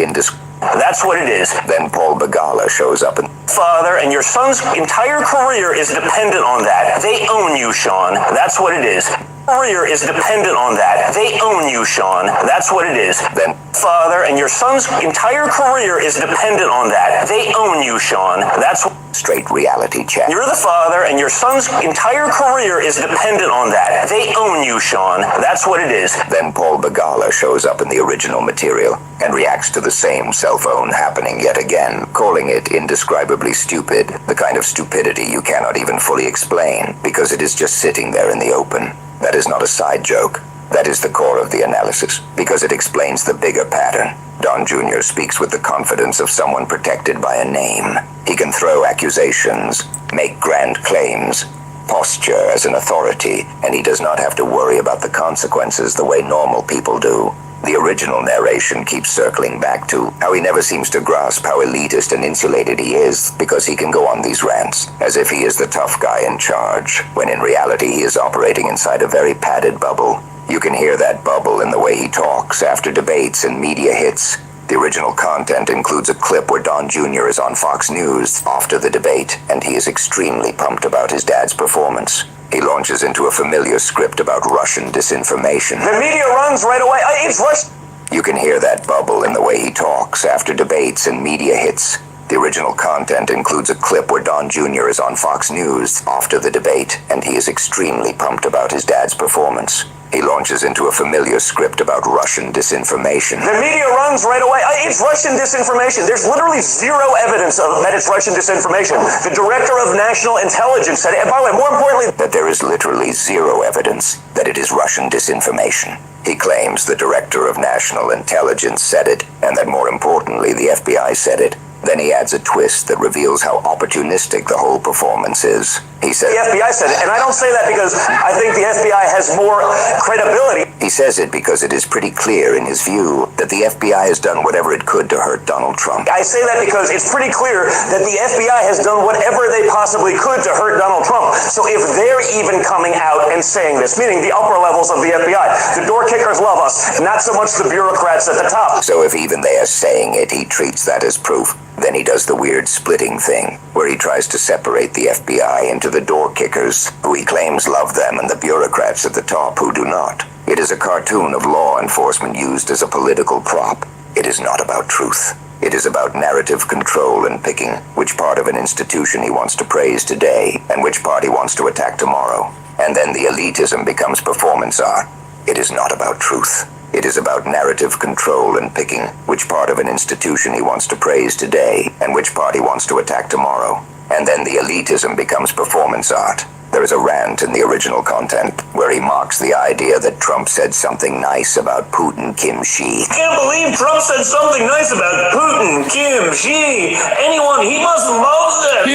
That's what it is. Then Paul Begala shows up and father, and your son's entire career is dependent on that. They own you, Sean. That's what it is. Career is dependent on that. They own you, Sean. That's what it is. Then father, and your son's entire career is dependent on that. They own you, Sean. That's straight reality check. You're the father, and your son's entire career is dependent on that. They own you, Sean. That's what it is. Then Paul Begala shows up in the original material and reacts to the same cell phone happening yet again, calling it indescribably stupid, the kind of stupidity you cannot even fully explain because it is just sitting there in the open. That is not a side joke. That is the core of the analysis, because it explains the bigger pattern. Don Jr. speaks with the confidence of someone protected by a name. He can throw accusations, make grand claims, posture as an authority, and he does not have to worry about the consequences the way normal people do. The original narration keeps circling back to how he never seems to grasp how elitist and insulated he is because he can go on these rants as if he is the tough guy in charge, when in reality he is operating inside a very padded bubble. You can hear that bubble in the way he talks after debates and media hits. The original content includes a clip where Don Jr. is on Fox News after the debate, and he is extremely pumped about his dad's performance. He launches into a familiar script about Russian disinformation. The media runs right away. It's Russian. You can hear that bubble in the way he talks after debates and media hits. The original content includes a clip where Don Jr. is on Fox News after the debate, and he is extremely pumped about his dad's performance. He launches into a familiar script about Russian disinformation. The media runs right away. It's Russian disinformation. There's literally zero evidence of that it's Russian disinformation. The director of national intelligence said it. And by the way, more importantly, that there is literally zero evidence that it is Russian disinformation. He claims the director of national intelligence said it, and that more importantly, the FBI said it. Then he adds a twist that reveals how opportunistic the whole performance is. He says the FBI said it, and I don't say that because I think the FBI has more credibility. He says it because it is pretty clear in his view that the FBI has done whatever it could to hurt Donald Trump. I say that because it's pretty clear that the FBI has done whatever they possibly could to hurt Donald Trump. So if they're even coming out and saying this, meaning the upper levels of the FBI, the door kickers love us, not so much the bureaucrats at the top. So if even they are saying it, he treats that as proof. Then he does the weird splitting thing, where he tries to separate the FBI into the door kickers, who he claims love them, and the bureaucrats at the top who do not. It is a cartoon of law enforcement used as a political prop. It is not about truth. It is about narrative control and picking which part of an institution he wants to praise today, and which part he wants to attack tomorrow. And then the elitism becomes performance art. It is not about truth. It is about narrative control and picking which part of an institution he wants to praise today and which part he wants to attack tomorrow. And then the elitism becomes performance art. There is a rant in the original content where he mocks the idea that Trump said something nice about Putin, Kim, Xi. Can't believe Trump said something nice about Putin, Kim, Xi, anyone. He must love them.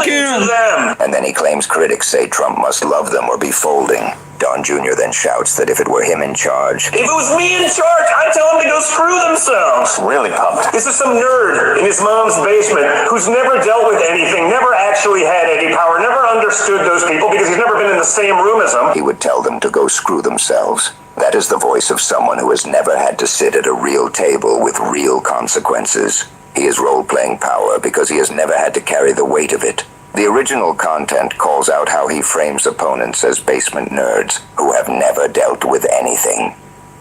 Kim. Them. And then he claims critics say Trump must love them or be folding. Don Jr. then shouts that if it were him in charge... If it was me in charge, I'd tell them to go screw themselves. Really pumped. This is some nerd in his mom's basement who's never dealt with anything, never actually had any power, never understood those people because he's never been in the same room as them. He would tell them to go screw themselves. That is the voice of someone who has never had to sit at a real table with real consequences. He is role-playing power because he has never had to carry the weight of it. The original content calls out how he frames opponents as basement nerds who have never dealt with anything,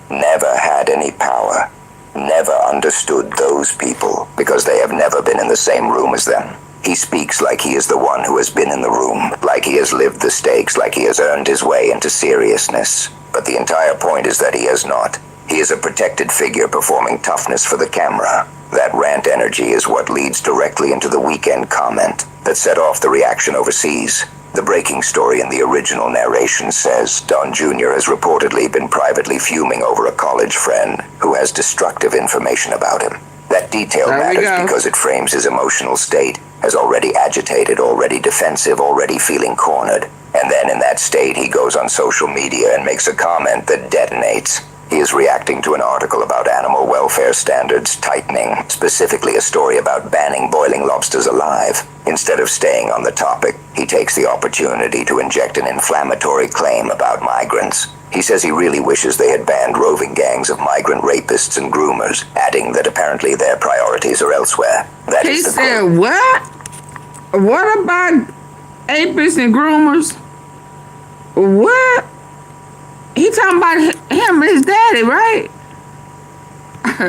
never had any power, never understood those people because they have never been in the same room as them. He speaks like he is the one who has been in the room, like he has lived the stakes, like he has earned his way into seriousness. But the entire point is that he has not. He is a protected figure performing toughness for the camera. That rant energy is what leads directly into the weekend comment that set off the reaction overseas. The breaking story in the original narration says Don Jr. has reportedly been privately fuming over a college friend who has destructive information about him. That detail matters because it frames his emotional state as already agitated, already defensive, already feeling cornered. And then in that state, he goes on social media and makes a comment that detonates. He is reacting to an article about animal welfare standards tightening, specifically a story about banning boiling lobsters alive. Instead of staying on the topic, he takes the opportunity to inject an inflammatory claim about migrants. He says he really wishes they had banned roving gangs of migrant rapists and groomers, adding that apparently their priorities are elsewhere. He said, what? What about rapists and groomers? What? He talking about him and his daddy, right?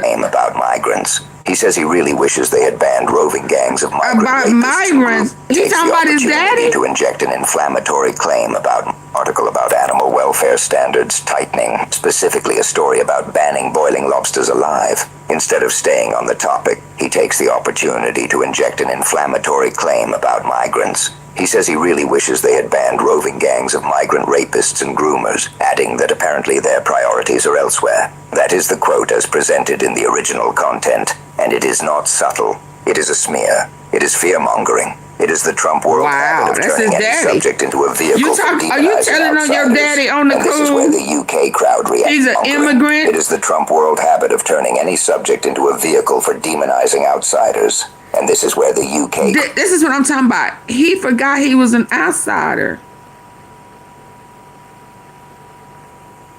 Name about migrants. He says he really wishes they had banned roving gangs of migrants. He talking about his daddy? To inject an inflammatory claim about an article about animal welfare standards tightening, specifically a story about banning boiling lobsters alive. Instead of staying on the topic, he takes the opportunity to inject an inflammatory claim about migrants. He says he really wishes they had banned roving gangs of migrant rapists and groomers, adding that apparently their priorities are elsewhere. That is the quote as presented in the original content, and it is not subtle. It is a smear. It is fear-mongering. It is the Trump world habit of turning any subject into a vehicle for demonizing outsiders. Are you telling on your daddy on the and this is where the UK crowd reacts. He's an immigrant? It is the Trump world habit of turning any subject into a vehicle for demonizing outsiders. And this is where the UK... This is what I'm talking about. He forgot he was an outsider.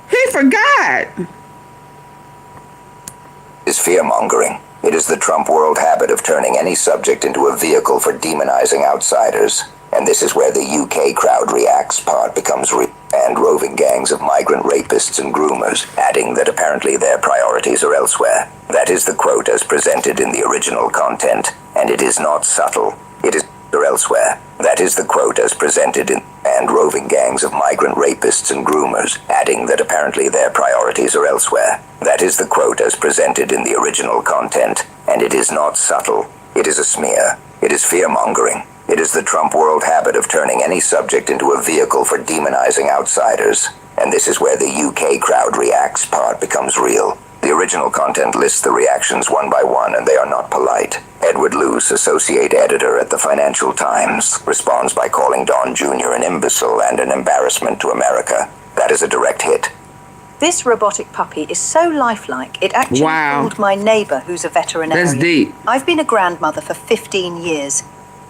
He forgot. ...is fear-mongering. It is the Trump world habit of turning any subject into a vehicle for demonizing outsiders. And this is where the UK crowd reacts, part becomes real, and roving gangs of migrant rapists and groomers, adding that apparently their priorities are elsewhere. That is the quote as presented in the original content, and it is not subtle. It is elsewhere. That is the quote as presented in and roving gangs of migrant rapists and groomers, adding that apparently their priorities are elsewhere. That is the quote as presented in the original content, and it is not subtle. It is a smear. It is fear-mongering. It is the Trump world habit of turning any subject into a vehicle for demonizing outsiders. And this is where the UK crowd reacts, part becomes real. The original content lists the reactions one by one, and they are not polite. Edward Luce, associate editor at the Financial Times, responds by calling Don Jr. an imbecile and an embarrassment to America. That is a direct hit. This robotic puppy is so lifelike, it actually called my neighbor, who's a veterinarian. That's deep. I've been a grandmother for 15 years.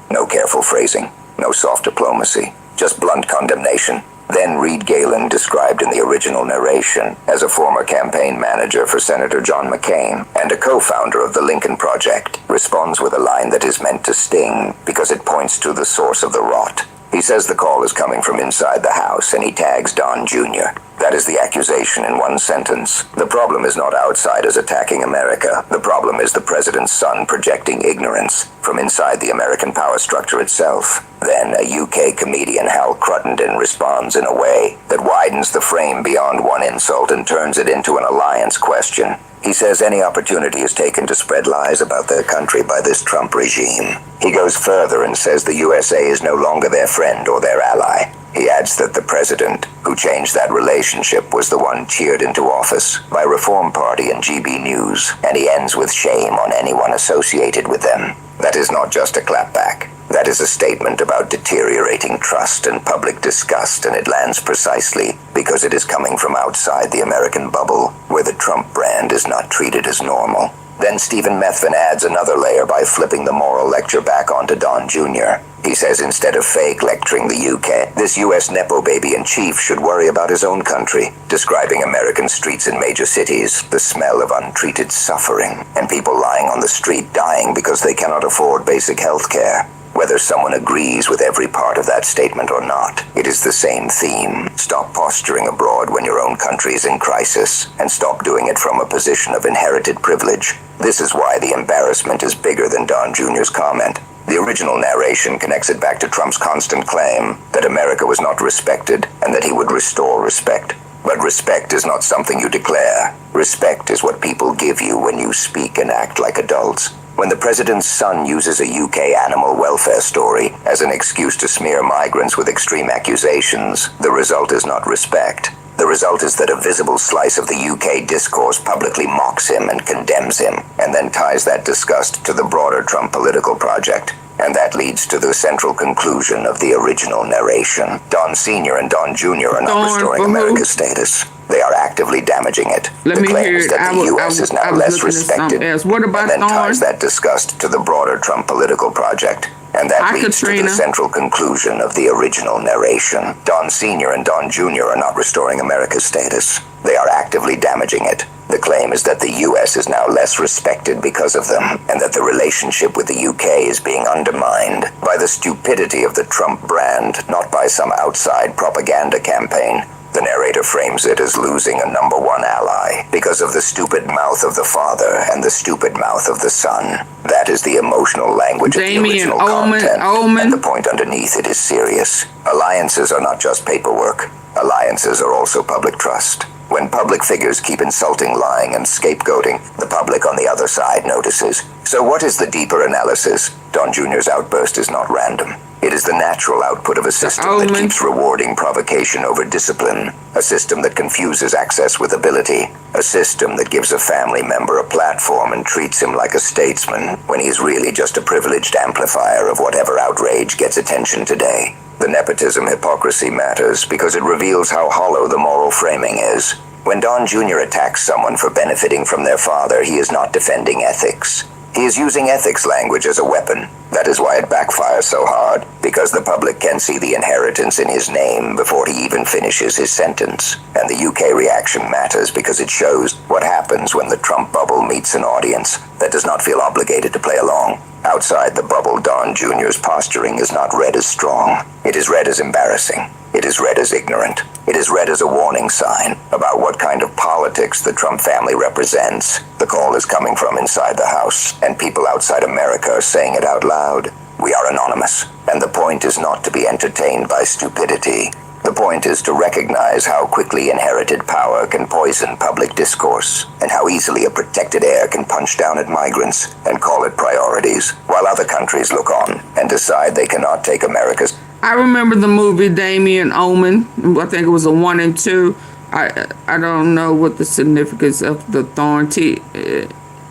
No careful phrasing, no soft diplomacy, just blunt condemnation. Then Reed Galen, described in the original narration as a former campaign manager for Senator John McCain and a co-founder of the Lincoln Project, responds with a line that is meant to sting because it points to the source of the rot. He says the call is coming from inside the house, and he tags Don Jr. That is the accusation in one sentence. The problem is not outsiders attacking America. The problem is the president's son projecting ignorance from inside the American power structure itself. Then a UK comedian, Hal Cruttenden, responds in a way that widens the frame beyond one insult and turns it into an alliance question. He says any opportunity is taken to spread lies about their country by this Trump regime. He goes further and says the USA is no longer their friend or their ally. He adds that the president, who changed that relationship, was the one cheered into office by Reform Party and GB News, and he ends with shame on anyone associated with them. That is not just a clapback. That is a statement about deteriorating trust and public disgust, and it lands precisely because it is coming from outside the American bubble, where the Trump brand is not treated as normal. Then Stephen Methvin adds another layer by flipping the moral lecture back onto Don Jr. He says instead of fake lecturing the UK, this US Nepo baby in chief should worry about his own country, describing American streets in major cities, the smell of untreated suffering, and people lying on the street dying because they cannot afford basic health care. Whether someone agrees with every part of that statement or not, it is the same theme. Stop posturing abroad when your own country is in crisis, and stop doing it from a position of inherited privilege. This is why the embarrassment is bigger than Don Jr.'s comment. The original narration connects it back to Trump's constant claim that America was not respected and that he would restore respect. But respect is not something you declare. Respect is what people give you when you speak and act like adults. When the president's son uses a UK animal welfare story as an excuse to smear migrants with extreme accusations, the result is not respect. The result is that a visible slice of the UK discourse publicly mocks him and condemns him, and then ties that disgust to the broader Trump political project. And that leads to the central conclusion of the original narration. Don Sr. and Don Jr. are not restoring America's status. They are actively damaging it. The claim is that the U.S. is now less respected, What about and then Thorn? ties that disgust to the broader Trump political project. And that leads to the central conclusion of the original narration. Don Sr. and Don Jr. are not restoring America's status. They are actively damaging it. The claim is that the U.S. is now less respected because of them, and that the relationship with the U.K. is being undermined by the stupidity of the Trump brand, not by some outside propaganda campaign. The narrator frames it as losing a number one ally because of the stupid mouth of the father and the stupid mouth of the son. That is the emotional language of the original content, and the point underneath it is serious. Alliances are not just paperwork. Alliances are also public trust. When public figures keep insulting, lying, and scapegoating, the public on the other side notices. So what is the deeper analysis? Don Jr.'s outburst is not random. It is the natural output of a system that keeps rewarding provocation over discipline, a system that confuses access with ability, a system that gives a family member a platform and treats him like a statesman when he's really just a privileged amplifier of whatever outrage gets attention today. The nepotism hypocrisy matters because it reveals how hollow the moral framing is. When Don Jr. attacks someone for benefiting from their father, he is not defending ethics. He is using ethics language as a weapon. That is why it backfires so hard, because the public can see the inheritance in his name before he even finishes his sentence. And the UK reaction matters because it shows what happens when the Trump bubble meets an audience that does not feel obligated to play along. Outside the bubble, Don Jr.'s posturing is not read as strong. It is read as embarrassing. It is read as ignorant. It is read as a warning sign about what kind of politics the Trump family represents. The call is coming from inside the House, and people outside America are saying it out loud. We are anonymous, and the point is not to be entertained by stupidity. The point is to recognize how quickly inherited power can poison public discourse, and how easily a protected heir can punch down at migrants and call it priorities, while other countries look on and decide they cannot take America's. I remember the movie Damien Omen. I think it was a 1 and 2. I don't know what the significance of the Thornton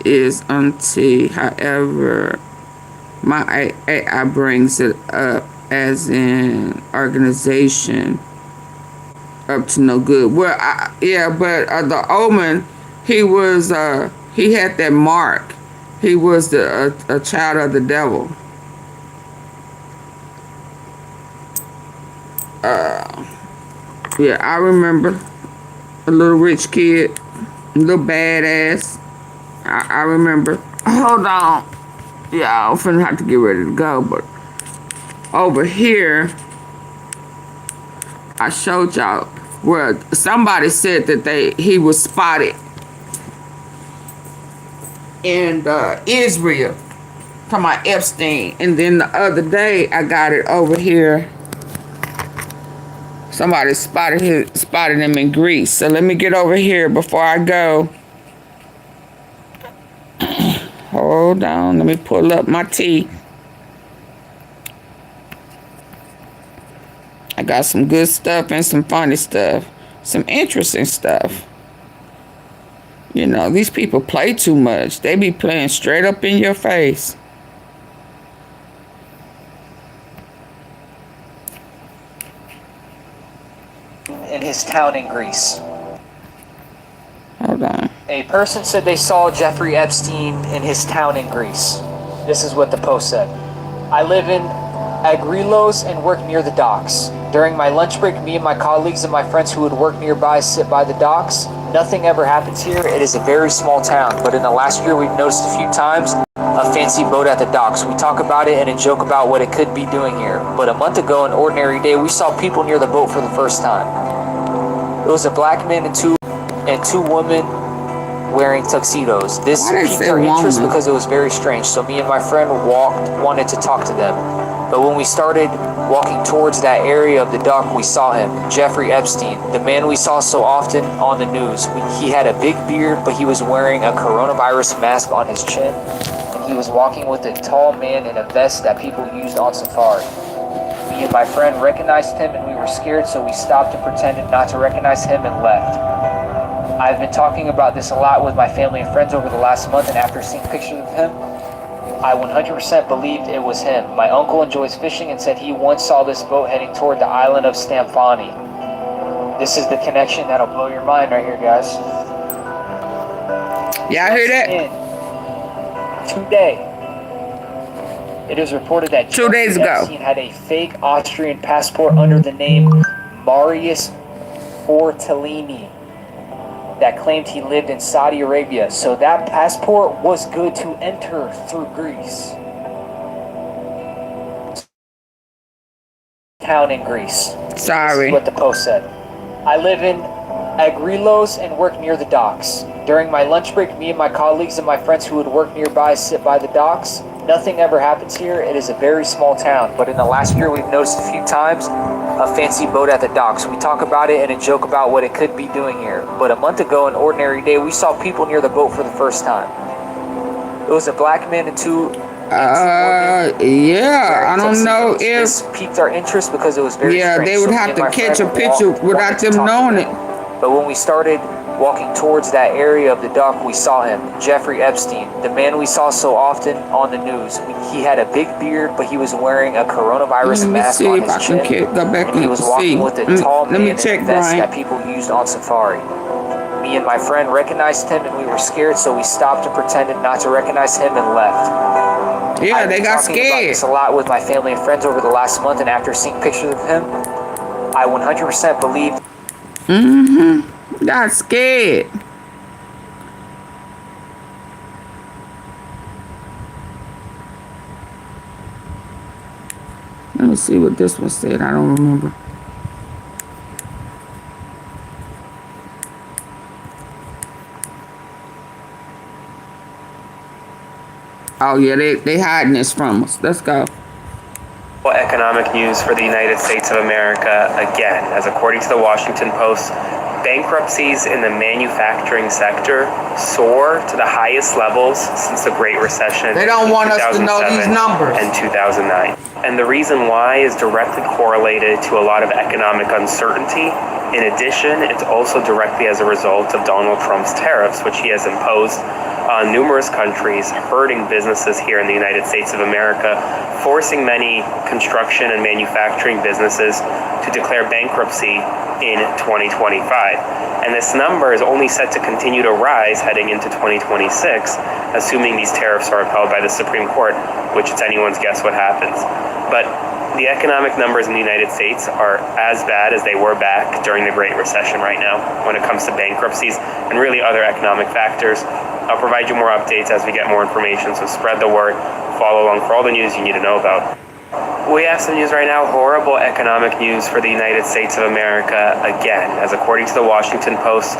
is, auntie. However, my AI brings it up as an organization up to no good. Well, but the Omen, he was he had that mark. He was a child of the devil. Yeah, I remember a little rich kid, a little badass. I remember. Hold on. Yeah, I'm finna have to get ready to go, but over here, I showed y'all where somebody said that he was spotted in Israel, talking about Epstein, and then the other day I got it over here. Somebody spotted him in Greece. So let me get over here before I go. Hold on, let me pull up my tea. I got some good stuff and some funny stuff. Some interesting stuff. You know, these people play too much. They be playing straight up in your face. In his town in Greece. Hold on. A person said they saw Jeffrey Epstein in his town in Greece. This is what the post said. I live in Agrilos and work near the docks. During my lunch break, me and my colleagues and my friends who would work nearby sit by the docks. Nothing ever happens here. It is a very small town, but in the last year we've noticed a few times a fancy boat at the docks. We talk about it and joke about what it could be doing here. But a month ago, an ordinary day, we saw people near the boat for the first time. It was a black man and two women wearing tuxedos. This piqued our interest because it was very strange. So me and my friend wanted to talk to them. But when we started walking towards that area of the dock, we saw him, Jeffrey Epstein, the man we saw so often on the news. He had a big beard, but he was wearing a coronavirus mask on his chin. And he was walking with a tall man in a vest that people used on safari. Me and my friend recognized him and we were scared, so we stopped and pretended not to recognize him and left. I've been talking about this a lot with my family and friends over the last month, and after seeing pictures of him, I 100% believed it was him. My uncle enjoys fishing and said he once saw this boat heading toward the island of Stamfani. This is the connection that'll blow your mind right here, guys. Yeah, I hear that. Today, it is reported that 2 days ago, Epstein had a fake Austrian passport under the name Marius Fortellini that claimed he lived in Saudi Arabia. So that passport was good to enter through Greece. Town in Greece. Sorry. This is what the post said. I live in Agrilos and work near the docks. During my lunch break, me and my colleagues and my friends who would work nearby sit by the docks. Nothing ever happens here. It is a very small town, but in the last year we've noticed a few times a fancy boat at the docks. We talk about it and joke about what it could be doing here. But a month ago, an ordinary day, we saw people near the boat for the first time. It was a black man and two yeah, I don't know if this piqued our interest because it was very strange. They would have to catch a picture without them knowing it. But when we started walking towards that area of the dock, we saw him, Jeffrey Epstein, the man we saw so often on the news. He had a big beard, but he was wearing a coronavirus mask on his chin. And he was walking with a tall man in a vest that people used on safari. Me and my friend recognized him and we were scared, so we stopped and pretended not to recognize him and left. Yeah, they got scared. I've been talking about this a lot with my family and friends over the last month, and after seeing pictures of him, I 100% believed. Got scared. Let me see what this one said. I don't remember. Oh yeah, they hiding this from us. Let's go. Economic news for the United States of America again, as according to the Washington Post, bankruptcies in the manufacturing sector soar to the highest levels since the Great Recession. They don't want us to know these numbers. And 2009. And the reason why is directly correlated to a lot of economic uncertainty. In addition, it's also directly as a result of Donald Trump's tariffs, which he has imposed on numerous countries, hurting businesses here in the United States of America, forcing many construction and manufacturing businesses to declare bankruptcy in 2025. And this number is only set to continue to rise heading into 2026, assuming these tariffs are upheld by the Supreme Court, which it's anyone's guess what happens. But the economic numbers in the United States are as bad as they were back during the Great Recession right now when it comes to bankruptcies and really other economic factors. I'll provide you more updates as we get more information, so spread the word, follow along for all the news you need to know about. We have some news right now, horrible economic news for the United States of America again, as according to the Washington Post,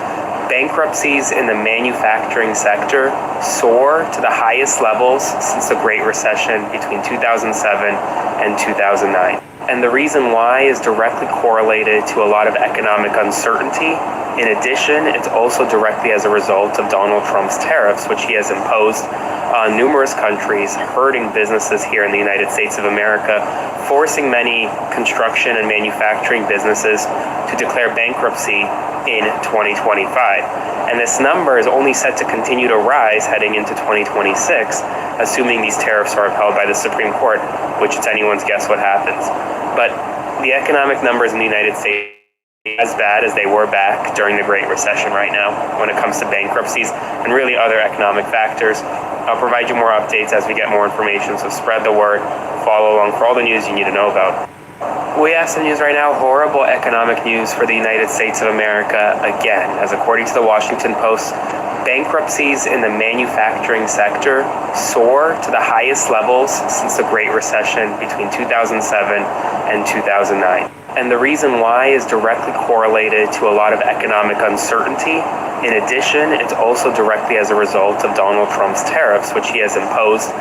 bankruptcies in the manufacturing sector soar to the highest levels since the Great Recession between 2007 and 2009. And the reason why is directly correlated to a lot of economic uncertainty. In addition, it's also directly as a result of Donald Trump's tariffs, which he has imposed on numerous countries, hurting businesses here in the United States of America, forcing many construction and manufacturing businesses to declare bankruptcy in 2025. And this number is only set to continue to rise heading into 2026, assuming these tariffs are upheld by the Supreme Court, which it's anyone's guess what happens. But the economic numbers in the United States as bad as they were back during the Great Recession right now when it comes to bankruptcies and really other economic factors. I'll provide you more updates as we get more information, so spread the word, follow along for all the news you need to know about. We have some news right now, horrible economic news for the United States of America again, as according to the Washington Post, bankruptcies in the manufacturing sector soar to the highest levels since the Great Recession between 2007 and 2009. And the reason why is directly correlated to a lot of economic uncertainty. In addition, it's also directly as a result of Donald Trump's tariffs, which he has imposed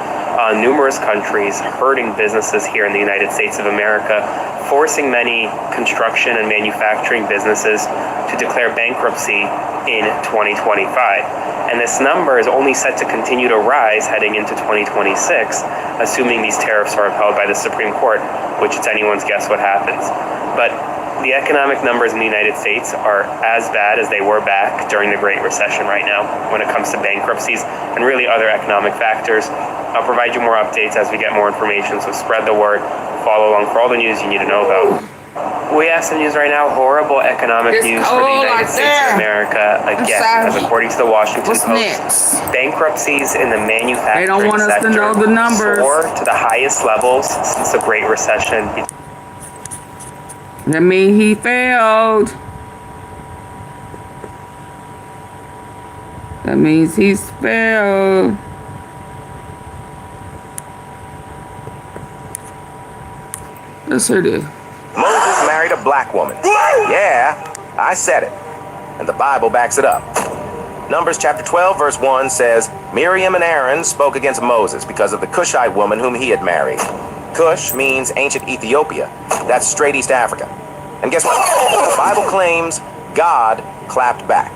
on numerous countries, hurting businesses here in the United States of America, forcing many construction and manufacturing businesses to declare bankruptcy in 2025. And this number is only set to continue to rise heading into 2026, assuming these tariffs are upheld by the Supreme Court, which it's anyone's guess what happens. But the economic numbers in the United States are as bad as they were back during the Great Recession right now when it comes to bankruptcies and really other economic factors. I'll provide you more updates as we get more information, so spread the word, follow along for all the news you need to know about. We have some news right now, horrible economic news for the United States of America again, as according to the Washington Post, bankruptcies in the manufacturing sector soar to the highest levels since the Great Recession. That means he failed. That means he's failed. Let's hear this. Moses married a black woman. Yeah, I said it. And the Bible backs it up. Numbers chapter 12, verse 1 says, Miriam and Aaron spoke against Moses because of the Cushite woman whom he had married. Cush means ancient Ethiopia. That's straight East Africa. And guess what? The Bible claims God clapped back.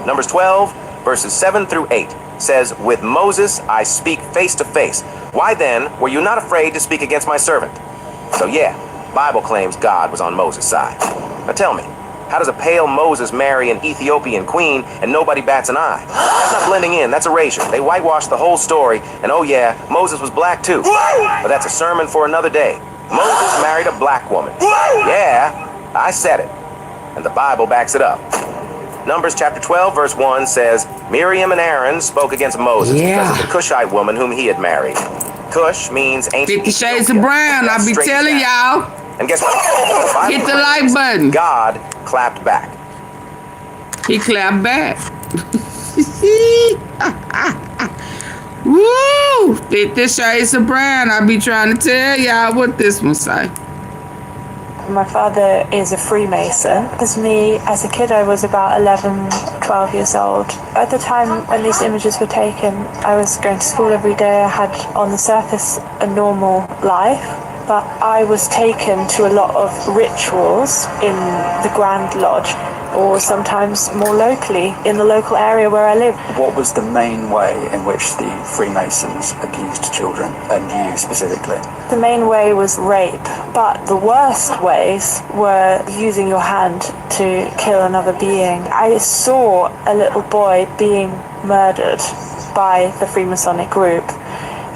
Numbers 12, verses 7 through 8 says, With Moses I speak face to face. Why then were you not afraid to speak against my servant? So yeah, Bible claims God was on Moses' side. Now tell me, how does a pale Moses marry an Ethiopian queen and nobody bats an eye? That's not blending in, that's erasure. They whitewashed the whole story, and oh yeah, Moses was black too. But that's a sermon for another day. Moses married a black woman. Yeah, I said it. And the Bible backs it up. Numbers chapter 12, verse 1 says, Miriam and Aaron spoke against Moses because of the Cushite woman whom he had married. Cush means ancient 50 Shades of Brown, I be telling y'all. And guess what? Hit the like button. God clapped back. He clapped back. Woo! 50 Shades of Brown, I be trying to tell y'all what this one say. My father is a Freemason. As me, as a kid, I was about 11, 12 years old. At the time when these images were taken, I was going to school every day. I had, on the surface, a normal life. But I was taken to a lot of rituals in the Grand Lodge, or sometimes more locally, in the local area where I live. What was the main way in which the Freemasons abused children, and you specifically? The main way was rape, but the worst ways were using your hand to kill another being. I saw a little boy being murdered by the Freemasonic group.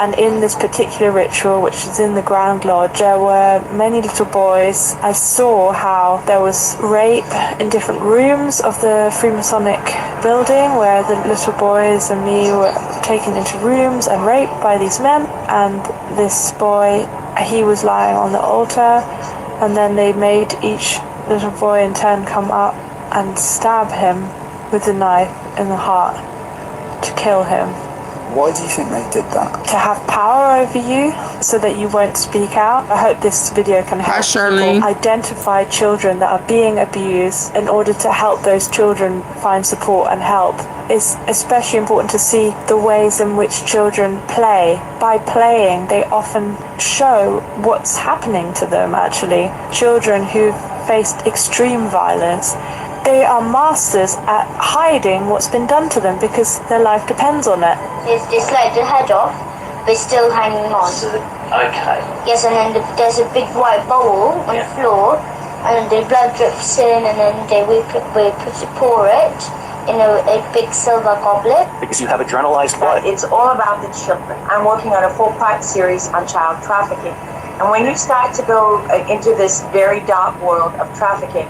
And in this particular ritual, which is in the Grand Lodge, there were many little boys. I saw how there was rape in different rooms of the Freemasonic building, where the little boys and me were taken into rooms and raped by these men. And this boy, he was lying on the altar, and then they made each little boy in turn come up and stab him with a knife in the heart to kill him. Why do you think they did that? To have power over you so that you won't speak out. I hope this video can help people identify children that are being abused in order to help those children find support and help. It's especially important to see the ways in which children play. By playing, they often show what's happening to them, actually. Children who've faced extreme violence, they are masters at hiding what's been done to them because their life depends on it. It's like the head off, but still hanging on. Okay. Yes, and then there's a big white bowl on the floor, and the blood drips in, and then we pour it in a big silver goblet. Because you have adrenalized blood. It's all about the children. I'm working on a 4-part series on child trafficking. And when you start to go into this very dark world of trafficking,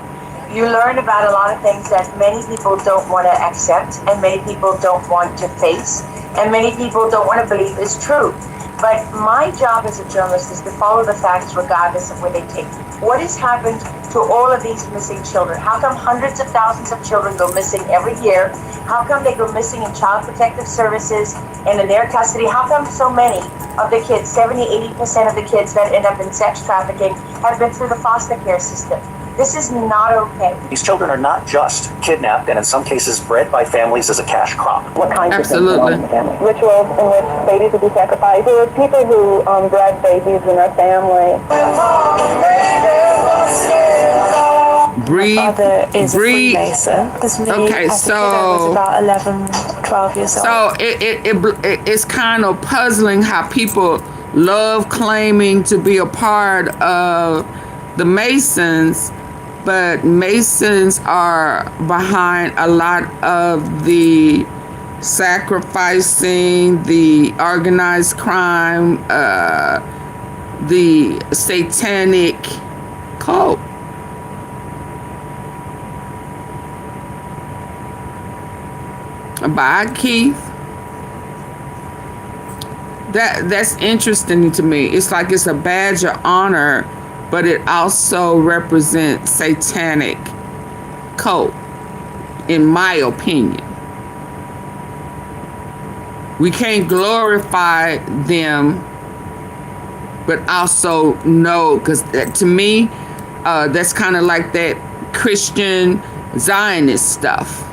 you learn about a lot of things that many people don't want to accept, and many people don't want to face, and many people don't want to believe is true. But my job as a journalist is to follow the facts regardless of where they take me. What has happened to all of these missing children? How come hundreds of thousands of children go missing every year? How come they go missing in child protective services and in their custody? How come so many of the kids, 70, 80% of the kids that end up in sex trafficking have been through the foster care system? This is not okay. These children are not just kidnapped and in some cases bred by families as a cash crop. What kinds Absolutely. of things? Rituals in which babies would be sacrificed. There were people who bred babies in their family. Breathe. My father is Breathe. a Freemason. Okay, as a kid, I was about 11, 12 years old. So it's kind of puzzling how people love claiming to be a part of the Masons, but Masons are behind a lot of the sacrificing, the organized crime, the satanic cult. By Keith. That's interesting to me. It's like it's a badge of honor, but it also represents satanic cult, in my opinion. We can't glorify them, but also know, because to me, that's kind of like that Christian Zionist stuff.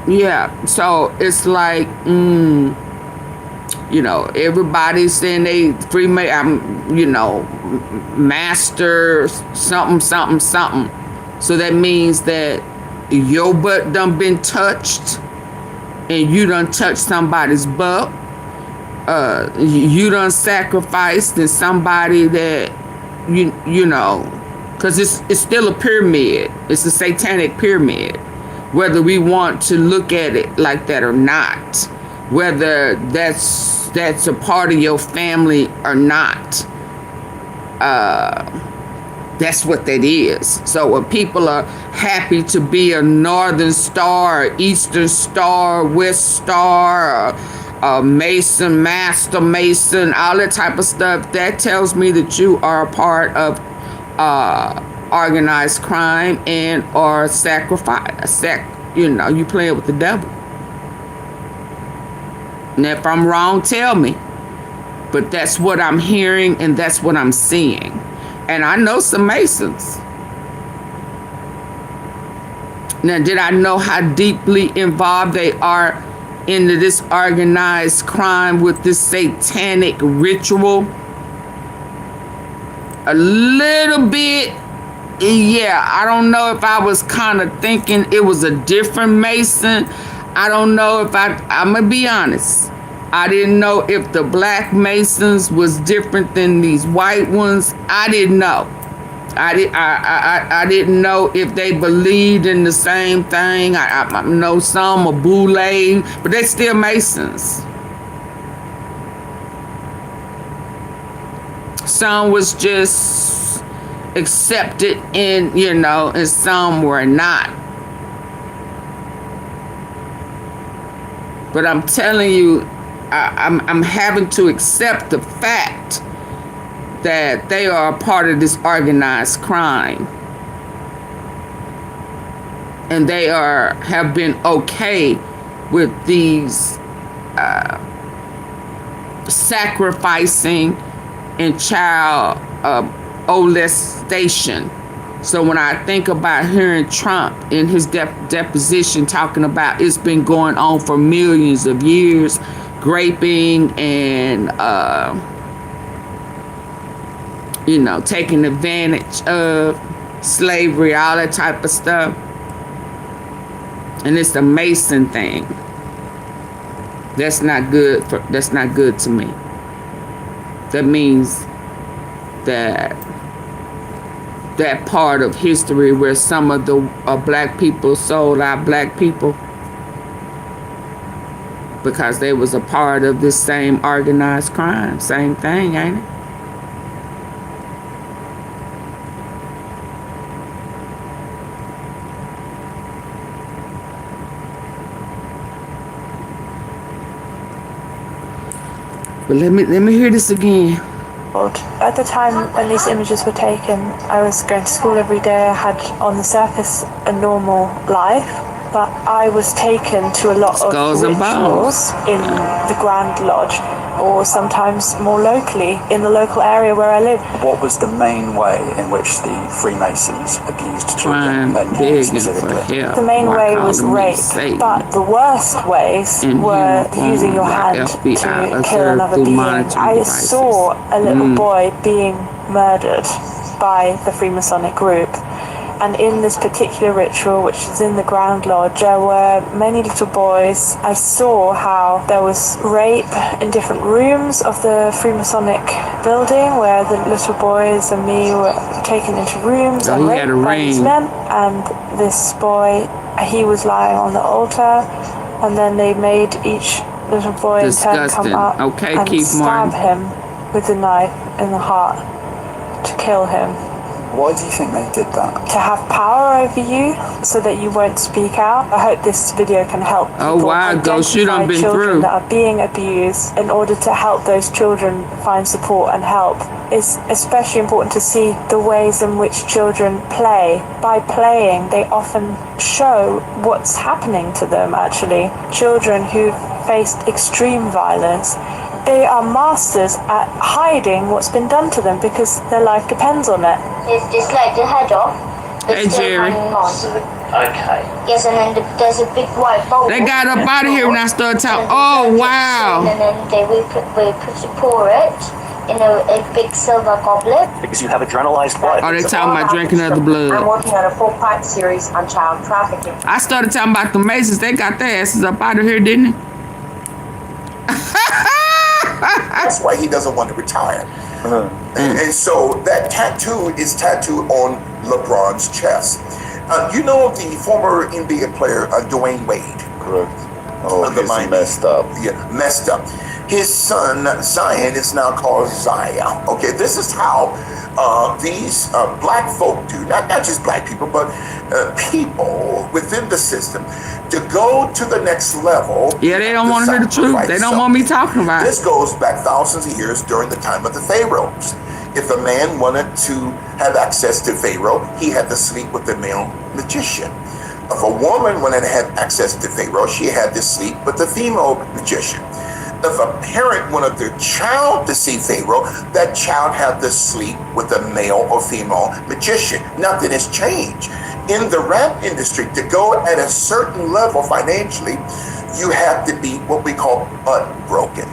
Yeah, so it's like, you know, everybody's saying they master something. So that means that your butt done been touched, and you done touched somebody's butt. You done sacrificed in somebody that you know, because it's still a pyramid. It's a satanic pyramid. Whether we want to look at it like that or not, whether that's a part of your family or not, that's what that is. So when people are happy to be a Northern Star, Eastern Star, West Star, Mason, Master Mason, all that type of stuff, that tells me that you are a part of organized crime and or sacrifice. You playing with the devil. And if I'm wrong, tell me. But that's what I'm hearing and that's what I'm seeing. And I know some Masons. Now, did I know how deeply involved they are into this organized crime with this satanic ritual? A little bit. Yeah, I don't know if I was kind of thinking it was a different Mason. I don't know if I'm going to be honest. I didn't know if the black Masons was different than these white ones. I didn't know. I didn't know if they believed in the same thing. I know some are Boule, but they're still Masons. Some was just accepted and some were not. But I'm telling you, I'm having to accept the fact that they are a part of this organized crime, and they have been okay with these sacrificing and child molestation. So when I think about hearing Trump in his deposition talking about it's been going on for millions of years, raping and taking advantage of slavery, all that type of stuff, and it's a Mason thing. That's not good to me. That means that part of history where some of the black people sold our black people. because they was a part of this same organized crime. Same thing, ain't it? But let me hear this again. At the time when these images were taken, I was going to school every day. I had, on the surface, a normal life, but I was taken to a lot of rituals in the Grand Lodge, or sometimes more locally, in the local area where I live. What was the main way in which the Freemasons abused children and you specifically? The main way was rape, but the worst ways were using your hand to kill another being. I saw a little boy being murdered by the Freemasonic group. And in this particular ritual, which is in the Grand Lodge, there were many little boys. I saw how there was rape in different rooms of the Freemasonic building, where the little boys and me were taken into rooms and raped by these men. And this boy, he was lying on the altar, and then they made each little boy in turn come up and stab him with a knife in the heart to kill him. Why do you think they did that? To have power over you so that you won't speak out. I hope this video can help people identify children that are being abused in order to help those children find support and help. It's especially important to see the ways in which children play. By playing, they often show what's happening to them, actually. Children who've faced extreme violence, they are masters at hiding what's been done to them because their life depends on it. It's like the head off. Hey, Jerry. Okay. Yes, and then there's a big white bowl. They got up out of here when I started talking. Oh, wow. And then we pour it in a big silver goblet. Because you have adrenalized blood. Oh, they talking about drinking other blood. I'm working on a full-part series on child trafficking. I started talking about the Masons. They got their asses up out of here, didn't they? That's why he doesn't want to retire. And so that tattoo is tattooed on LeBron's chest. You know the former NBA player Dwayne Wade? Correct. Oh, he's messed up. Yeah, messed up. His son, Zion, is now called Zaya. Okay, this is how these black folk do, not just black people, but people within the system, to go to the next level. Yeah, they don't want to hear the truth. They don't want me talking about it. This goes back thousands of years during the time of the pharaohs. If a man wanted to have access to Pharaoh, he had to sleep with the male magician. If a woman wanted to have access to Pharaoh, she had to sleep with the female magician. If a parent wanted their child to see Pharaoh, that child had to sleep with a male or female magician. Nothing has changed. In the rap industry, to go at a certain level financially, you have to be what we call butt broken.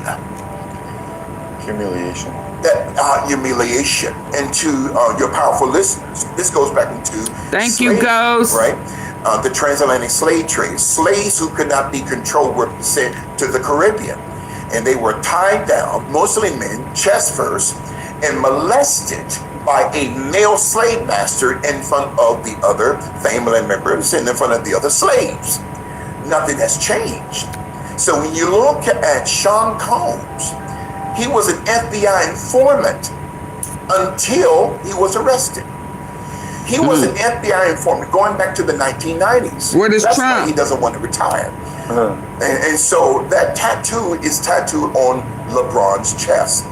Humiliation. Humiliation. And to your powerful listeners, this goes back into you, Ghost. Right? The transatlantic slave trade. Slaves who could not be controlled were sent to the Caribbean. And they were tied down, mostly men, chest first, and molested by a male slave master in front of the other family members and in front of the other slaves. Nothing has changed. So when you look at Sean Combs, he was an FBI informant until he was arrested. He was an FBI informant going back to the 1990s. That's why he doesn't want to retire. And so that tattoo is tattooed on LeBron's chest.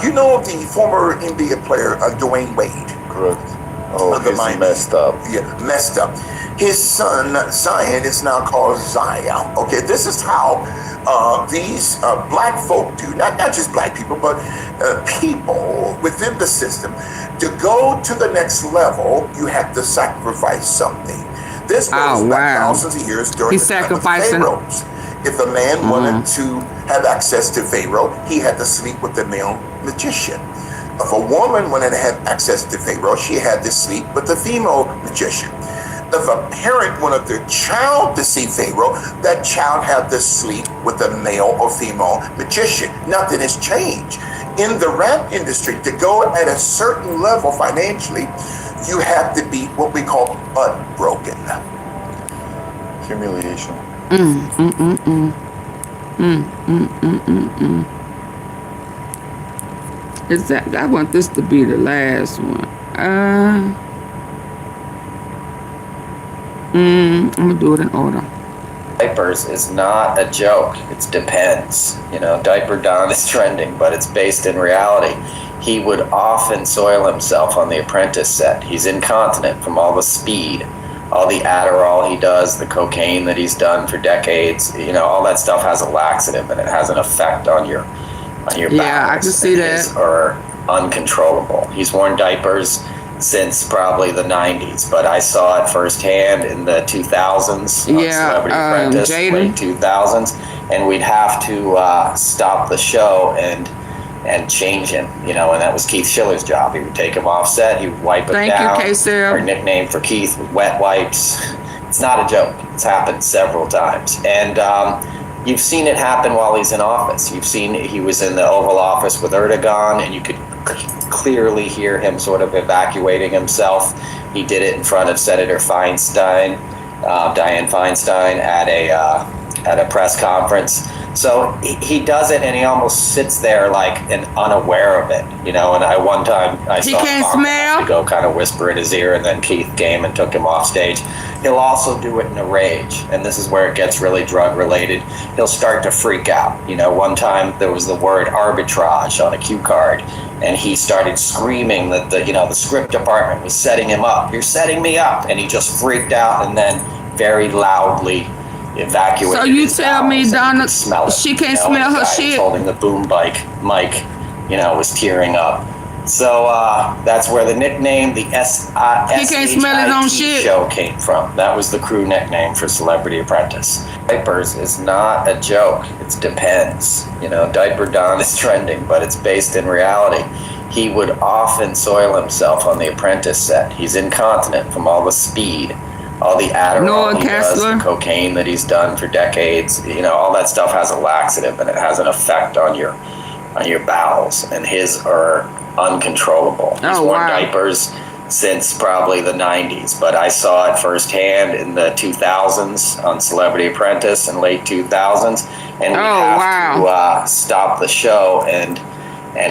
You know the former NBA player Dwayne Wade? Correct. Oh, he's messed up. Yeah, messed up. His son, Zion, is now called Zaya. Okay, this is how these black folk do, not just black people, but people within the system. To go to the next level, you have to sacrifice something. This goes back thousands of years during the time of the pharaohs. If a man wanted to have access to Pharaoh, he had to sleep with the male magician. If a woman wanted to have access to Pharaoh, she had to sleep with the female magician. If a parent wanted their child to see Pharaoh, that child had to sleep with a male or female magician. Nothing has changed. In the rap industry, to go at a certain level financially, you have to be what we call butt broken. Humiliation. Is that? I want this to be the last one. I'm gonna do it in order. Diapers is not a joke. It depends. You know, Diaper Don is trending, but it's based in reality. He would often soil himself on The Apprentice set. He's incontinent from all the speed, all the Adderall he does, the cocaine that he's done for decades. You know, all that stuff has a laxative, and it has an effect on your bowels. Yeah, I can see that. His are uncontrollable. He's worn diapers since probably the 90s, but I saw it firsthand in the 2000s on Celebrity Apprentice, late 2000s, and we'd have to stop the show and change him, you know, and that was Keith Schiller's job. He would take him off set, he would wipe him down. Thank you, K-Sell. Our nickname for Keith was Wet Wipes. It's not a joke. It's happened several times. And you've seen it happen while he's in office. You've seen he was in the Oval Office with Erdogan, and you could clearly hear him sort of evacuating himself. He did it in front of Senator Feinstein, Dianne Feinstein, at a press conference. So he does it, and he almost sits there like and unaware of it, you know. And one time I saw him have to go kind of whisper in his ear, and then Keith came and took him off stage. He'll also do it in a rage, and this is where it gets really drug related. He'll start to freak out. You know, one time there was the word arbitrage on a cue card, and he started screaming that the script department was setting him up. You're setting me up, and he just freaked out, and then very loudly evacuated. So you tell me, Donna, she can't smell her shit. Holding the boom mic, you know, was tearing up. So that's where the nickname, the SHIT show came from. That was the crew nickname for Celebrity Apprentice. Diapers is not a joke. It depends. You know, Diaper Don is trending, but it's based in reality. He would often soil himself on The Apprentice set. He's incontinent from all the speed, all the Adderall he does, the cocaine that he's done for decades. You know, all that stuff has a laxative, and it has an effect on your bowels, and his are uncontrollable. He's worn diapers since probably the 90s, but I saw it firsthand in the 2000s on Celebrity Apprentice in late 2000s, and we have to stop the show and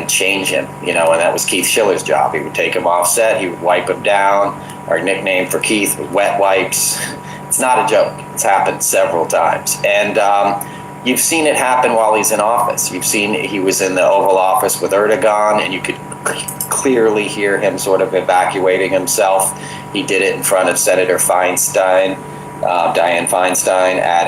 change him, you know, and that was Keith Schiller's job. He would take him off set, he would wipe him down. Our nickname for Keith was Wet Wipes. It's not a joke. It's happened several times. And you've seen it happen while he's in office. You've seen he was in the Oval Office with Erdogan, and you could clearly hear him sort of evacuating himself. He did it in front of Senator Feinstein, Dianne Feinstein, at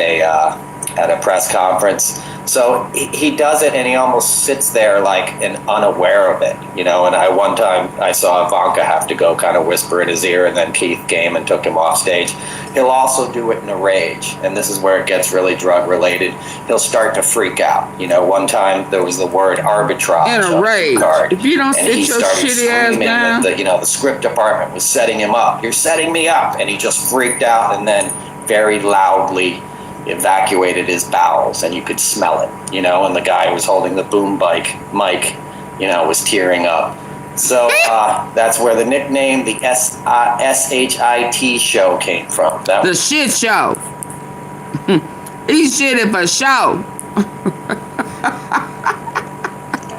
a press conference. So he does it, and he almost sits there like and unaware of it, you know. And one time I saw Ivanka have to go kind of whisper in his ear, and then Keith came and took him off stage. He'll also do it in a rage, and this is where it gets really drug related. He'll start to freak out. You know, one time there was the word arbitrage in a rage. Card, if you don't sit your shitty ass down, that the script department was setting him up. You're setting me up, and he just freaked out, and then very loudly evacuated his bowels, and you could smell it, you know, and the guy who was holding the boom mic, you know, was tearing up. So that's where the nickname, the SHIT show came from. That the shit show. He shit it for show.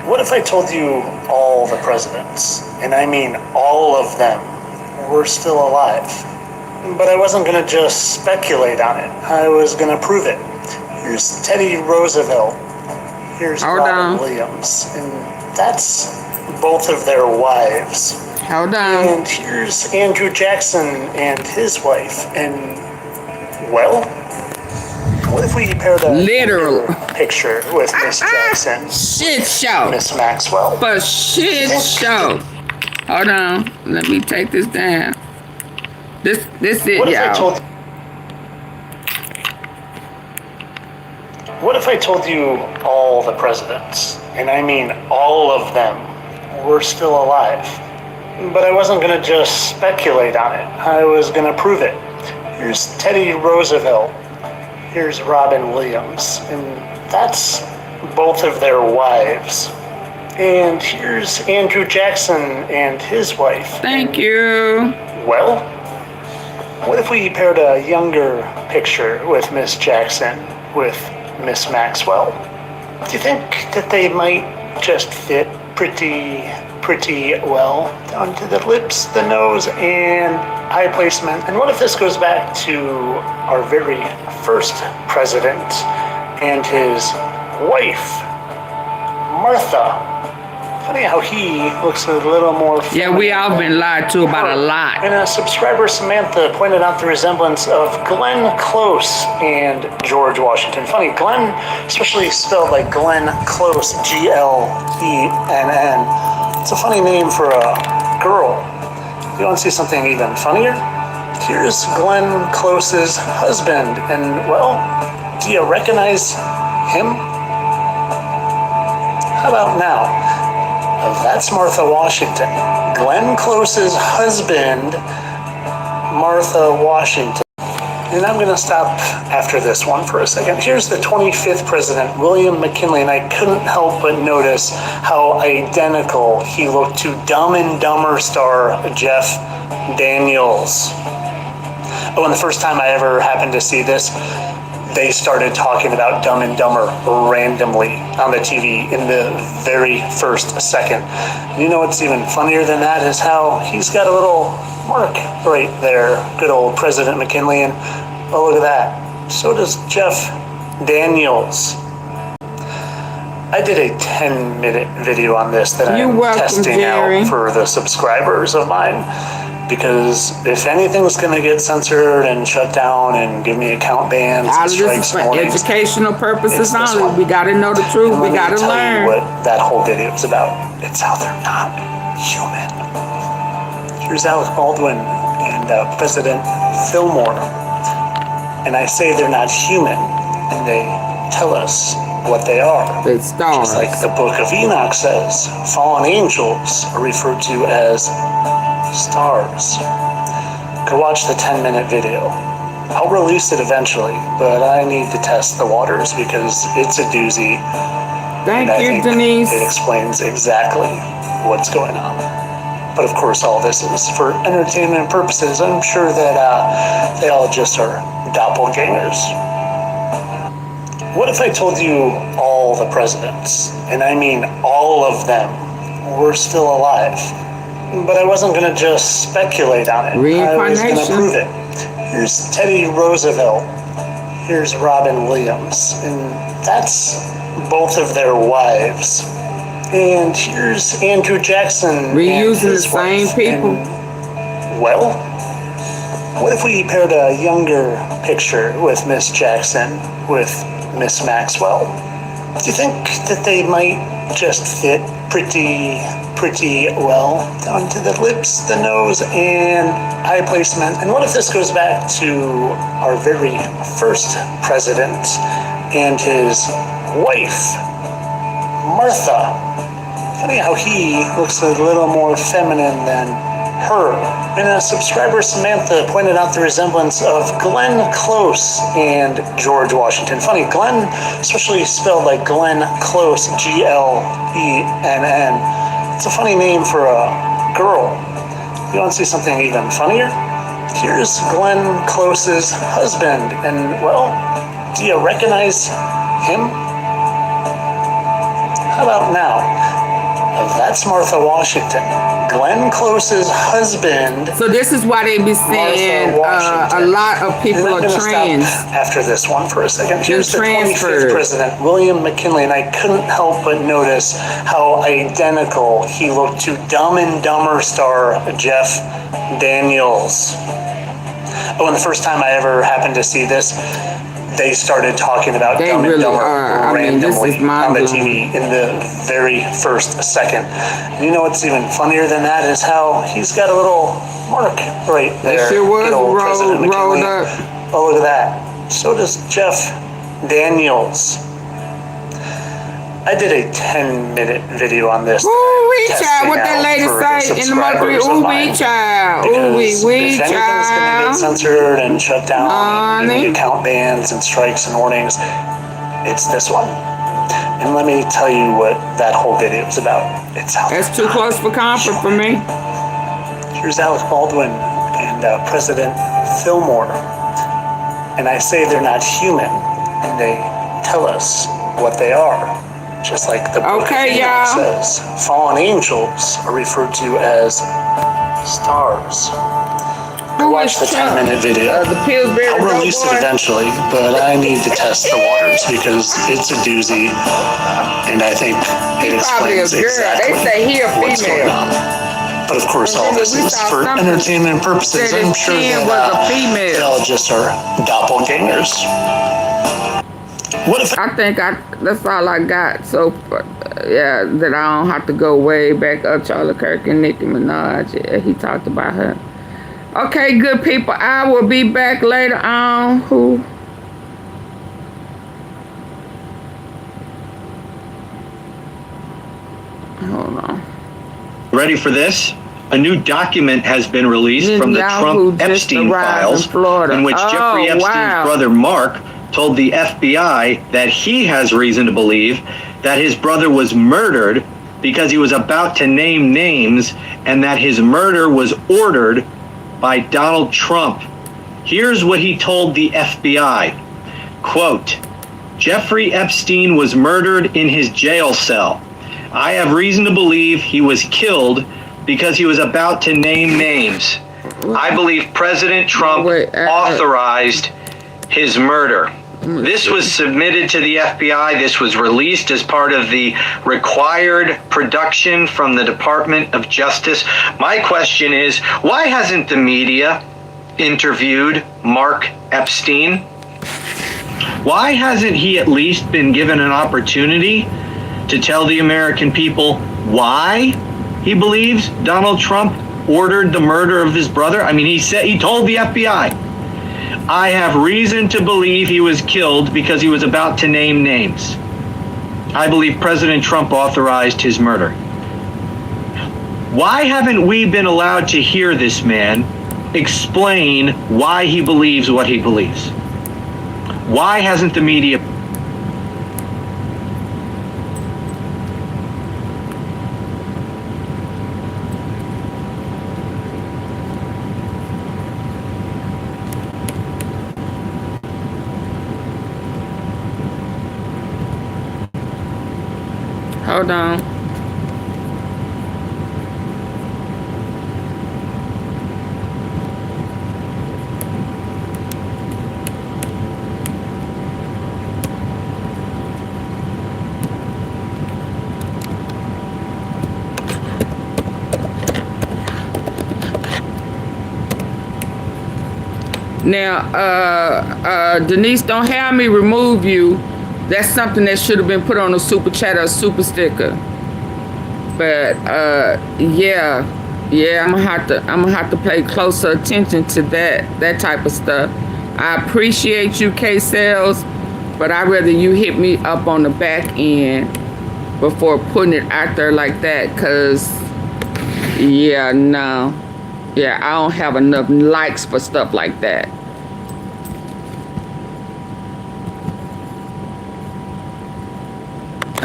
What if I told you all the presidents, and I mean all of them, were still alive? But I wasn't going to just speculate on it. I was going to prove it. Here's Teddy Roosevelt. Here's Robin Williams. And that's both of their wives. Hold on. And here's Andrew Jackson and his wife. And, well, what if we paired a picture with Miss Jackson? Shit show. Miss Maxwell. But shit show. Hold on. Let me take this down. This it, y'all. What if I told you all the presidents, and I mean all of them, were still alive? But I wasn't going to just speculate on it. I was going to prove it. Here's Teddy Roosevelt. Here's Robin Williams. And that's both of their wives. And here's Andrew Jackson and his wife. Thank you. Well, what if we paired a younger picture with Miss Jackson with Miss Maxwell. Do you think that they might just fit pretty well down to the lips, the nose, and eye placement? And what if this goes back to our very first president and his wife, Martha? Funny how he looks a little more feminine. Yeah, we all been lied to about a lot. And a subscriber, Samantha, pointed out the resemblance of Glenn Close and George Washington. Funny, Glenn, especially spelled like Glenn Close, Glenn. It's a funny name for a girl. You want to see something even funnier? Here's Glenn Close's husband, and well, do you recognize him? How about now? That's Martha Washington. Glenn Close's husband, Martha Washington. And I'm going to stop after this one for a second. Here's the 25th president, William McKinley, and I couldn't help but notice how identical he looked to Dumb and Dumber star Jeff Daniels. Oh, and the first time I ever happened to see this, they started talking about Dumb and Dumber randomly on the TV in the very first second. You know what's even funnier than that is how he's got a little mark right there. Good old President McKinley, and oh, look at that. So does Jeff Daniels. I did a 10-minute video on this that I'm testing out for the subscribers of mine. Because if anything's going to get censored and shut down and give me account bans and strikes for educational purposes only. We got to know the truth. We got to learn. What that whole video is about. It's how they're not human. Here's Alec Baldwin and President Fillmore. And I say they're not human, and they tell us what they are. They stars. Just like the Book of Enoch says, fallen angels are referred to as stars. Go watch the 10-minute video. I'll release it eventually, but I need to test the waters because it's a doozy. Thank you, Denise. It explains exactly what's going on. But of course, all this is for entertainment purposes. I'm sure that they all just are doppelgangers. What if I told you all the presidents, and I mean all of them, were still alive? But I wasn't going to just speculate on it. I was going to prove it. Here's Teddy Roosevelt. Here's Robin Williams. And that's both of their wives. And here's Andrew Jackson. Reusing the same people. And, well, what if we paired a younger picture with Miss Jackson with Miss Maxwell? Do you think that they might just fit pretty well down to the lips, the nose, and eye placement? And what if this goes back to our very first president and his wife, Martha? Funny how he looks a little more feminine than her. And a subscriber, Samantha, pointed out the resemblance of Glenn Close and George Washington. Funny, Glenn, especially spelled like Glenn Close, Glenn. It's a funny name for a girl. You want to see something even funnier? Here's Glenn Close's husband, and well, do you recognize him? How about now? That's Martha Washington. Glenn Close's husband. So this is why they be saying a lot of people are trans. After this one for a second. Here's the 25th president, William McKinley, and I couldn't help but notice how identical he looked to Dumb and Dumber star Jeff Daniels. Oh, and the first time I ever happened to see this, they started talking about Dumb and Dumber randomly on the TV in the very first second. And you know what's even funnier than that is how he's got a little mark right there. It was President McKinley. rolled up. Oh, look at that. So does Jeff Daniels. I did a 10-minute video on this. Ooh-wee, child. What that lady say in the Mercury? Ooh-wee, child. Ooh-wee, child. If anything's going to get censored and shut down, and account bans and strikes and warnings, it's this one. And let me tell you what that whole video is about. It's how that's too close for comfort for me. Here's Alec Baldwin and President Fillmore. And I say they're not human, and they tell us what they are. Just like the book of Enoch says, fallen angels are referred to as stars. Watch the 10-minute video. I'll release it eventually, but I need to test the waters because it's a doozy, and I think it explains exactly what's going on. But of course, all this is for entertainment purposes. I'm sure that they'll just are doppelgangers. What if I think that's all I got. So, yeah, that I don't have to go way back up Charlie Kirk and Nicki Minaj. Yeah, he talked about her. Okay, good people. I will be back later on. Hold on. Ready for this? A new document has been released from the Trump Epstein files in which Jeffrey Epstein's brother Mark told the FBI that he has reason to believe that his brother was murdered because he was about to name names and that his murder was ordered by Donald Trump. Here's what he told the FBI. Quote, Jeffrey Epstein was murdered in his jail cell. I have reason to believe he was killed because he was about to name names. I believe President Trump authorized his murder. This was submitted to the FBI. This was released as part of the required production from the Department of Justice. My question is, why hasn't the media interviewed Mark Epstein? Why hasn't he at least been given an opportunity to tell the American people why he believes Donald Trump ordered the murder of his brother? I mean, he told the FBI, I have reason to believe he was killed because he was about to name names. I believe President Trump authorized his murder. Why haven't we been allowed to hear this man explain why he believes what he believes? Why hasn't the media? Hold on. Now, Denise, don't have me remove you. That's something that should have been put on a super chat or a super sticker. But yeah, I'm gonna have to pay closer attention to that type of stuff. I appreciate you, K-Sales, but I'd rather you hit me up on the back end before putting it out there like that, cause I don't have enough likes for stuff like that.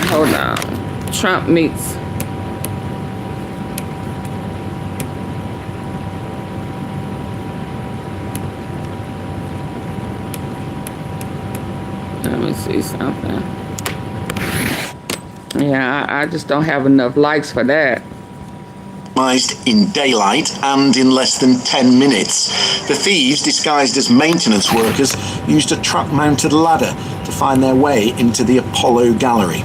Hold on. Trump meets. Let me see something. Yeah, I just don't have enough likes for that. In daylight and in less than 10 minutes. The thieves, disguised as maintenance workers, used a truck-mounted ladder to find their way into the Apollo Gallery.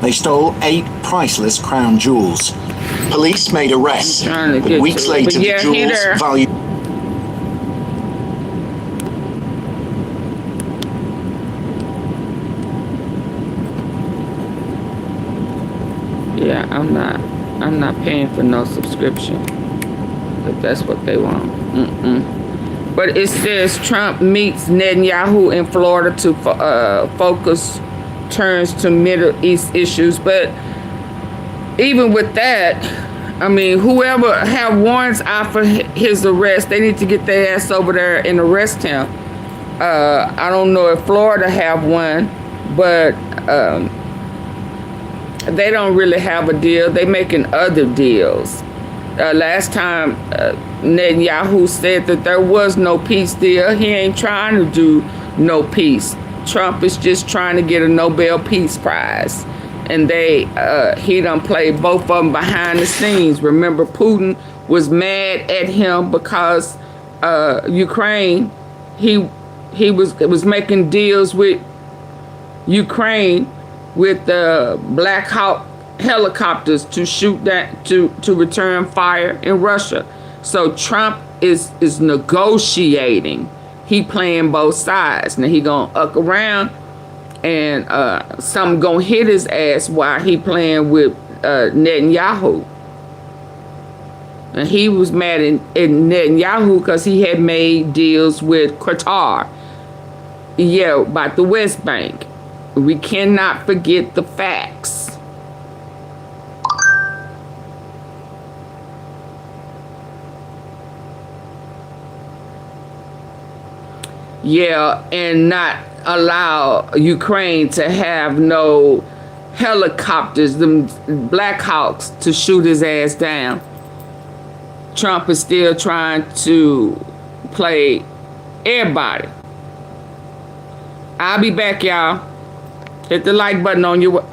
They stole 8 priceless crown jewels. Police made arrests, but weeks later the jewels valued... Yeah, I'm not paying for no subscription, if that's what they want. But it says Trump meets Netanyahu in Florida to focus turns to Middle East issues. But even with that, I mean, whoever have warrants out for his arrest, they need to get their ass over there and arrest him. I don't know if Florida have one, but they don't really have a deal. They making other deals. Last time Netanyahu said that there was no peace deal. He ain't trying to do no peace. Trump is just trying to get a Nobel Peace Prize. And he done played both of them behind the scenes. Remember, Putin was mad at him because Ukraine, he was making deals with Ukraine with the Black Hawk helicopters to shoot that to return fire in Russia. So Trump is negotiating. He playing both sides. Now he gonna uck around and something gonna hit his ass while he playing with Netanyahu. And he was mad at Netanyahu because he had made deals with Qatar. Yeah, about the West Bank. We cannot forget the facts. Yeah, and not allow Ukraine to have no helicopters, them Black Hawks, to shoot his ass down. Trump is still trying to play everybody. I'll be back, y'all. Hit the like button on your...